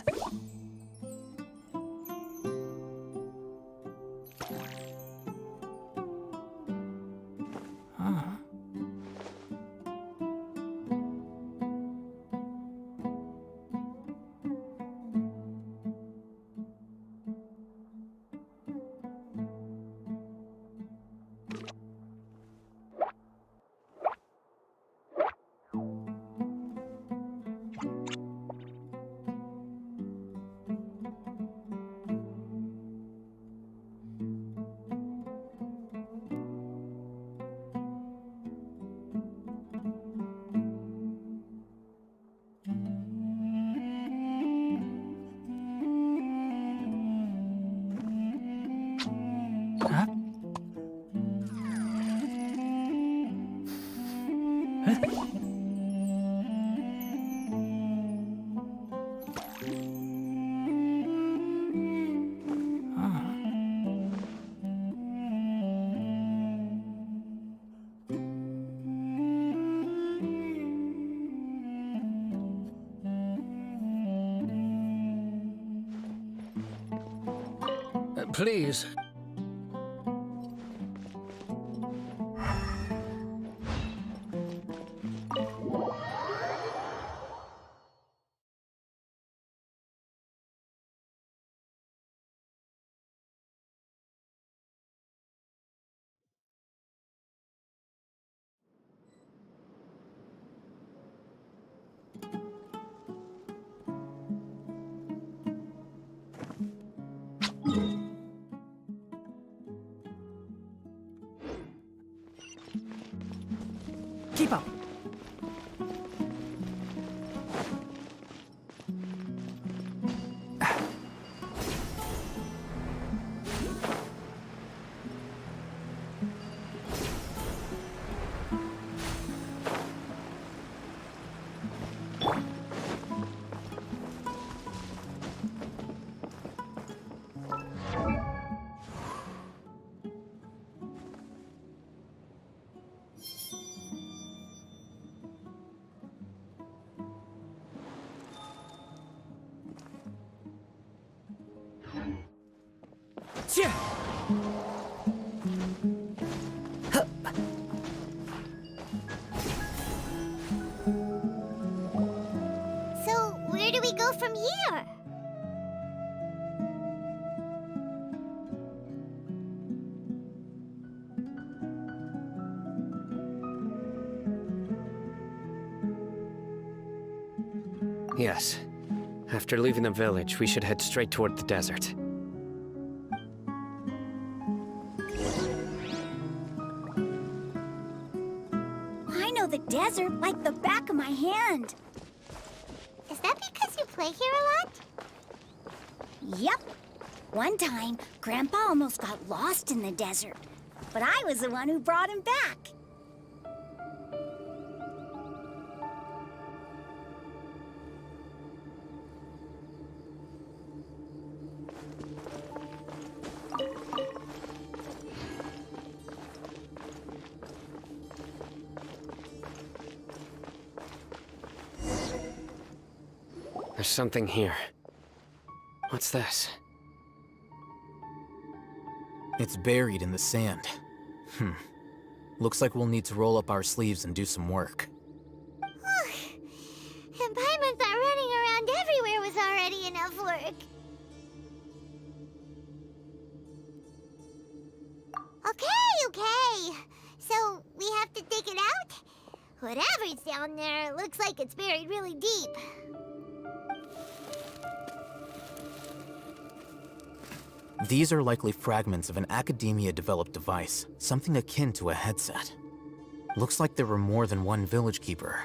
Speaker 17: Huh? Huh?
Speaker 2: Please.
Speaker 17: Keep up.
Speaker 5: Gotcha!
Speaker 4: So, where do we go from here?
Speaker 5: Yes. After leaving the village, we should head straight toward the desert.
Speaker 9: I know the desert like the back of my hand.
Speaker 4: Is that because you play here a lot?
Speaker 9: Yep. One time, Grandpa almost got lost in the desert, but I was the one who brought him back.
Speaker 5: There's something here. What's this?
Speaker 1: It's buried in the sand. Looks like we'll need to roll up our sleeves and do some work.
Speaker 4: And Paimon thought running around everywhere was already enough work. Okay. So, we have to dig it out? Whatever's down there, it looks like it's buried really deep.
Speaker 1: These are likely fragments of an Academia-developed device, something akin to a headset. Looks like there were more than one village keeper.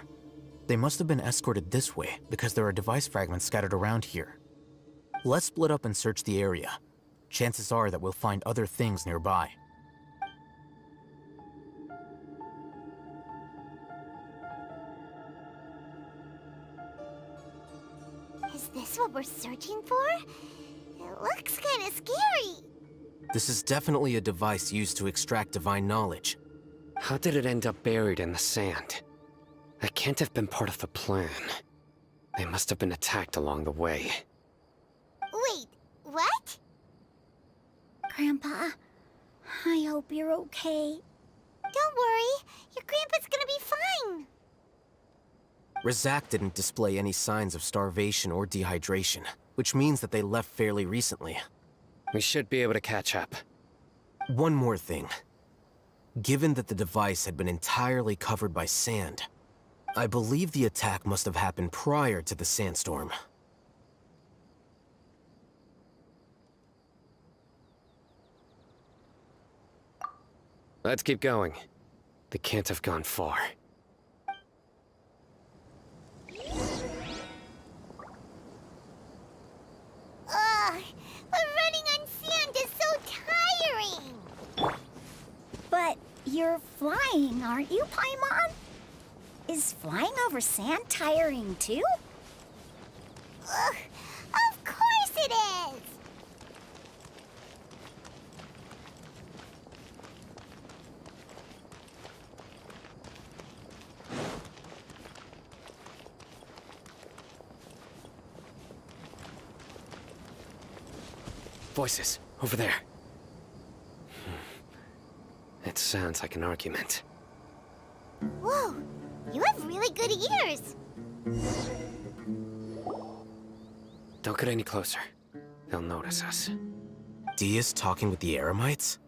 Speaker 1: They must have been escorted this way because there are device fragments scattered around here. Let's split up and search the area. Chances are that we'll find other things nearby.
Speaker 4: Is this what we're searching for? It looks kind of scary.
Speaker 1: This is definitely a device used to extract divine knowledge.
Speaker 5: How did it end up buried in the sand? That can't have been part of the plan. They must have been attacked along the way.
Speaker 4: Wait, what?
Speaker 9: Grandpa, I hope you're okay.
Speaker 4: Don't worry, your grandpa's gonna be fine.
Speaker 1: Razak didn't display any signs of starvation or dehydration, which means that they left fairly recently.
Speaker 5: We should be able to catch up.
Speaker 1: One more thing. Given that the device had been entirely covered by sand, I believe the attack must have happened prior to the sandstorm.
Speaker 5: Let's keep going. They can't have gone far.
Speaker 4: Ugh, but running on sand is so tiring.
Speaker 9: But you're flying, aren't you, Paimon? Is flying over sand tiring too?
Speaker 4: Ugh, of course it is.
Speaker 5: Voices, over there. It sounds like an argument.
Speaker 4: Whoa, you have really good ears.
Speaker 5: Don't get any closer. They'll notice us.
Speaker 1: Dia's talking with the Eremites?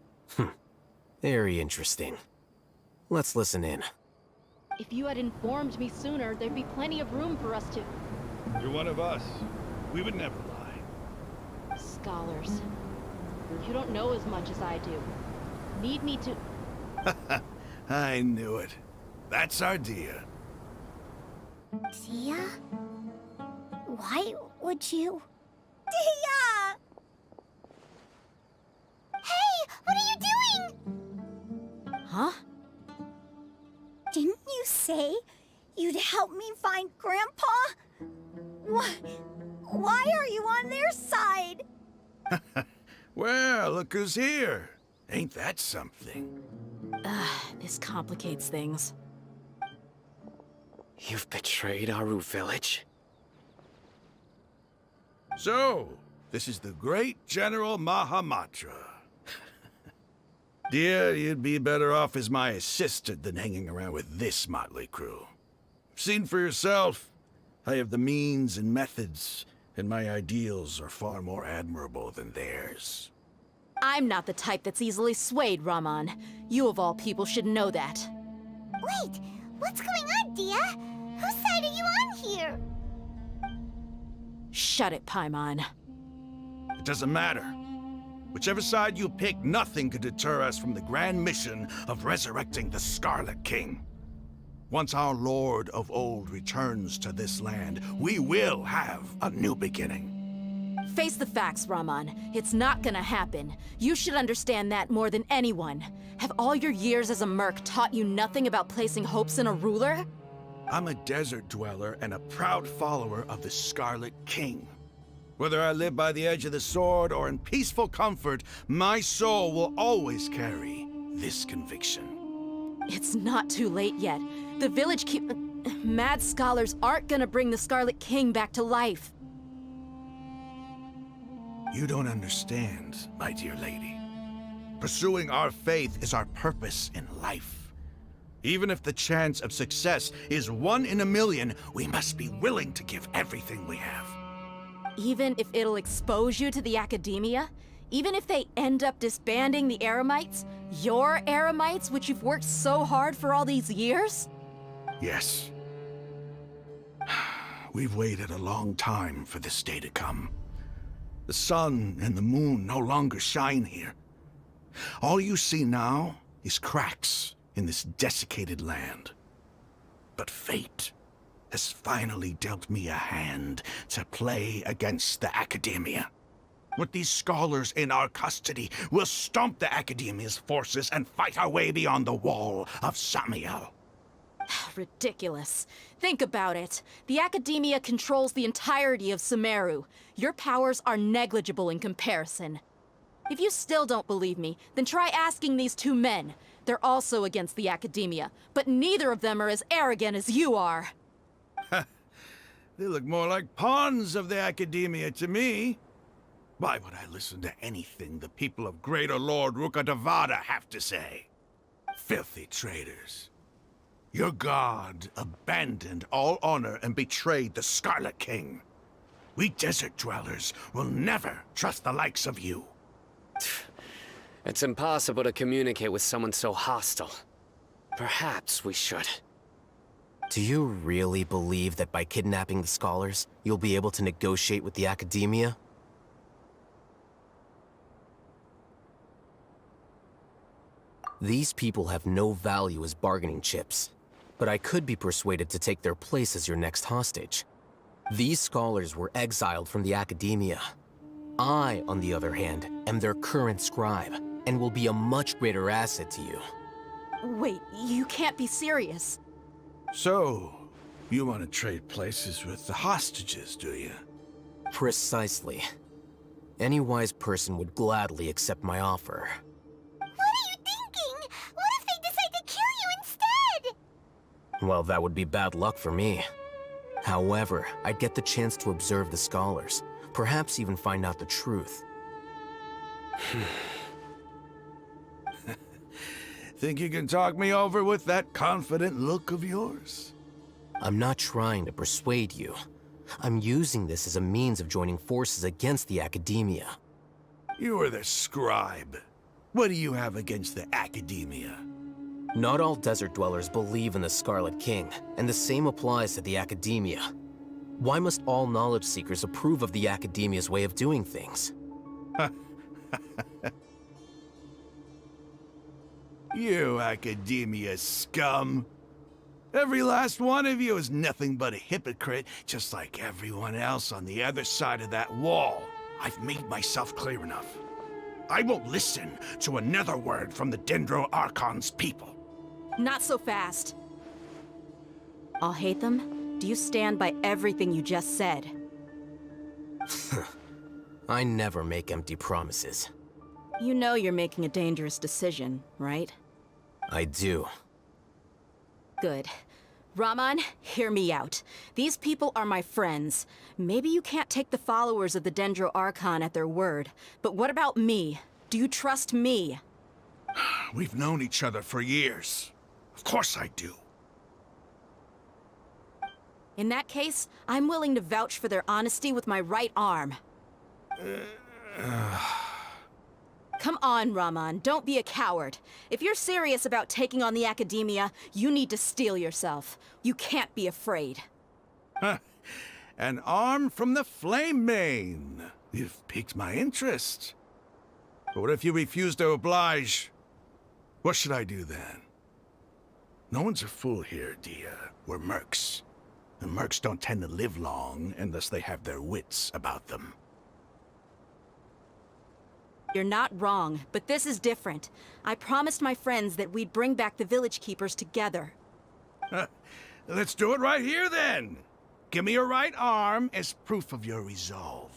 Speaker 1: Very interesting. Let's listen in.
Speaker 18: If you had informed me sooner, there'd be plenty of room for us to...
Speaker 19: You're one of us. We would never lie.
Speaker 18: Scholars. You don't know as much as I do. Need me to...
Speaker 19: I knew it. That's our Dia.
Speaker 9: Dia? Why would you... Dia!
Speaker 4: Hey, what are you doing?
Speaker 6: Huh?
Speaker 9: Didn't you say you'd help me find Grandpa? Why are you on their side?
Speaker 19: Well, look who's here. Ain't that something?
Speaker 6: This complicates things.
Speaker 5: You've betrayed Aru village?
Speaker 19: So, This is the great General Mahamatra. Dear, you'd be better off as my assistant than hanging around with this motley crew. Seen for yourself. I have the means and methods, and my ideals are far more admirable than theirs.
Speaker 6: I'm not the type that's easily swayed, Raman. You of all people should know that.
Speaker 4: Wait, what's going on, Dia? Whose side are you on here?
Speaker 6: Shut it, Paimon.
Speaker 19: It doesn't matter. Whichever side you pick, nothing could deter us from the grand mission of resurrecting the Scarlet King. Once our Lord of Old returns to this land, we will have a new beginning.
Speaker 6: Face the facts, Raman. It's not gonna happen. You should understand that more than anyone. Have all your years as a merc taught you nothing about placing hopes in a ruler?
Speaker 19: I'm a desert dweller and a proud follower of the Scarlet King. Whether I live by the edge of the sword or in peaceful comfort, my soul will always carry this conviction.
Speaker 6: It's not too late yet. The village mad scholars aren't gonna bring the Scarlet King back to life.
Speaker 19: You don't understand, my dear lady. Pursuing our faith is our purpose in life. Even if the chance of success is 1 in a million, we must be willing to give everything we have.
Speaker 6: Even if it'll expose you to the academia? Even if they end up disbanding the Eremites? Your Eremites, which you've worked so hard for all these years?
Speaker 19: Yes. We've waited a long time for this day to come. The sun and the moon no longer shine here. All you see now is cracks in this desiccated land. But fate has finally dealt me a hand to play against the Academia. With these scholars in our custody, we'll stomp the Academia's forces and fight our way beyond the wall of Samiel.
Speaker 6: Ridiculous. Think about it. The Academia controls the entirety of Sumeru. Your powers are negligible in comparison. If you still don't believe me, then try asking these 2 men. They're also against the Academia, but neither of them are as arrogant as you are.
Speaker 19: They look more like pawns of the Academia to me. Why would I listen to anything the people of Greater Lord Rukkhadevada have to say? Filthy traitors. Your god abandoned all honor and betrayed the Scarlet King. We desert dwellers will never trust the likes of you.
Speaker 5: It's impossible to communicate with someone so hostile. Perhaps we should.
Speaker 1: Do you really believe that by kidnapping the scholars, you'll be able to negotiate with the Academia? These people have no value as bargaining chips, but I could be persuaded to take their place as your next hostage. These scholars were exiled from the Academia. I, on the other hand, am their current scribe, and will be a much greater asset to you.
Speaker 6: Wait, you can't be serious.
Speaker 19: So, you want to trade places with the hostages, do you?
Speaker 1: Precisely. Any wise person would gladly accept my offer.
Speaker 4: What are you thinking? What if they decide to kill you instead?
Speaker 1: Well, that would be bad luck for me. However, I'd get the chance to observe the scholars, perhaps even find out the truth.
Speaker 19: Think you can talk me over with that confident look of yours?
Speaker 1: I'm not trying to persuade you. I'm using this as a means of joining forces against the Academia.
Speaker 19: You are the scribe. What do you have against the Academia?
Speaker 1: Not all desert dwellers believe in the Scarlet King, and the same applies to the Academia. Why must all knowledge seekers approve of the Academia's way of doing things?
Speaker 19: You Academia scum. Every last one of you is nothing but a hypocrite, just like everyone else on the other side of that wall. I've made myself clear enough. I won't listen to another word from the Dendro Archon's people.
Speaker 6: Not so fast. I'll hate them. Do you stand by everything you just said?
Speaker 1: I never make empty promises.
Speaker 6: You know you're making a dangerous decision, right?
Speaker 1: I do.
Speaker 6: Good. Raman, hear me out. These people are my friends. Maybe you can't take the followers of the Dendro Archon at their word, but what about me? Do you trust me?
Speaker 19: We've known each other for years. Of course I do.
Speaker 6: In that case, I'm willing to vouch for their honesty with my right arm. Come on, Raman, don't be a coward. If you're serious about taking on the Academia, you need to steel yourself. You can't be afraid.
Speaker 19: An arm from the Flame Mane. You've piqued my interest. But what if you refuse to oblige? What should I do then? No one's a fool here, Dia. We're mercs. And mercs don't tend to live long unless they have their wits about them.
Speaker 6: You're not wrong, but this is different. I promised my friends that we'd bring back the Village Keepers together.
Speaker 19: Let's do it right here, then. Give me your right arm as proof of your resolve.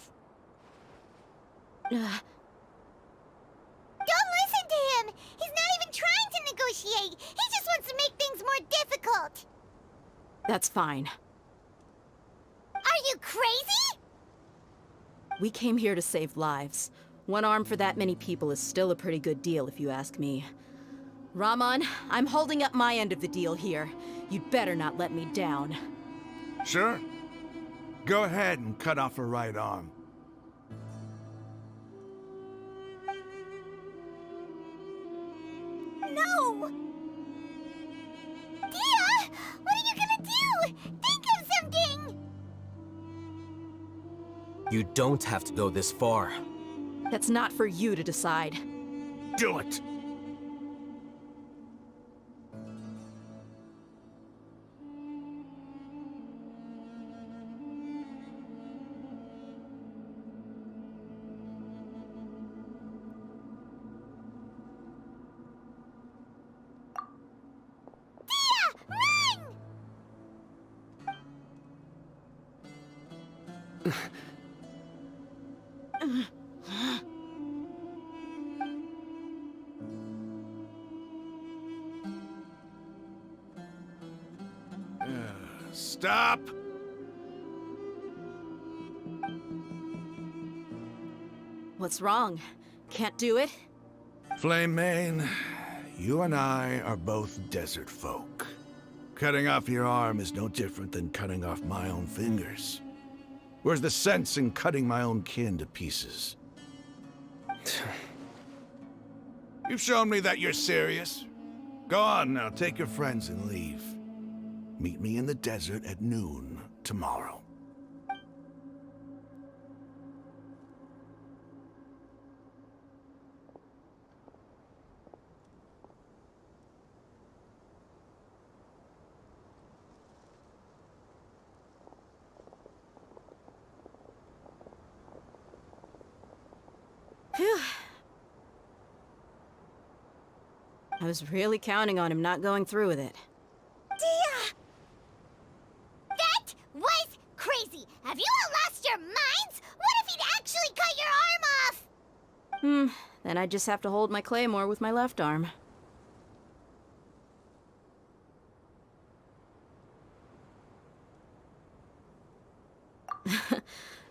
Speaker 4: Don't listen to him! He's not even trying to negotiate! He just wants to make things more difficult!
Speaker 6: That's fine.
Speaker 4: Are you crazy?
Speaker 6: We came here to save lives. One arm for that many people is still a pretty good deal, if you ask me. Raman, I'm holding up my end of the deal here. You'd better not let me down.
Speaker 19: Sure. Go ahead and cut off her right arm.
Speaker 4: No! Dia! What are you gonna do? Think of something!
Speaker 1: You don't have to go this far.
Speaker 6: That's not for you to decide.
Speaker 19: Do it! Stop!
Speaker 6: What's wrong? Can't do it?
Speaker 19: Flame Mane, you and I are both desert folk. Cutting off your arm is no different than cutting off my own fingers. Where's the sense in cutting my own kin to pieces? You've shown me that you're serious. Go on now, take your friends and leave. Meet me in the desert at noon tomorrow.
Speaker 6: Phew. I was really counting on him not going through with it.
Speaker 4: Dia! That was crazy! Have you all lost your minds? What if he'd actually cut your arm off?
Speaker 6: Then I just have to hold my claymore with my left arm.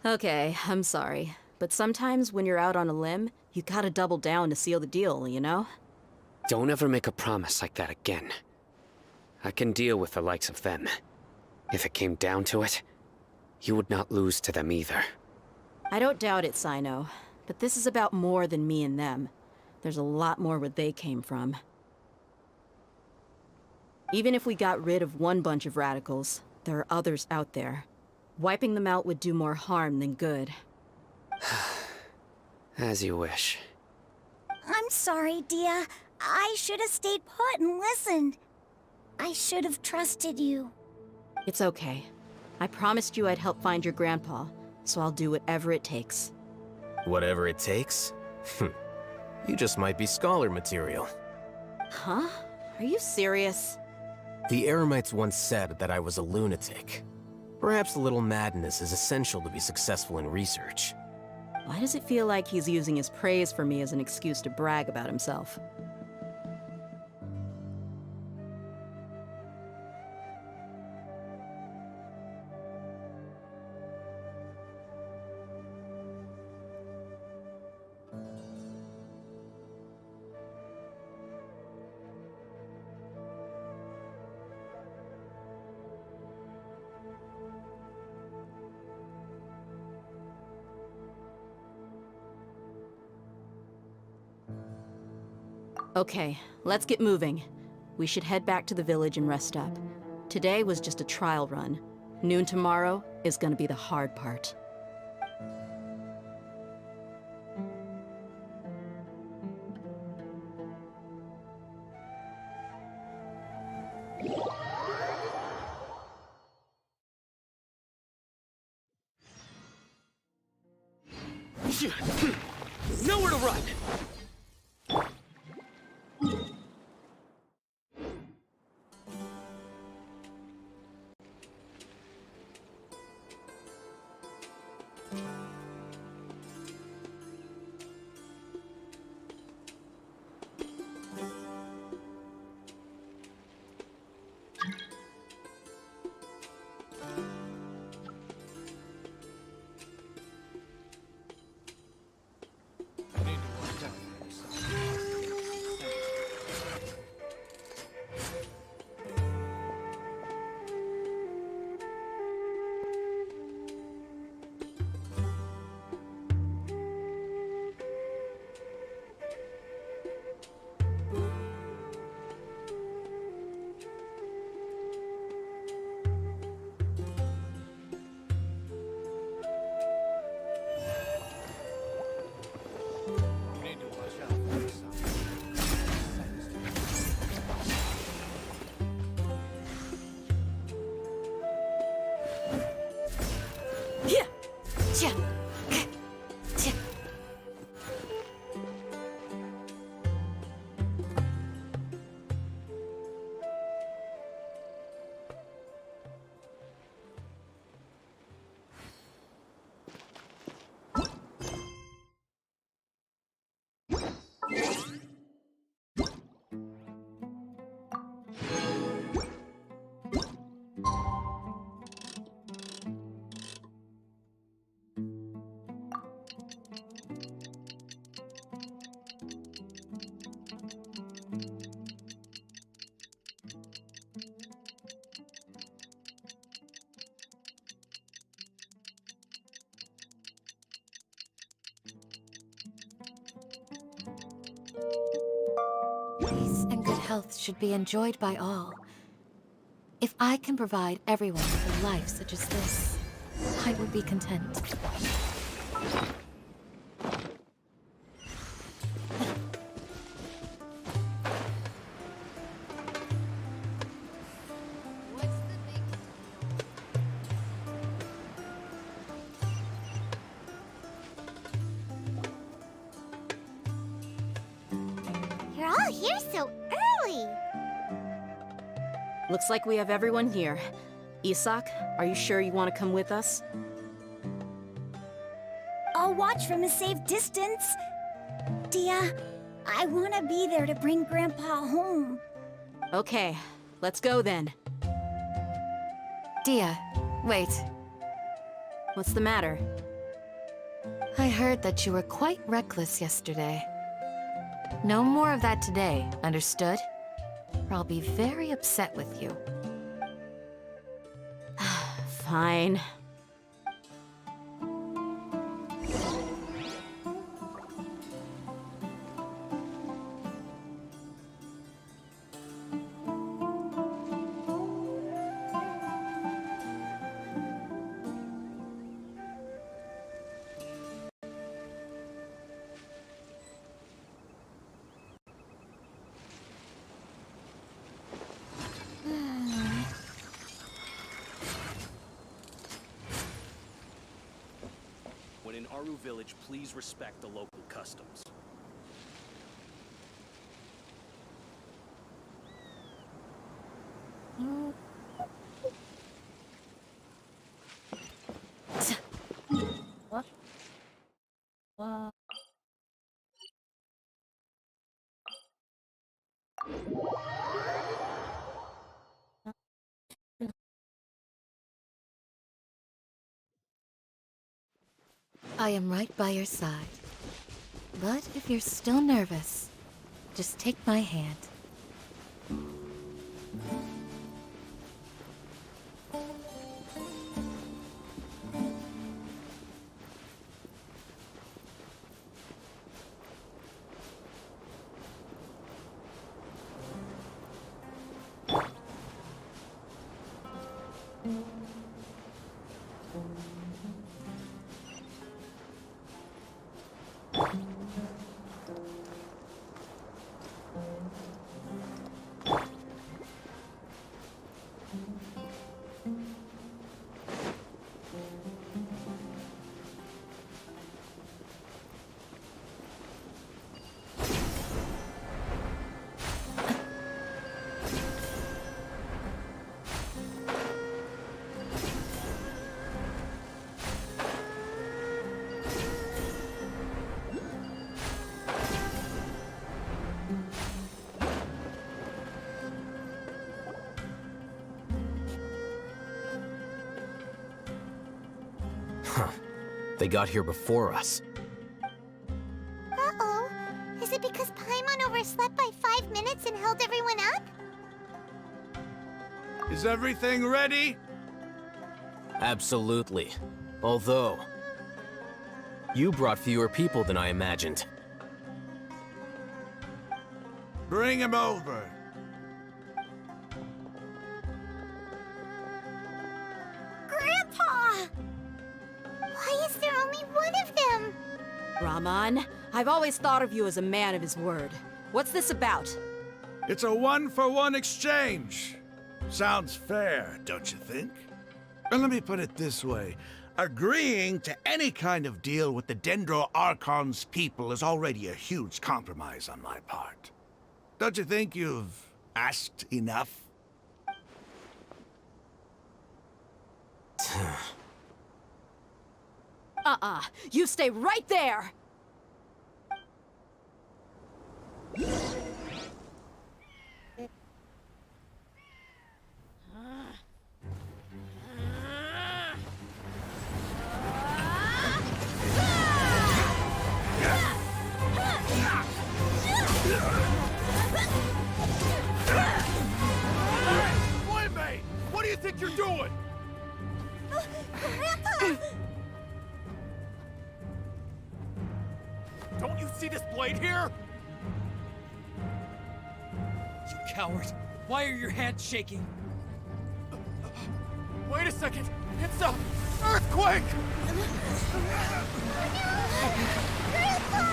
Speaker 6: Okay, I'm sorry. But sometimes when you're out on a limb, you gotta double down to seal the deal, you know?
Speaker 5: Don't ever make a promise like that again. I can deal with the likes of them. If it came down to it, you would not lose to them either.
Speaker 6: I don't doubt it, Sino. But this is about more than me and them. There's a lot more where they came from. Even if we got rid of one bunch of radicals, there are others out there. Wiping them out would do more harm than good.
Speaker 5: As you wish.
Speaker 9: I'm sorry, Dia. I should have stayed put and listened. I should have trusted you.
Speaker 6: It's okay. I promised you I'd help find your grandpa, so I'll do whatever it takes.
Speaker 1: Whatever it takes? You just might be scholar material.
Speaker 6: Huh? Are you serious?
Speaker 1: The Eremites once said that I was a lunatic. Perhaps a little madness is essential to be successful in research.
Speaker 6: Why does it feel like he's using his praise for me as an excuse to brag about himself? Okay, let's get moving. We should head back to the village and rest up. Today was just a trial run. Noon tomorrow is gonna be the hard part.
Speaker 5: Nowhere to run!
Speaker 8: Peace and good health should be enjoyed by all. If I can provide everyone with a life such as this, I will be content.
Speaker 4: You're all here so early.
Speaker 6: Looks like we have everyone here. Isak, are you sure you want to come with us?
Speaker 9: I'll watch from a safe distance. Dia, I want to be there to bring Grandpa home.
Speaker 6: Okay, let's go then.
Speaker 8: Dia, wait.
Speaker 6: What's the matter?
Speaker 8: I heard that you were quite reckless yesterday. No more of that today, understood? Or I'll be very upset with you.
Speaker 6: Fine.
Speaker 13: When in Aru Village, please respect the local customs.
Speaker 3: What? What?
Speaker 8: I am right by your side. But if you're still nervous, just take my hand.
Speaker 1: Huh. They got here before us.
Speaker 4: Uh-oh. Is it because Paimon overslept by 5 minutes and held everyone up?
Speaker 19: Is everything ready?
Speaker 1: Absolutely. Although, you brought fewer people than I imagined.
Speaker 19: Bring him over.
Speaker 4: Grandpa! Why is there only one of them?
Speaker 6: Rahman, I've always thought of you as a man of his word. What's this about?
Speaker 19: It's a one-for-one exchange. Sounds fair, don't you think? And let me put it this way. Agreeing to any kind of deal with the Dendro Archon's people is already a huge compromise on my part. Don't you think you've asked enough?
Speaker 6: You stay right there!
Speaker 19: Boy, what do you think you're doing?
Speaker 4: Grandpa!
Speaker 16: Don't you see this blade here? You coward! Why are your hands shaking? Wait a second! It's a earthquake!
Speaker 4: Grandpa!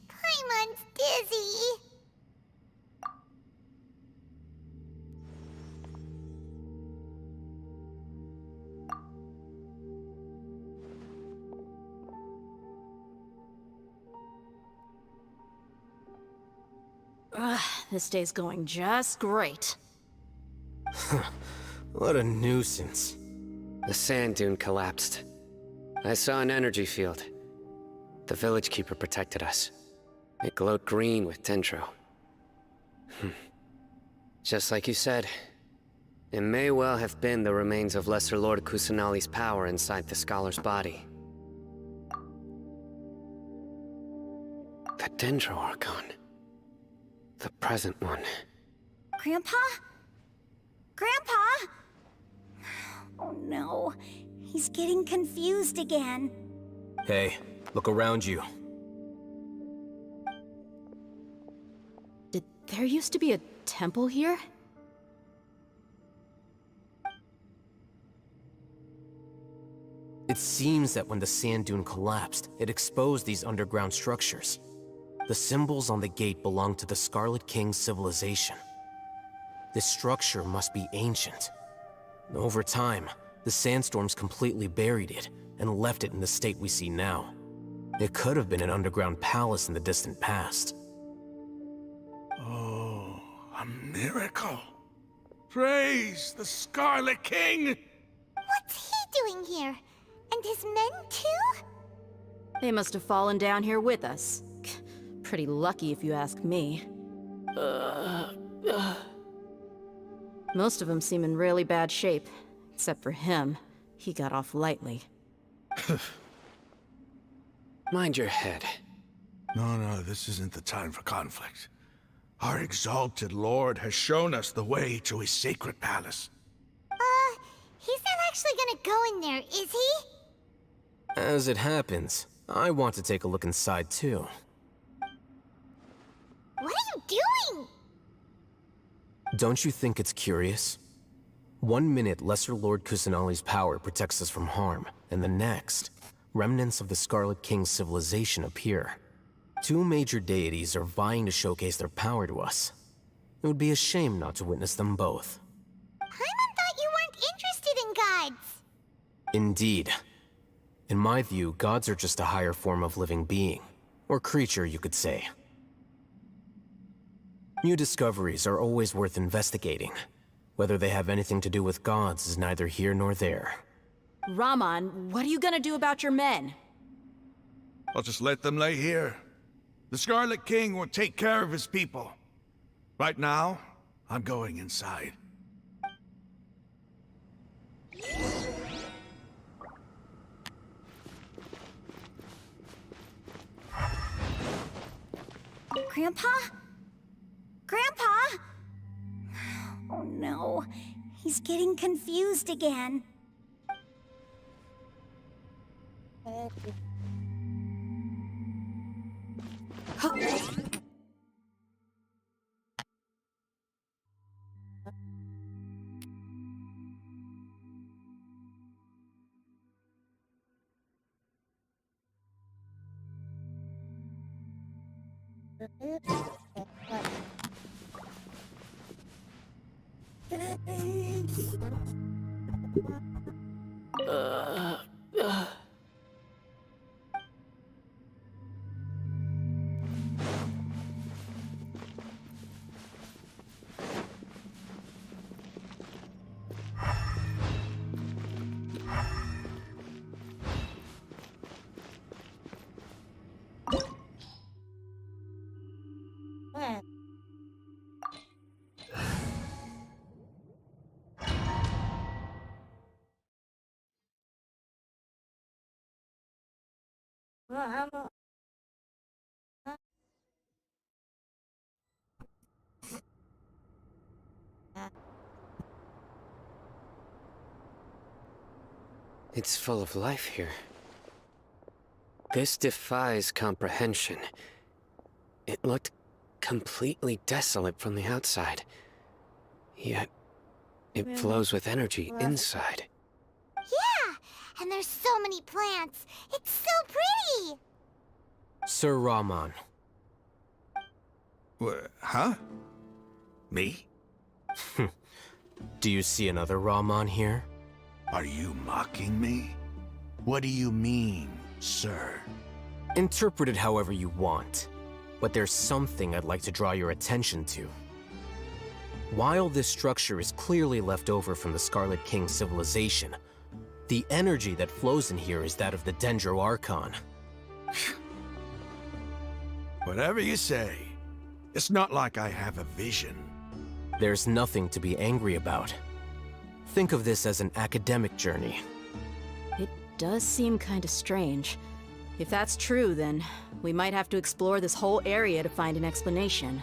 Speaker 4: Paimon's dizzy.
Speaker 6: This day's going just great.
Speaker 1: What a nuisance.
Speaker 5: The sand dune collapsed. I saw an energy field. The village keeper protected us. It glowed green with dendro. Just like you said, it may well have been the remains of Lesser Lord Kusanali's power inside the scholar's body. The Dendro Archon. The present one.
Speaker 9: Grandpa? Grandpa? Oh no, he's getting confused again.
Speaker 1: Hey, look around you.
Speaker 6: Did there used to be a temple here?
Speaker 1: It seems that when the sand dune collapsed, it exposed these underground structures. The symbols on the gate belong to the Scarlet King's civilization. This structure must be ancient. Over time, the sandstorms completely buried it and left it in the state we see now. It could have been an underground palace in the distant past.
Speaker 19: Oh, a miracle. Praise the Scarlet King!
Speaker 4: What's he doing here? And his men too?
Speaker 6: They must have fallen down here with us. Pretty lucky if you ask me. Most of them seem in really bad shape. Except for him. He got off lightly.
Speaker 5: Mind your head.
Speaker 19: No, this isn't the time for conflict. Our exalted lord has shown us the way to his sacred palace.
Speaker 4: He's not actually gonna go in there, is he?
Speaker 1: As it happens, I want to take a look inside too.
Speaker 4: What are you doing?
Speaker 1: Don't you think it's curious? 1 minute, Lesser Lord Kusanali's power protects us from harm, and the next, remnants of the Scarlet King's civilization appear. Two major deities are vying to showcase their power to us. It would be a shame not to witness them both.
Speaker 4: Paimon thought you weren't interested in gods.
Speaker 1: Indeed. In my view, gods are just a higher form of living being. Or creature, you could say. New discoveries are always worth investigating. Whether they have anything to do with gods is neither here nor there.
Speaker 6: Raman, what are you gonna do about your men?
Speaker 19: I'll just let them lay here. The Scarlet King will take care of his people. Right now, I'm going inside.
Speaker 9: Grandpa? Grandpa? Oh no, he's getting confused again.
Speaker 5: It's full of life here. This defies comprehension. It looked completely desolate from the outside. Yet, it flows with energy inside.
Speaker 4: Yeah, and there's so many plants. It's so pretty.
Speaker 1: Sir Raman.
Speaker 19: Huh? Me?
Speaker 1: Do you see another Raman here?
Speaker 19: Are you mocking me? What do you mean, sir?
Speaker 1: Interpret it however you want, but there's something I'd like to draw your attention to. While this structure is clearly left over from the Scarlet King civilization, the energy that flows in here is that of the Dendro Archon.
Speaker 19: Whatever you say. It's not like I have a vision.
Speaker 1: There's nothing to be angry about. Think of this as an academic journey.
Speaker 6: It does seem kinda strange. If that's true, then we might have to explore this whole area to find an explanation.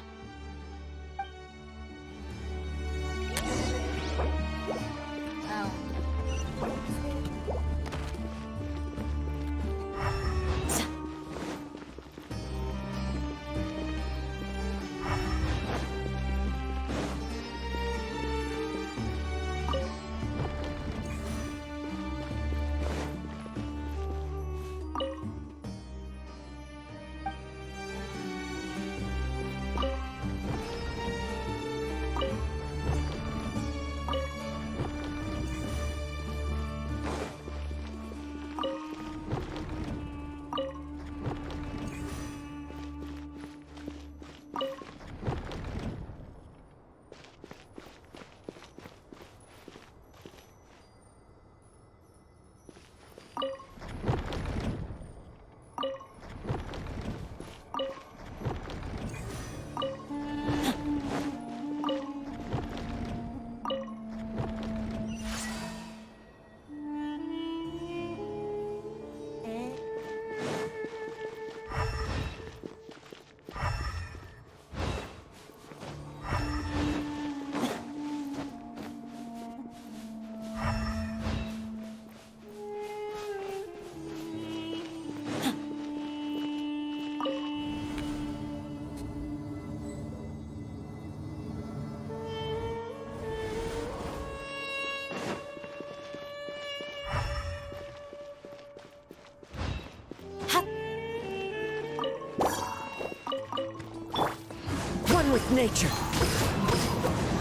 Speaker 11: With nature.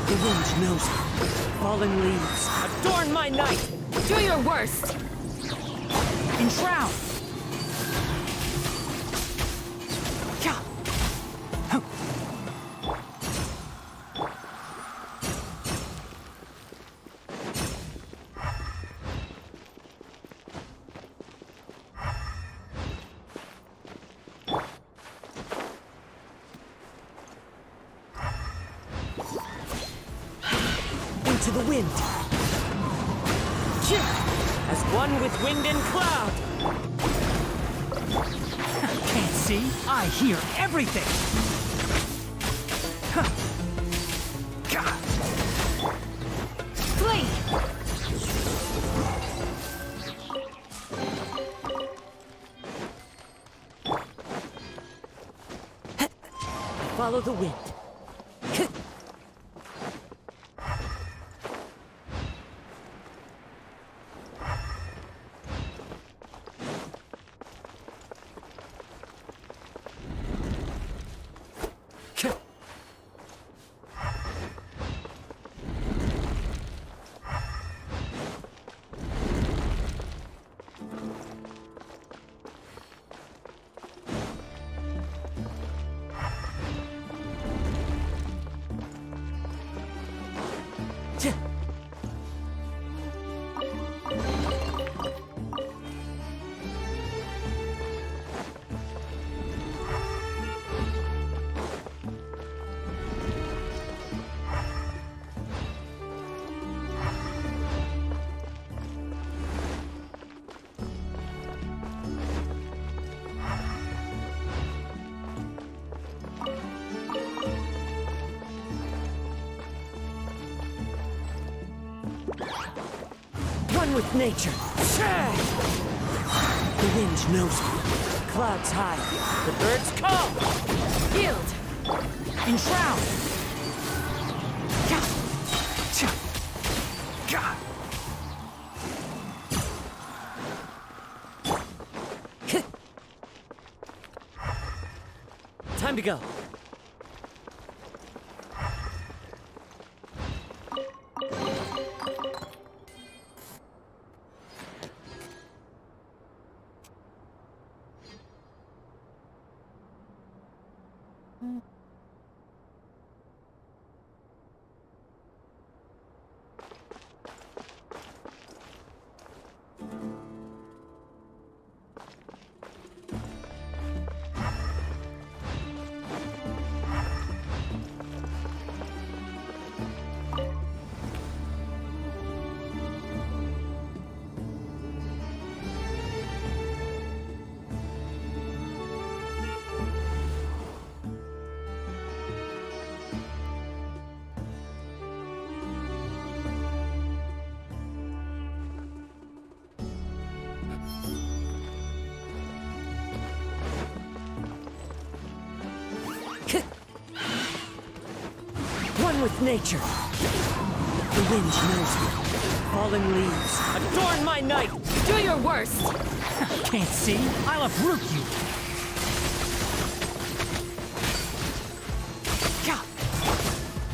Speaker 11: The wind knows it. Fallen leaves adorn my night.
Speaker 8: Do your worst.
Speaker 16: Enshroud.
Speaker 5: Into the wind. As one with wind and cloud.
Speaker 17: Can't see. I hear everything.
Speaker 8: Flee!
Speaker 5: Follow the wind. One with nature. The wind knows me. Clouds high. The birds call. Yield. Enshroud. Time to go. One with nature. The wind knows me. Falling leaves adorn my night.
Speaker 8: Do your worst.
Speaker 17: Can't see. I'll uproot you.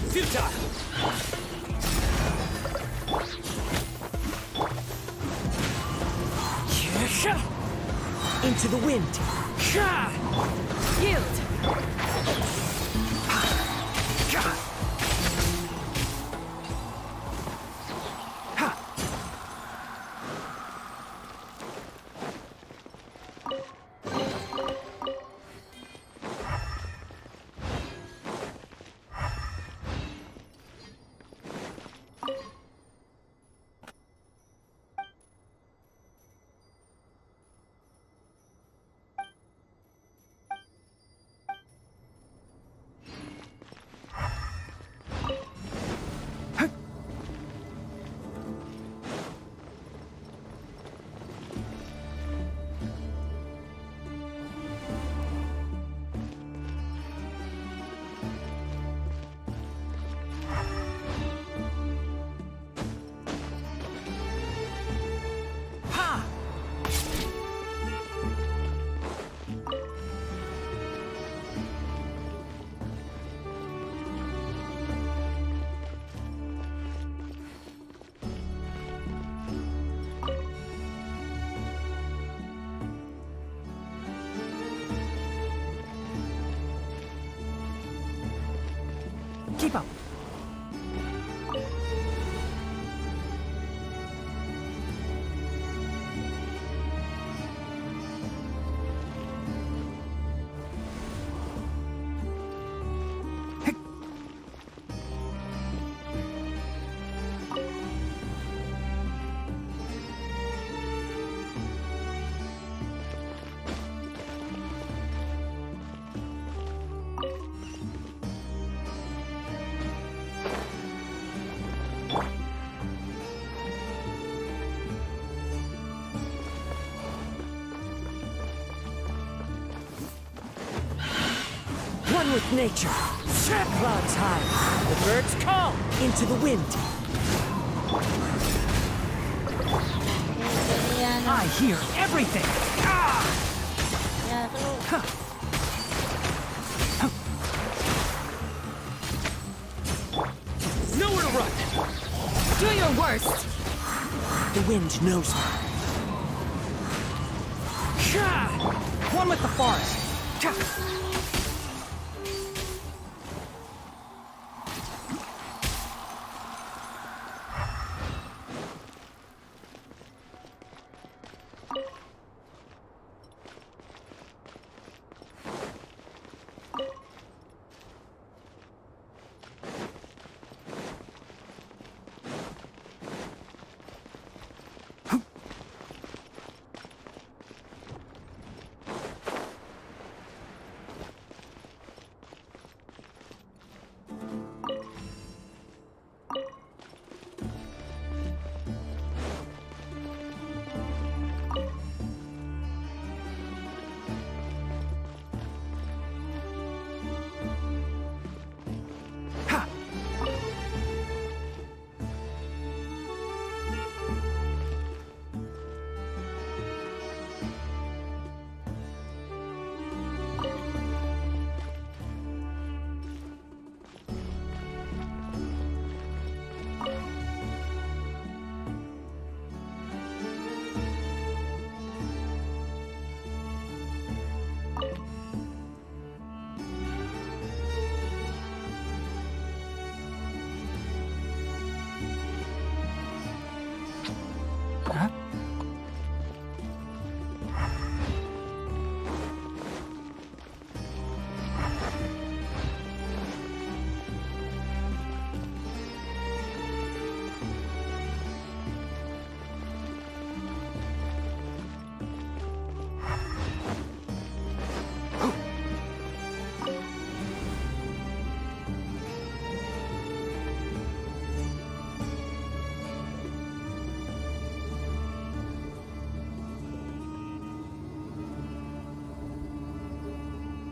Speaker 5: Futile. Into the wind.
Speaker 8: Yield.
Speaker 11: with nature. Clouds high, the birds call into the wind.
Speaker 17: I hear everything!
Speaker 11: Nowhere to run!
Speaker 6: Do your worst!
Speaker 11: The wind knows me.
Speaker 17: One with the forest!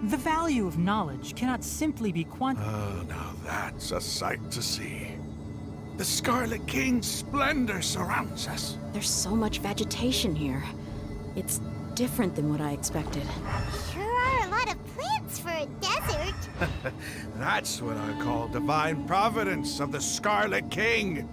Speaker 17: The value of knowledge cannot simply be
Speaker 19: Oh, now that's a sight to see. The Scarlet King's splendor surrounds us.
Speaker 6: There's so much vegetation here. It's different than what I expected.
Speaker 4: Sure are a lot of plants for a desert.
Speaker 19: That's what I call divine providence of the Scarlet King.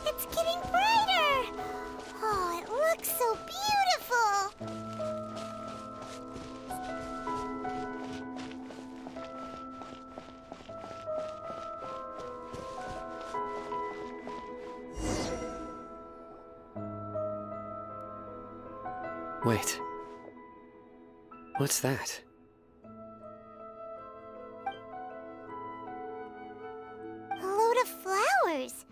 Speaker 4: It's getting brighter! Oh, it looks so beautiful!
Speaker 5: Wait. What's that?
Speaker 4: A load of flowers.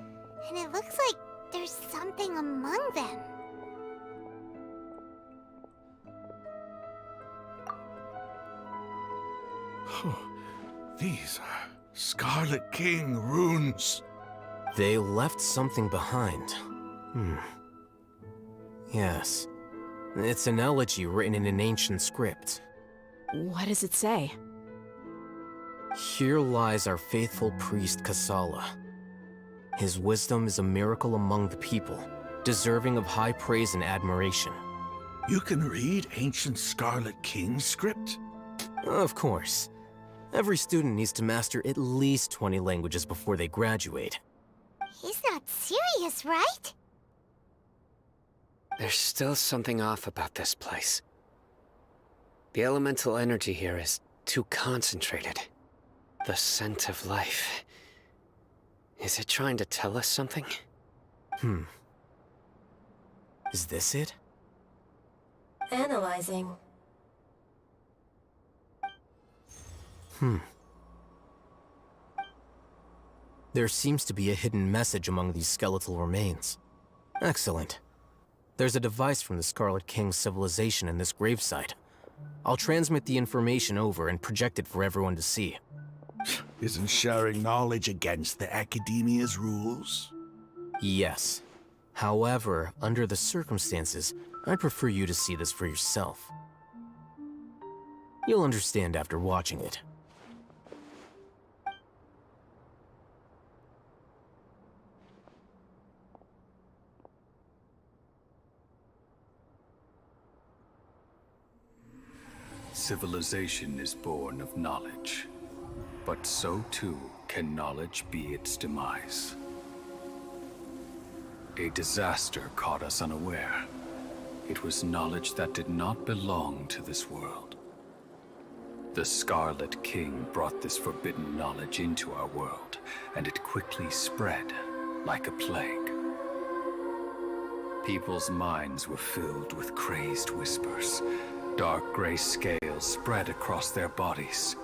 Speaker 4: And it looks like there's something among them.
Speaker 19: These are Scarlet King runes.
Speaker 1: They left something behind. Yes. It's an elegy written in an ancient script.
Speaker 6: What does it say?
Speaker 1: Here lies our faithful priest Kasala. His wisdom is a miracle among the people, deserving of high praise and admiration.
Speaker 19: You can read ancient Scarlet King script?
Speaker 1: Of course. Every student needs to master at least 20 languages before they graduate.
Speaker 4: He's not serious, right?
Speaker 5: There's still something off about this place. The elemental energy here is too concentrated. The scent of life. Is it trying to tell us something?
Speaker 1: Is this it?
Speaker 8: Analyzing.
Speaker 1: There seems to be a hidden message among these skeletal remains. Excellent. There's a device from the Scarlet King's civilization in this gravesite. I'll transmit the information over and project it for everyone to see.
Speaker 19: Isn't sharing knowledge against the Academia's rules?
Speaker 1: Yes. However, under the circumstances, I'd prefer you to see this for yourself. You'll understand after watching it.
Speaker 2: Civilization is born of knowledge, but so too can knowledge be its demise. A disaster caught us unaware. It was knowledge that did not belong to this world. The Scarlet King brought this forbidden knowledge into our world, and it quickly spread like a plague. People's minds were filled with crazed whispers. Dark gray scales spread across their bodies.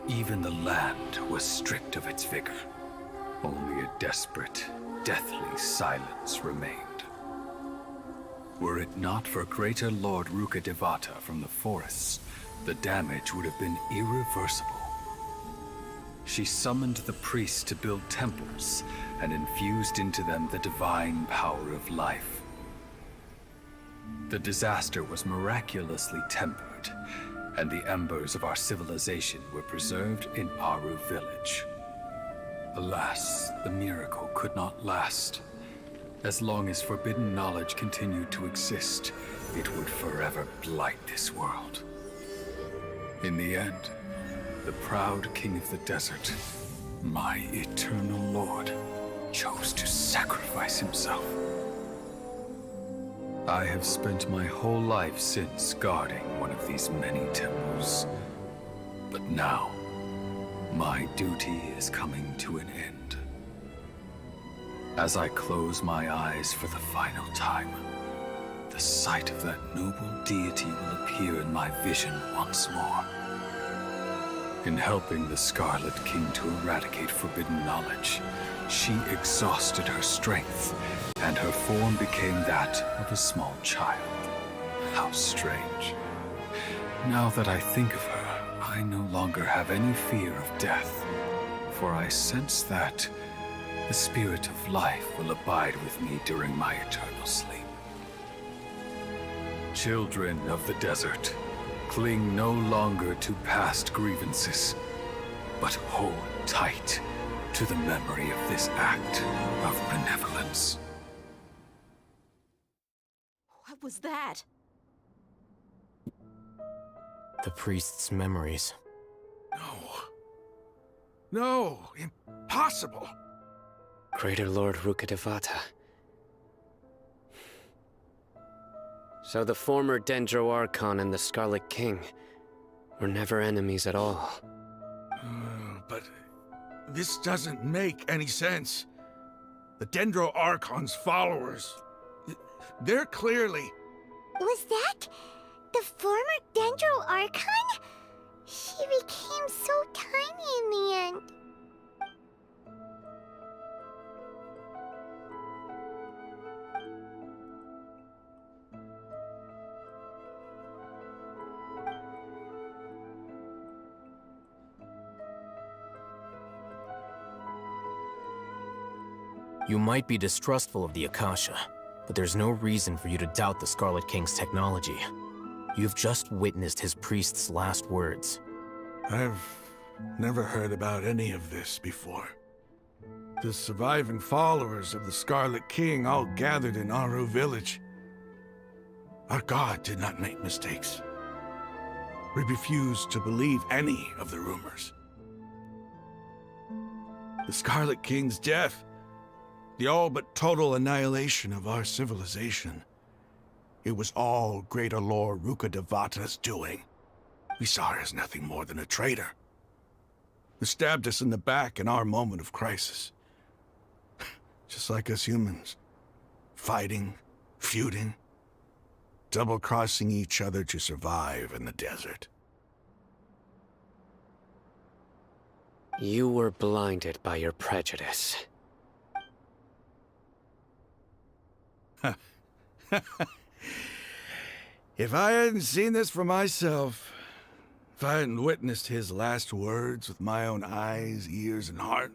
Speaker 2: Even the land was stripped of its vigor. Only a desperate, deathly silence remained. Were it not for Greater Lord Rukkhadevata from the forests, the damage would have been irreversible. She summoned the priests to build temples and infused into them the divine power of life. The disaster was miraculously tempered, and the embers of our civilization were preserved in Aru village. Alas, the miracle could not last. As long as forbidden knowledge continued to exist, it would forever blight this world. In the end, the proud king of the desert, my eternal lord, chose to sacrifice himself. I have spent my whole life since guarding one of these many temples. But now, my duty is coming to an end. As I close my eyes for the final time, the sight of that noble deity will appear in my vision once more. In helping the Scarlet King to eradicate forbidden knowledge, she exhausted her strength, and her form became that of a small child. How strange. Now that I think of her, I no longer have any fear of death, for I sense that the spirit of life will abide with me during my eternal sleep. Children of the desert, cling no longer to past grievances, but hold tight to the memory of this act of benevolence.
Speaker 6: What was that?
Speaker 1: The priest's memories.
Speaker 19: No, impossible.
Speaker 5: Greater Lord Rukkhadevata. So the former Dendro Archon and the Scarlet King were never enemies at all.
Speaker 19: But this doesn't make any sense. The Dendro Archon's followers, they're clearly...
Speaker 4: Was that the former Dendro Archon? She became so tiny in the end.
Speaker 1: You might be distrustful of the Akasha, but there's no reason for you to doubt the Scarlet King's technology. You've just witnessed his priest's last words.
Speaker 19: I've never heard about any of this before. The surviving followers of the Scarlet King all gathered in Aru village. Our god did not make mistakes. We refused to believe any of the rumors. The Scarlet King's death, the all but total annihilation of our civilization. It was all Greater Lord Rukkhadevata's doing. We saw her as nothing more than a traitor, who stabbed us in the back in our moment of crisis. Just like us humans. Fighting, feuding, double-crossing each other to survive in the desert.
Speaker 5: You were blinded by your prejudice.
Speaker 19: If I hadn't seen this for myself, if I hadn't witnessed his last words with my own eyes, ears, and heart,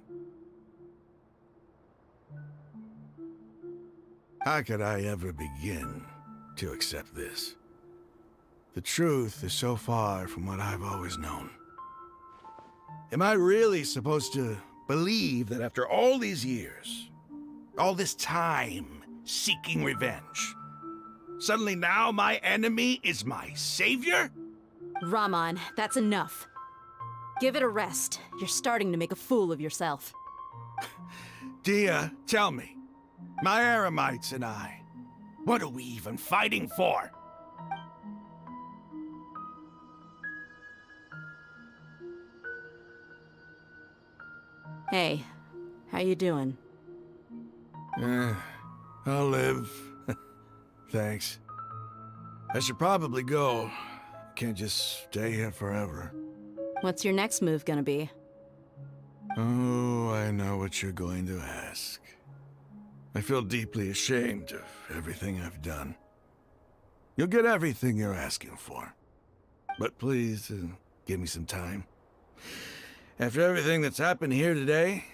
Speaker 19: how could I ever begin to accept this? The truth is so far from what I've always known. Am I really supposed to believe that after all these years, all this time seeking revenge, suddenly now my enemy is my savior?
Speaker 6: Raman, that's enough. Give it a rest. You're starting to make a fool of yourself.
Speaker 19: Dia, tell me, my Eremites and I, what are we even fighting for?
Speaker 6: Hey, how you doing?
Speaker 19: I'll live. Thanks. I should probably go. Can't just stay here forever.
Speaker 6: What's your next move gonna be?
Speaker 19: Oh, I know what you're going to ask. I feel deeply ashamed of everything I've done. You'll get everything you're asking for. But please, give me some time. After everything that's happened here today,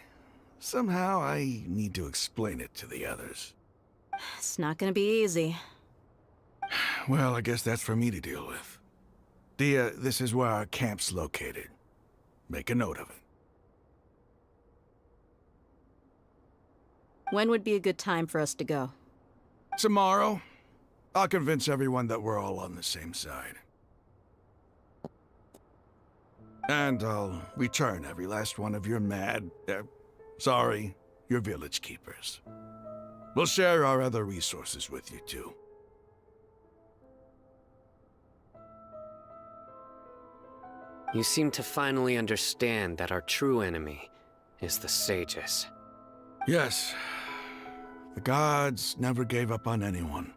Speaker 19: somehow I need to explain it to the others.
Speaker 6: It's not gonna be easy.
Speaker 19: Well, I guess that's for me to deal with. Dia, this is where our camp's located. Make a note of it.
Speaker 6: When would be a good time for us to go?
Speaker 19: Tomorrow, I'll convince everyone that we're all on the same side. And I'll return every last one of your your village keepers. We'll share our other resources with you, too.
Speaker 5: You seem to finally understand that our true enemy is the sages.
Speaker 19: Yes. The gods never gave up on anyone.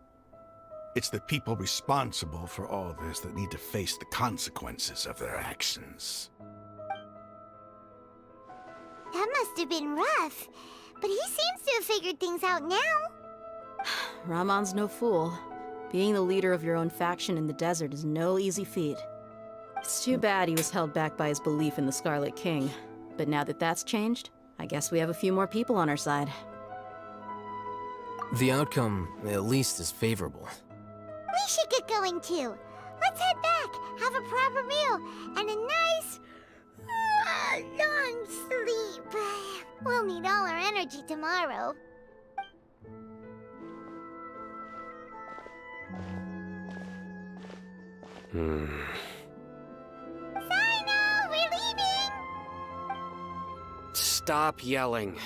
Speaker 19: It's the people responsible for all this that need to face the consequences of their actions.
Speaker 4: That must have been rough, but he seems to have figured things out now.
Speaker 6: Ramon's no fool. Being the leader of your own faction in the desert is no easy feat. It's too bad he was held back by his belief in the Scarlet King. But now that that's changed, I guess we have a few more people on our side.
Speaker 1: The outcome, at least, is favorable.
Speaker 4: We should get going too. Let's head back, have a proper meal, and a nice, long sleep. We'll need all our energy tomorrow. Sino, we're leaving!
Speaker 5: Stop yelling.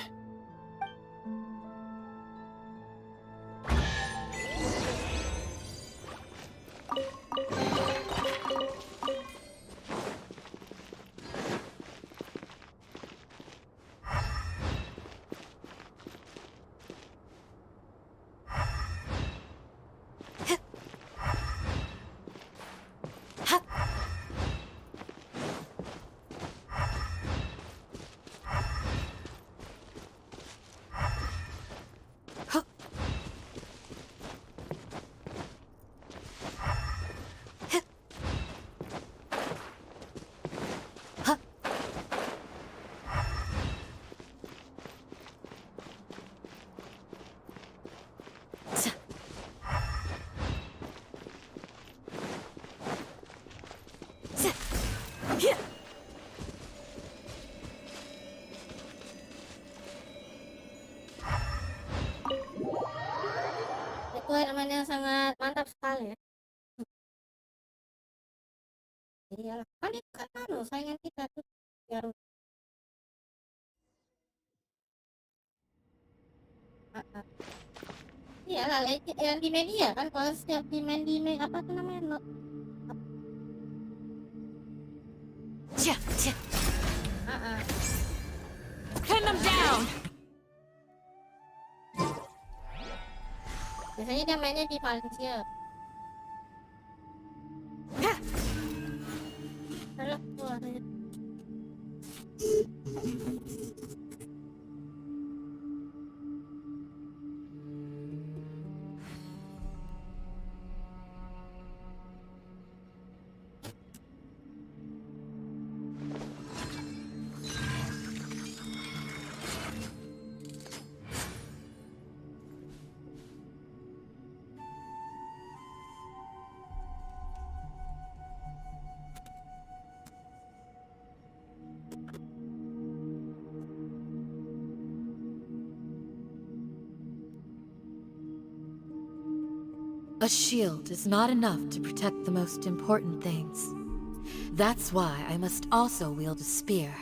Speaker 3: Itu namanya sangat mantap sekali ya. Iyalah, kan itu kan saingan kita tuh Garut. Iyalah, yang di media kan kalau setiap di apa tuh namanya
Speaker 6: Pin them down!
Speaker 3: biasanya dia mainnya di Valencia. Alah, tuh ada.
Speaker 8: A shield is not enough to protect the most important things. That's why I must also wield a spear.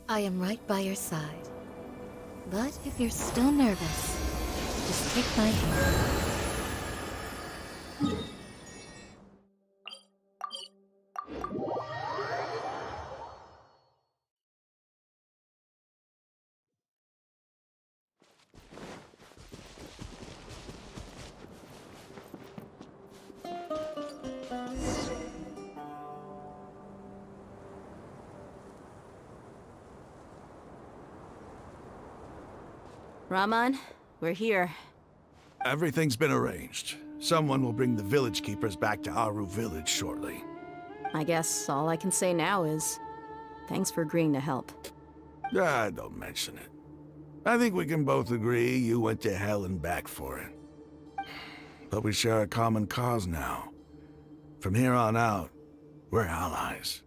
Speaker 8: I am right by your side. But if you're still nervous, just take my hand.
Speaker 6: Raman, we're here.
Speaker 19: Everything's been arranged. Someone will bring the village keepers back to Aru village shortly.
Speaker 6: I guess all I can say now is thanks for agreeing to help.
Speaker 19: Don't mention it. I think we can both agree you went to hell and back for it. But we share a common cause now. From here on out, we're allies.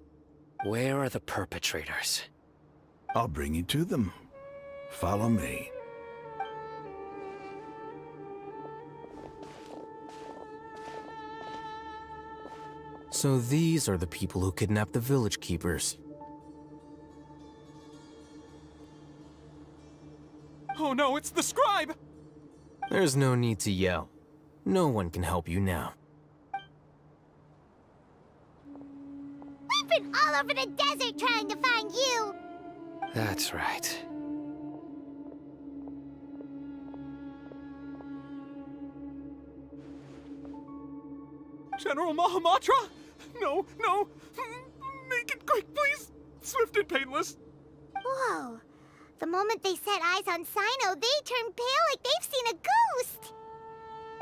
Speaker 5: Where are the perpetrators?
Speaker 19: I'll bring you to them. Follow me.
Speaker 1: So these are the people who kidnapped the village keepers.
Speaker 16: Oh no, it's the scribe!
Speaker 1: There's no need to yell. No one can help you now.
Speaker 4: We've been all over the desert trying to find you!
Speaker 5: That's right.
Speaker 16: General Mahamatra? No, no! Make it quick, please! Swift and painless!
Speaker 4: Whoa. The moment they set eyes on Sino, they turned pale like they've seen a ghost!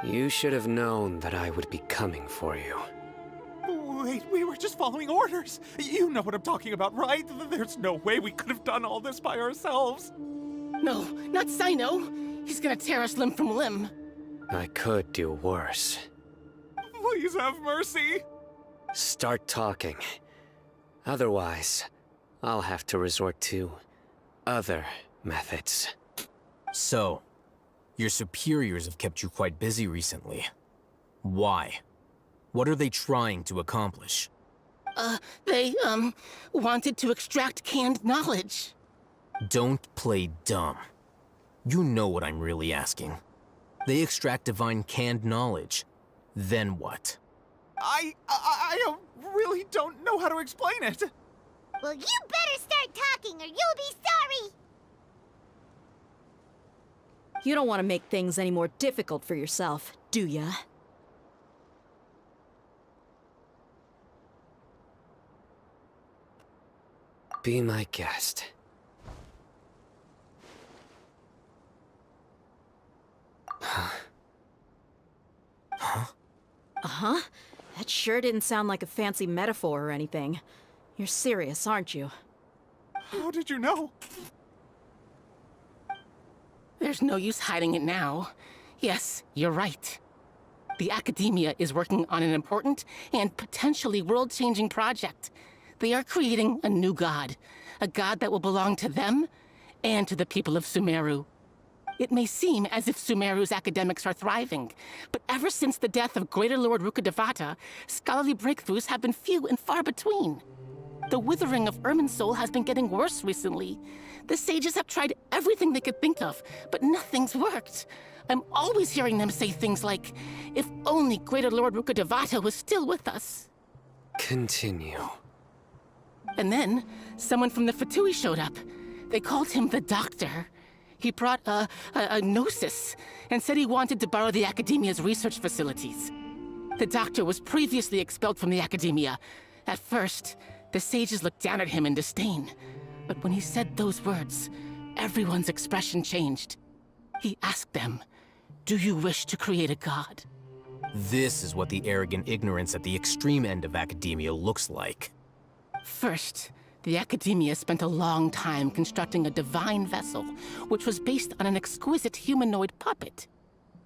Speaker 5: You should have known that I would be coming for you.
Speaker 16: Wait, we were just following orders. You know what I'm talking about, right? There's no way we could have done all this by ourselves.
Speaker 20: No, not Sino. He's gonna tear us limb from limb.
Speaker 5: I could do worse.
Speaker 16: Please have mercy.
Speaker 5: Start talking. Otherwise, I'll have to resort to other methods.
Speaker 1: So, your superiors have kept you quite busy recently. Why? What are they trying to accomplish?
Speaker 20: They wanted to extract canned knowledge.
Speaker 1: Don't play dumb. You know what I'm really asking. They extract divine canned knowledge. Then what?
Speaker 16: I really don't know how to explain it.
Speaker 4: Well, you better start talking or you'll be sorry!
Speaker 6: You don't want to make things any more difficult for yourself, do ya?
Speaker 5: Be my guest.
Speaker 6: Uh-huh. That sure didn't sound like a fancy metaphor or anything. You're serious, aren't you?
Speaker 16: How did you know?
Speaker 20: There's no use hiding it now. Yes, you're right. The Academia is working on an important and potentially world-changing project. They are creating a new god. A god that will belong to them and to the people of Sumeru. It may seem as if Sumeru's academics are thriving, but ever since the death of Greater Lord Rukkhadevata, scholarly breakthroughs have been few and far between. The withering of Irminsul has been getting worse recently. The sages have tried everything they could think of, but nothing's worked. I'm always hearing them say things like, if only Greater Lord Rukkhadevata was still with us.
Speaker 5: Continue.
Speaker 20: And then, someone from the Fatui showed up. They called him the Doctor. He brought a gnosis and said he wanted to borrow the Academia's research facilities. The Doctor was previously expelled from the Academia. At first, the sages looked down at him in disdain. But when he said those words, everyone's expression changed. He asked them, "Do you wish to create a god?"
Speaker 1: This is what the arrogant ignorance at the extreme end of academia looks like.
Speaker 20: First, the Academia spent a long time constructing a divine vessel, which was based on an exquisite humanoid puppet.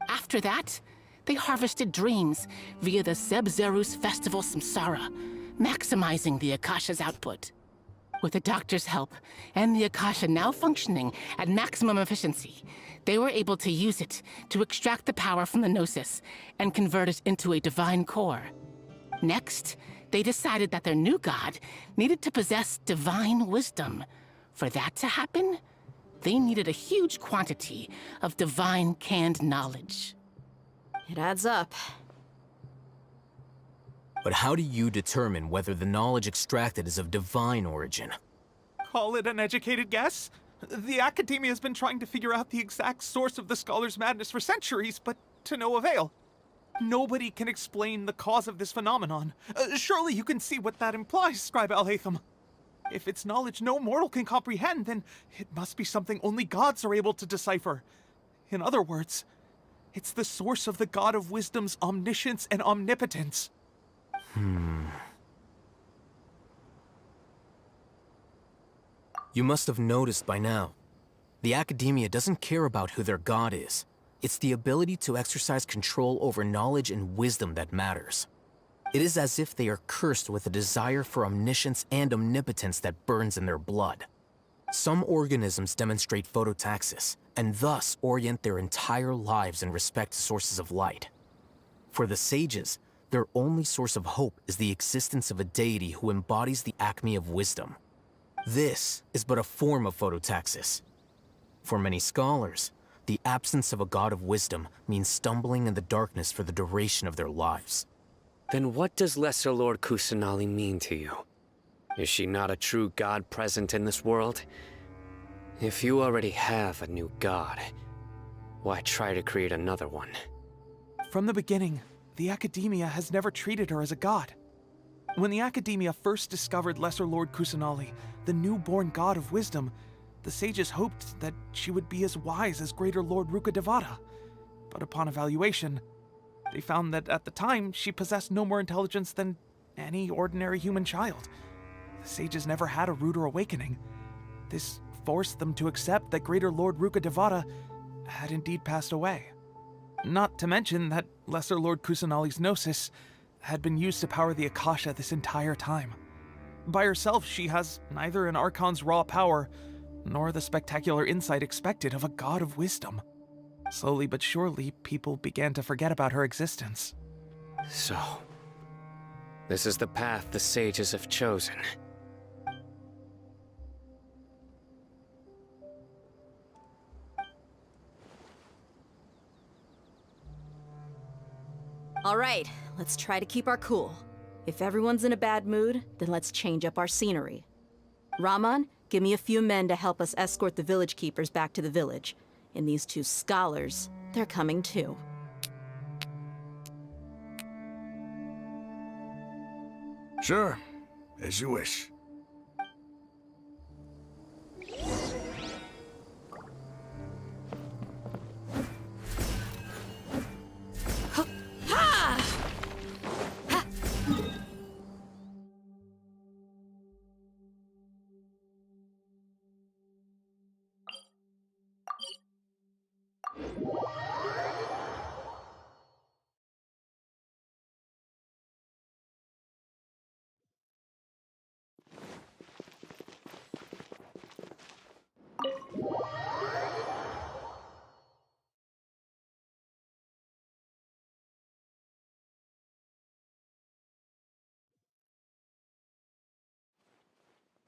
Speaker 20: After that, they harvested dreams via the Zeb-Zerus Festival Samsara, maximizing the Akasha's output. With the Doctor's help, and the Akasha now functioning at maximum efficiency, they were able to use it to extract the power from the Gnosis and convert it into a divine core. Next, they decided that their new god needed to possess divine wisdom. For that to happen, they needed a huge quantity of divine canned knowledge.
Speaker 6: It adds up.
Speaker 1: But how do you determine whether the knowledge extracted is of divine origin?
Speaker 16: Call it an educated guess? The Academia has been trying to figure out the exact source of the Scholar's madness for centuries, but to no avail. Nobody can explain the cause of this phenomenon. Surely you can see what that implies, Scribe Alhaitham. If it's knowledge no mortal can comprehend, then it must be something only gods are able to decipher. In other words, it's the source of the God of Wisdom's omniscience and omnipotence.
Speaker 1: You must have noticed by now. The Academia doesn't care about who their god is. It's the ability to exercise control over knowledge and wisdom that matters. It is as if they are cursed with a desire for omniscience and omnipotence that burns in their blood. Some organisms demonstrate phototaxis, and thus orient their entire lives in respect to sources of light. For the sages, their only source of hope is the existence of a deity who embodies the acme of wisdom. This is but a form of phototaxis. For many scholars, the absence of a god of wisdom means stumbling in the darkness for the duration of their lives.
Speaker 5: Then what does Lesser Lord Kusanali mean to you? Is she not a true god present in this world? If you already have a new god, why try to create another one?
Speaker 16: From the beginning, the Academia has never treated her as a god. When the Academia first discovered Lesser Lord Kusanali, the newborn god of wisdom, the sages hoped that she would be as wise as Greater Lord Rukkhadevata. But upon evaluation, they found that at the time, she possessed no more intelligence than any ordinary human child. The sages never had a ruder awakening. This forced them to accept that Greater Lord Rukkhadevata had indeed passed away. Not to mention that Lesser Lord Kusanali's Gnosis had been used to power the Akasha this entire time. By herself, she has neither an Archon's raw power, nor the spectacular insight expected of a god of wisdom. Slowly but surely, people began to forget about her existence.
Speaker 5: So, this is the path the sages have chosen.
Speaker 6: All right, let's try to keep our cool. If everyone's in a bad mood, then let's change up our scenery. Raman, give me a few men to help us escort the village keepers back to the village. And these two scholars, they're coming too.
Speaker 19: Sure, as you wish.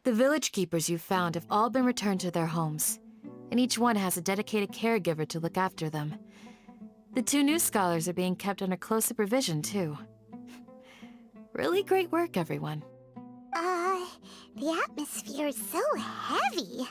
Speaker 8: The village keepers you found have all been returned to their homes, and each one has a dedicated caregiver to look after them. The two new scholars are being kept under close supervision, too. Really great work, everyone.
Speaker 4: The atmosphere is so heavy.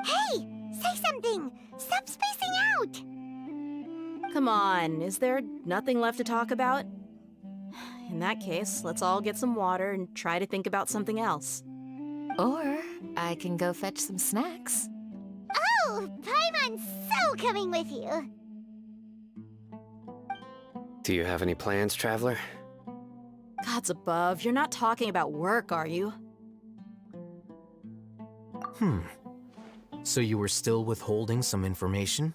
Speaker 4: Hey! Say something! Stop spacing out!
Speaker 6: Come on, is there nothing left to talk about? In that case, let's all get some water and try to think about something else.
Speaker 8: Or I can go fetch some snacks.
Speaker 4: Oh! Paimon's so coming with you!
Speaker 5: Do you have any plans, Traveler?
Speaker 6: Gods above, you're not talking about work, are you?
Speaker 1: So you were still withholding some information?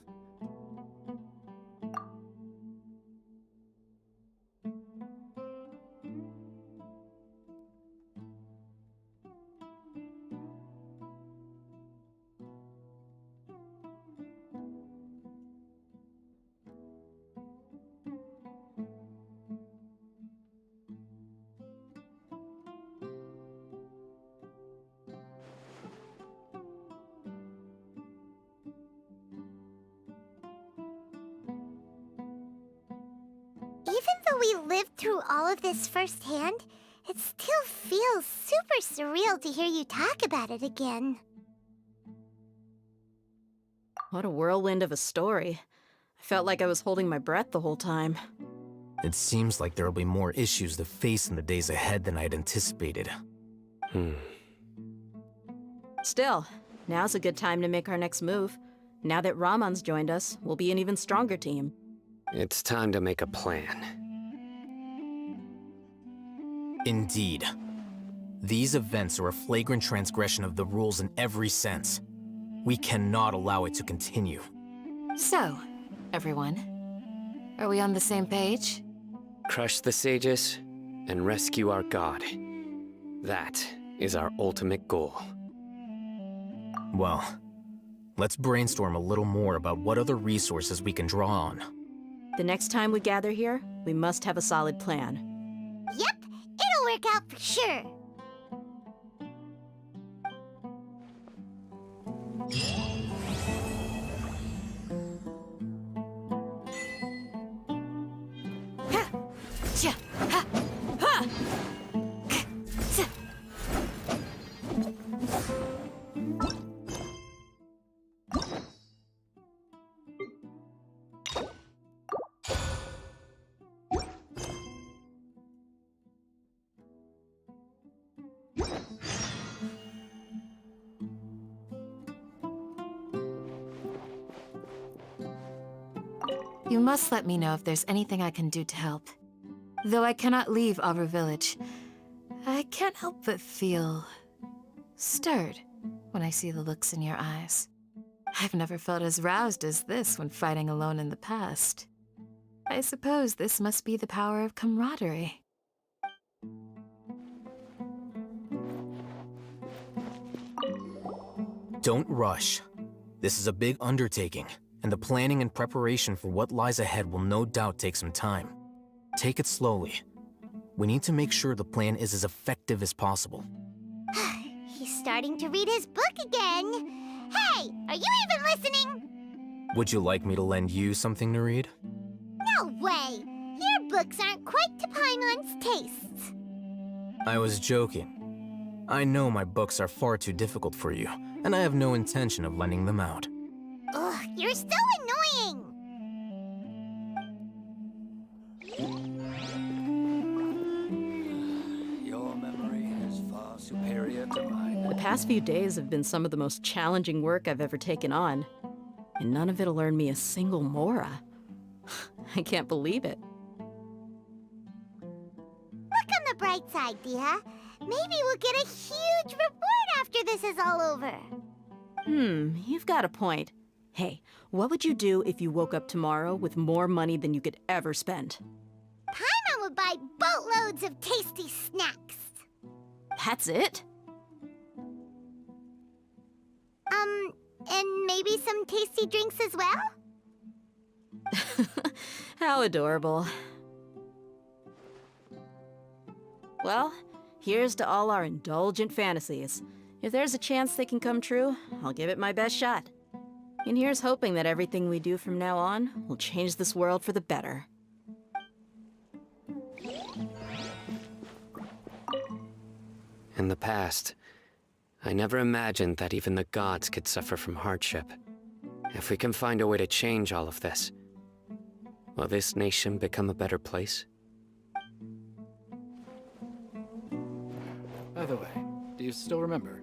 Speaker 4: Even though we lived through all of this firsthand, it still feels super surreal to hear you talk about it again.
Speaker 6: What a whirlwind of a story. I felt like I was holding my breath the whole time.
Speaker 1: It seems like there'll be more issues to face in the days ahead than I'd anticipated.
Speaker 6: Still, now's a good time to make our next move. Now that Raman's joined us, we'll be an even stronger team.
Speaker 5: It's time to make a plan.
Speaker 1: Indeed. These events are a flagrant transgression of the rules in every sense. We cannot allow it to continue.
Speaker 8: So, everyone, are we on the same page?
Speaker 5: Crush the sages and rescue our god. That is our ultimate goal.
Speaker 1: Well, let's brainstorm a little more about what other resources we can draw on.
Speaker 6: The next time we gather here, we must have a solid plan.
Speaker 4: Yep, it'll work out for sure.
Speaker 8: You must let me know if there's anything I can do to help. Though I cannot leave Avra Village, I can't help but feel stirred when I see the looks in your eyes. I've never felt as roused as this when fighting alone in the past. I suppose this must be the power of camaraderie.
Speaker 1: Don't rush. This is a big undertaking, and the planning and preparation for what lies ahead will no doubt take some time. Take it slowly. We need to make sure the plan is as effective as possible.
Speaker 4: He's starting to read his book again. Hey, are you even listening?
Speaker 1: Would you like me to lend you something to read?
Speaker 4: No way! Your books aren't quite to Paimon's tastes.
Speaker 1: I was joking. I know my books are far too difficult for you, and I have no intention of lending them out.
Speaker 4: Ugh, you're so annoying!
Speaker 2: Your memory is far superior to mine.
Speaker 6: The past few days have been some of the most challenging work I've ever taken on, and none of it'll earn me a single mora. I can't believe it.
Speaker 4: Look on the bright side, Dia. Maybe we'll get a huge reward after this is all over.
Speaker 6: You've got a point. Hey, what would you do if you woke up tomorrow with more money than you could ever spend?
Speaker 4: Paimon would buy boatloads of tasty snacks.
Speaker 6: That's it?
Speaker 4: And maybe some tasty drinks as well?
Speaker 6: How adorable. Well, here's to all our indulgent fantasies. If there's a chance they can come true, I'll give it my best shot. And here's hoping that everything we do from now on will change this world for the better.
Speaker 5: In the past, I never imagined that even the gods could suffer from hardship. If we can find a way to change all of this, will this nation become a better place?
Speaker 2: By the way, do you still remember?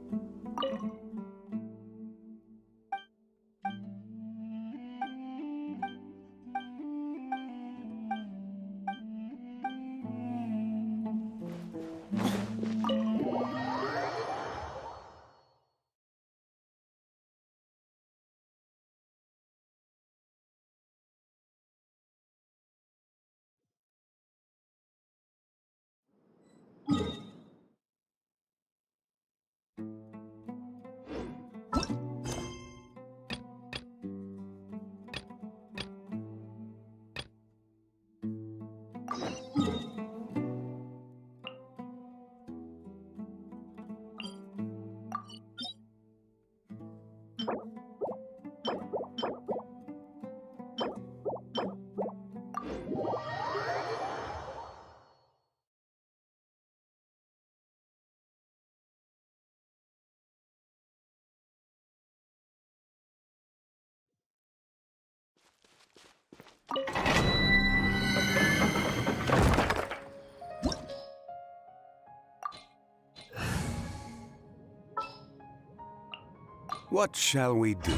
Speaker 10: What shall we do?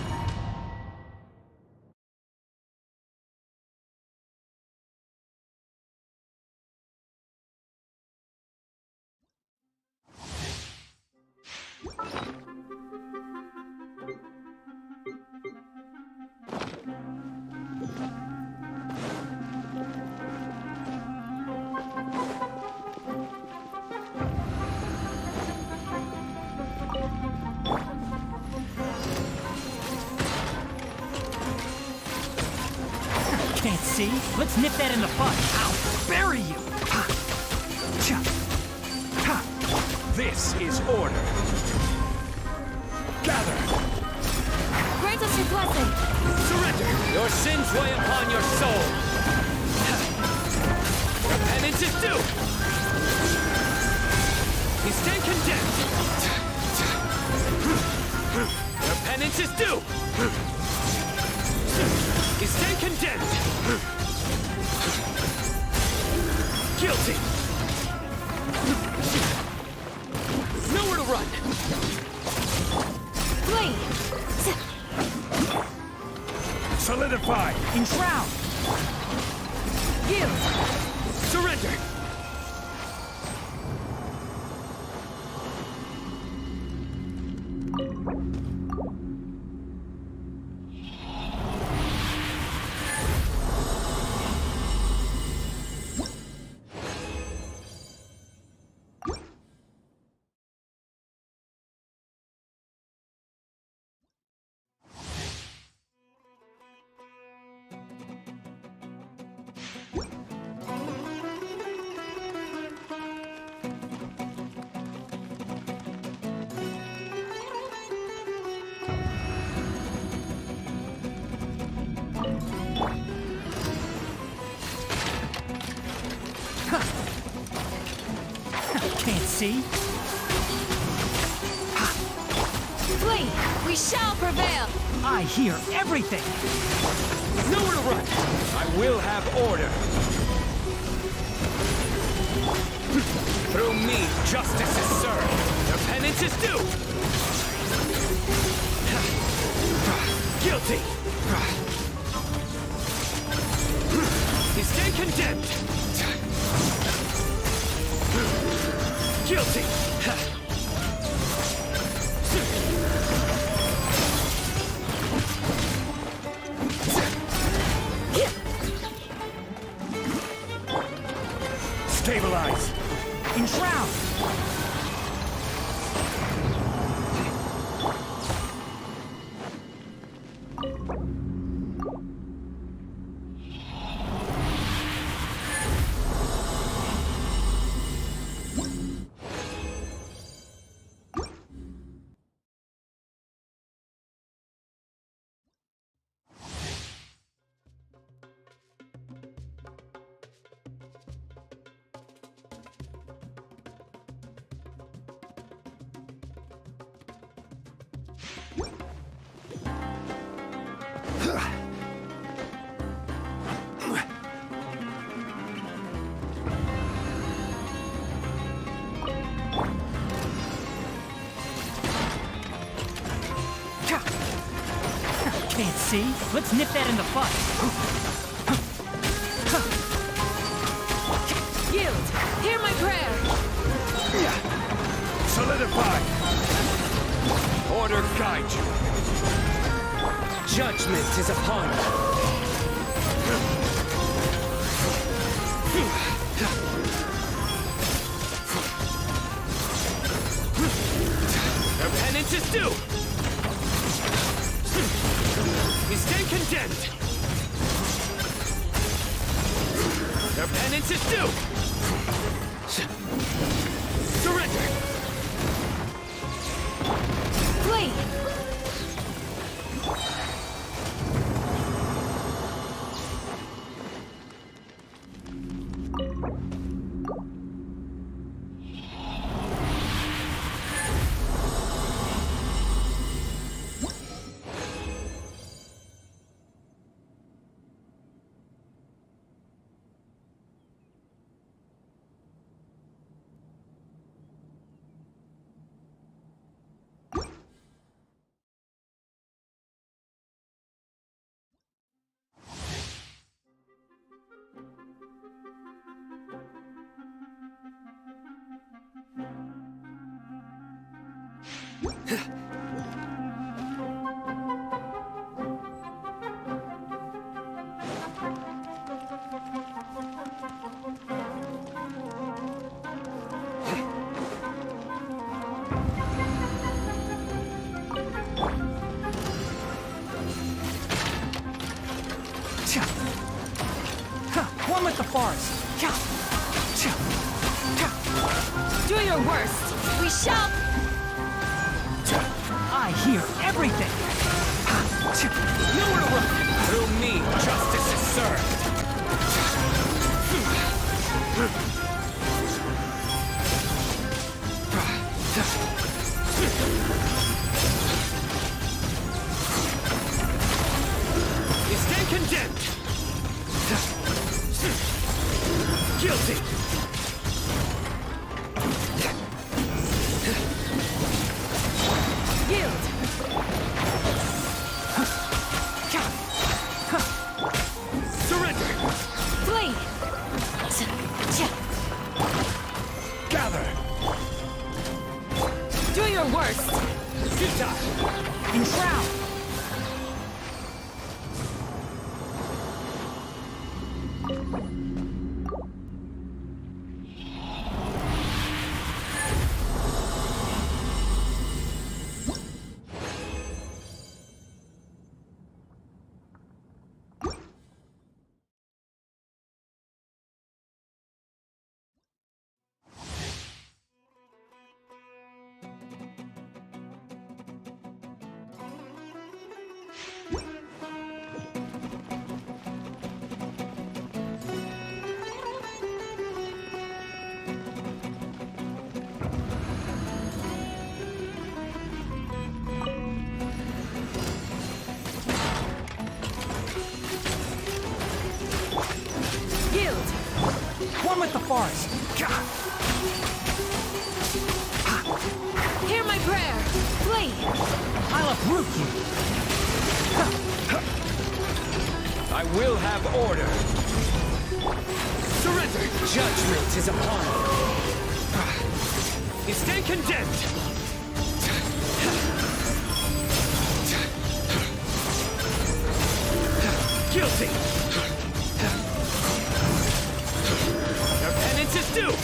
Speaker 17: Can't see? Let's nip that in the bud. Ow! Bury you! Ha! Cha! Ha!
Speaker 21: This is order. Gather!
Speaker 8: Grant us your blessing!
Speaker 21: Surrender!
Speaker 5: Your sins weigh upon your soul! Repentance is due! You stand condemned! Your penance is due! You stand condemned! Guilty! Nowhere to run!
Speaker 8: Flee!
Speaker 21: Solidify!
Speaker 17: Enshroud! Yield! Surrender! Can't see?
Speaker 8: Flee! We shall prevail!
Speaker 17: I hear everything!
Speaker 21: Nowhere to run! I will have order! Through me, justice is served! Their penance is due! Guilty! You stand condemned! Guilty! Stabilize!
Speaker 17: Enshroud! Can't see? Let's nip that in the bud.
Speaker 8: Yield! Hear my prayer!
Speaker 21: Solidify! Order guide you!
Speaker 5: Judgment is upon
Speaker 21: Their penance is due! You stand condemned! Their penance is due! Surrender!
Speaker 8: Flee!
Speaker 17: One with the forest.
Speaker 8: Do your worst! We shall...
Speaker 17: I hear everything!
Speaker 21: Nowhere to run! Through me, justice is served! You stand condemned! Guilty!
Speaker 8: Yield!
Speaker 21: Surrender!
Speaker 17: Enshroud! One with the forest.
Speaker 8: Hear my prayer! Flee!
Speaker 17: I'll uproot you.
Speaker 21: I will have order. Surrender! Judgment is upon you. You stand condemned! Guilty! Your penance is due!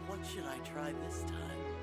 Speaker 11: What should I try this time?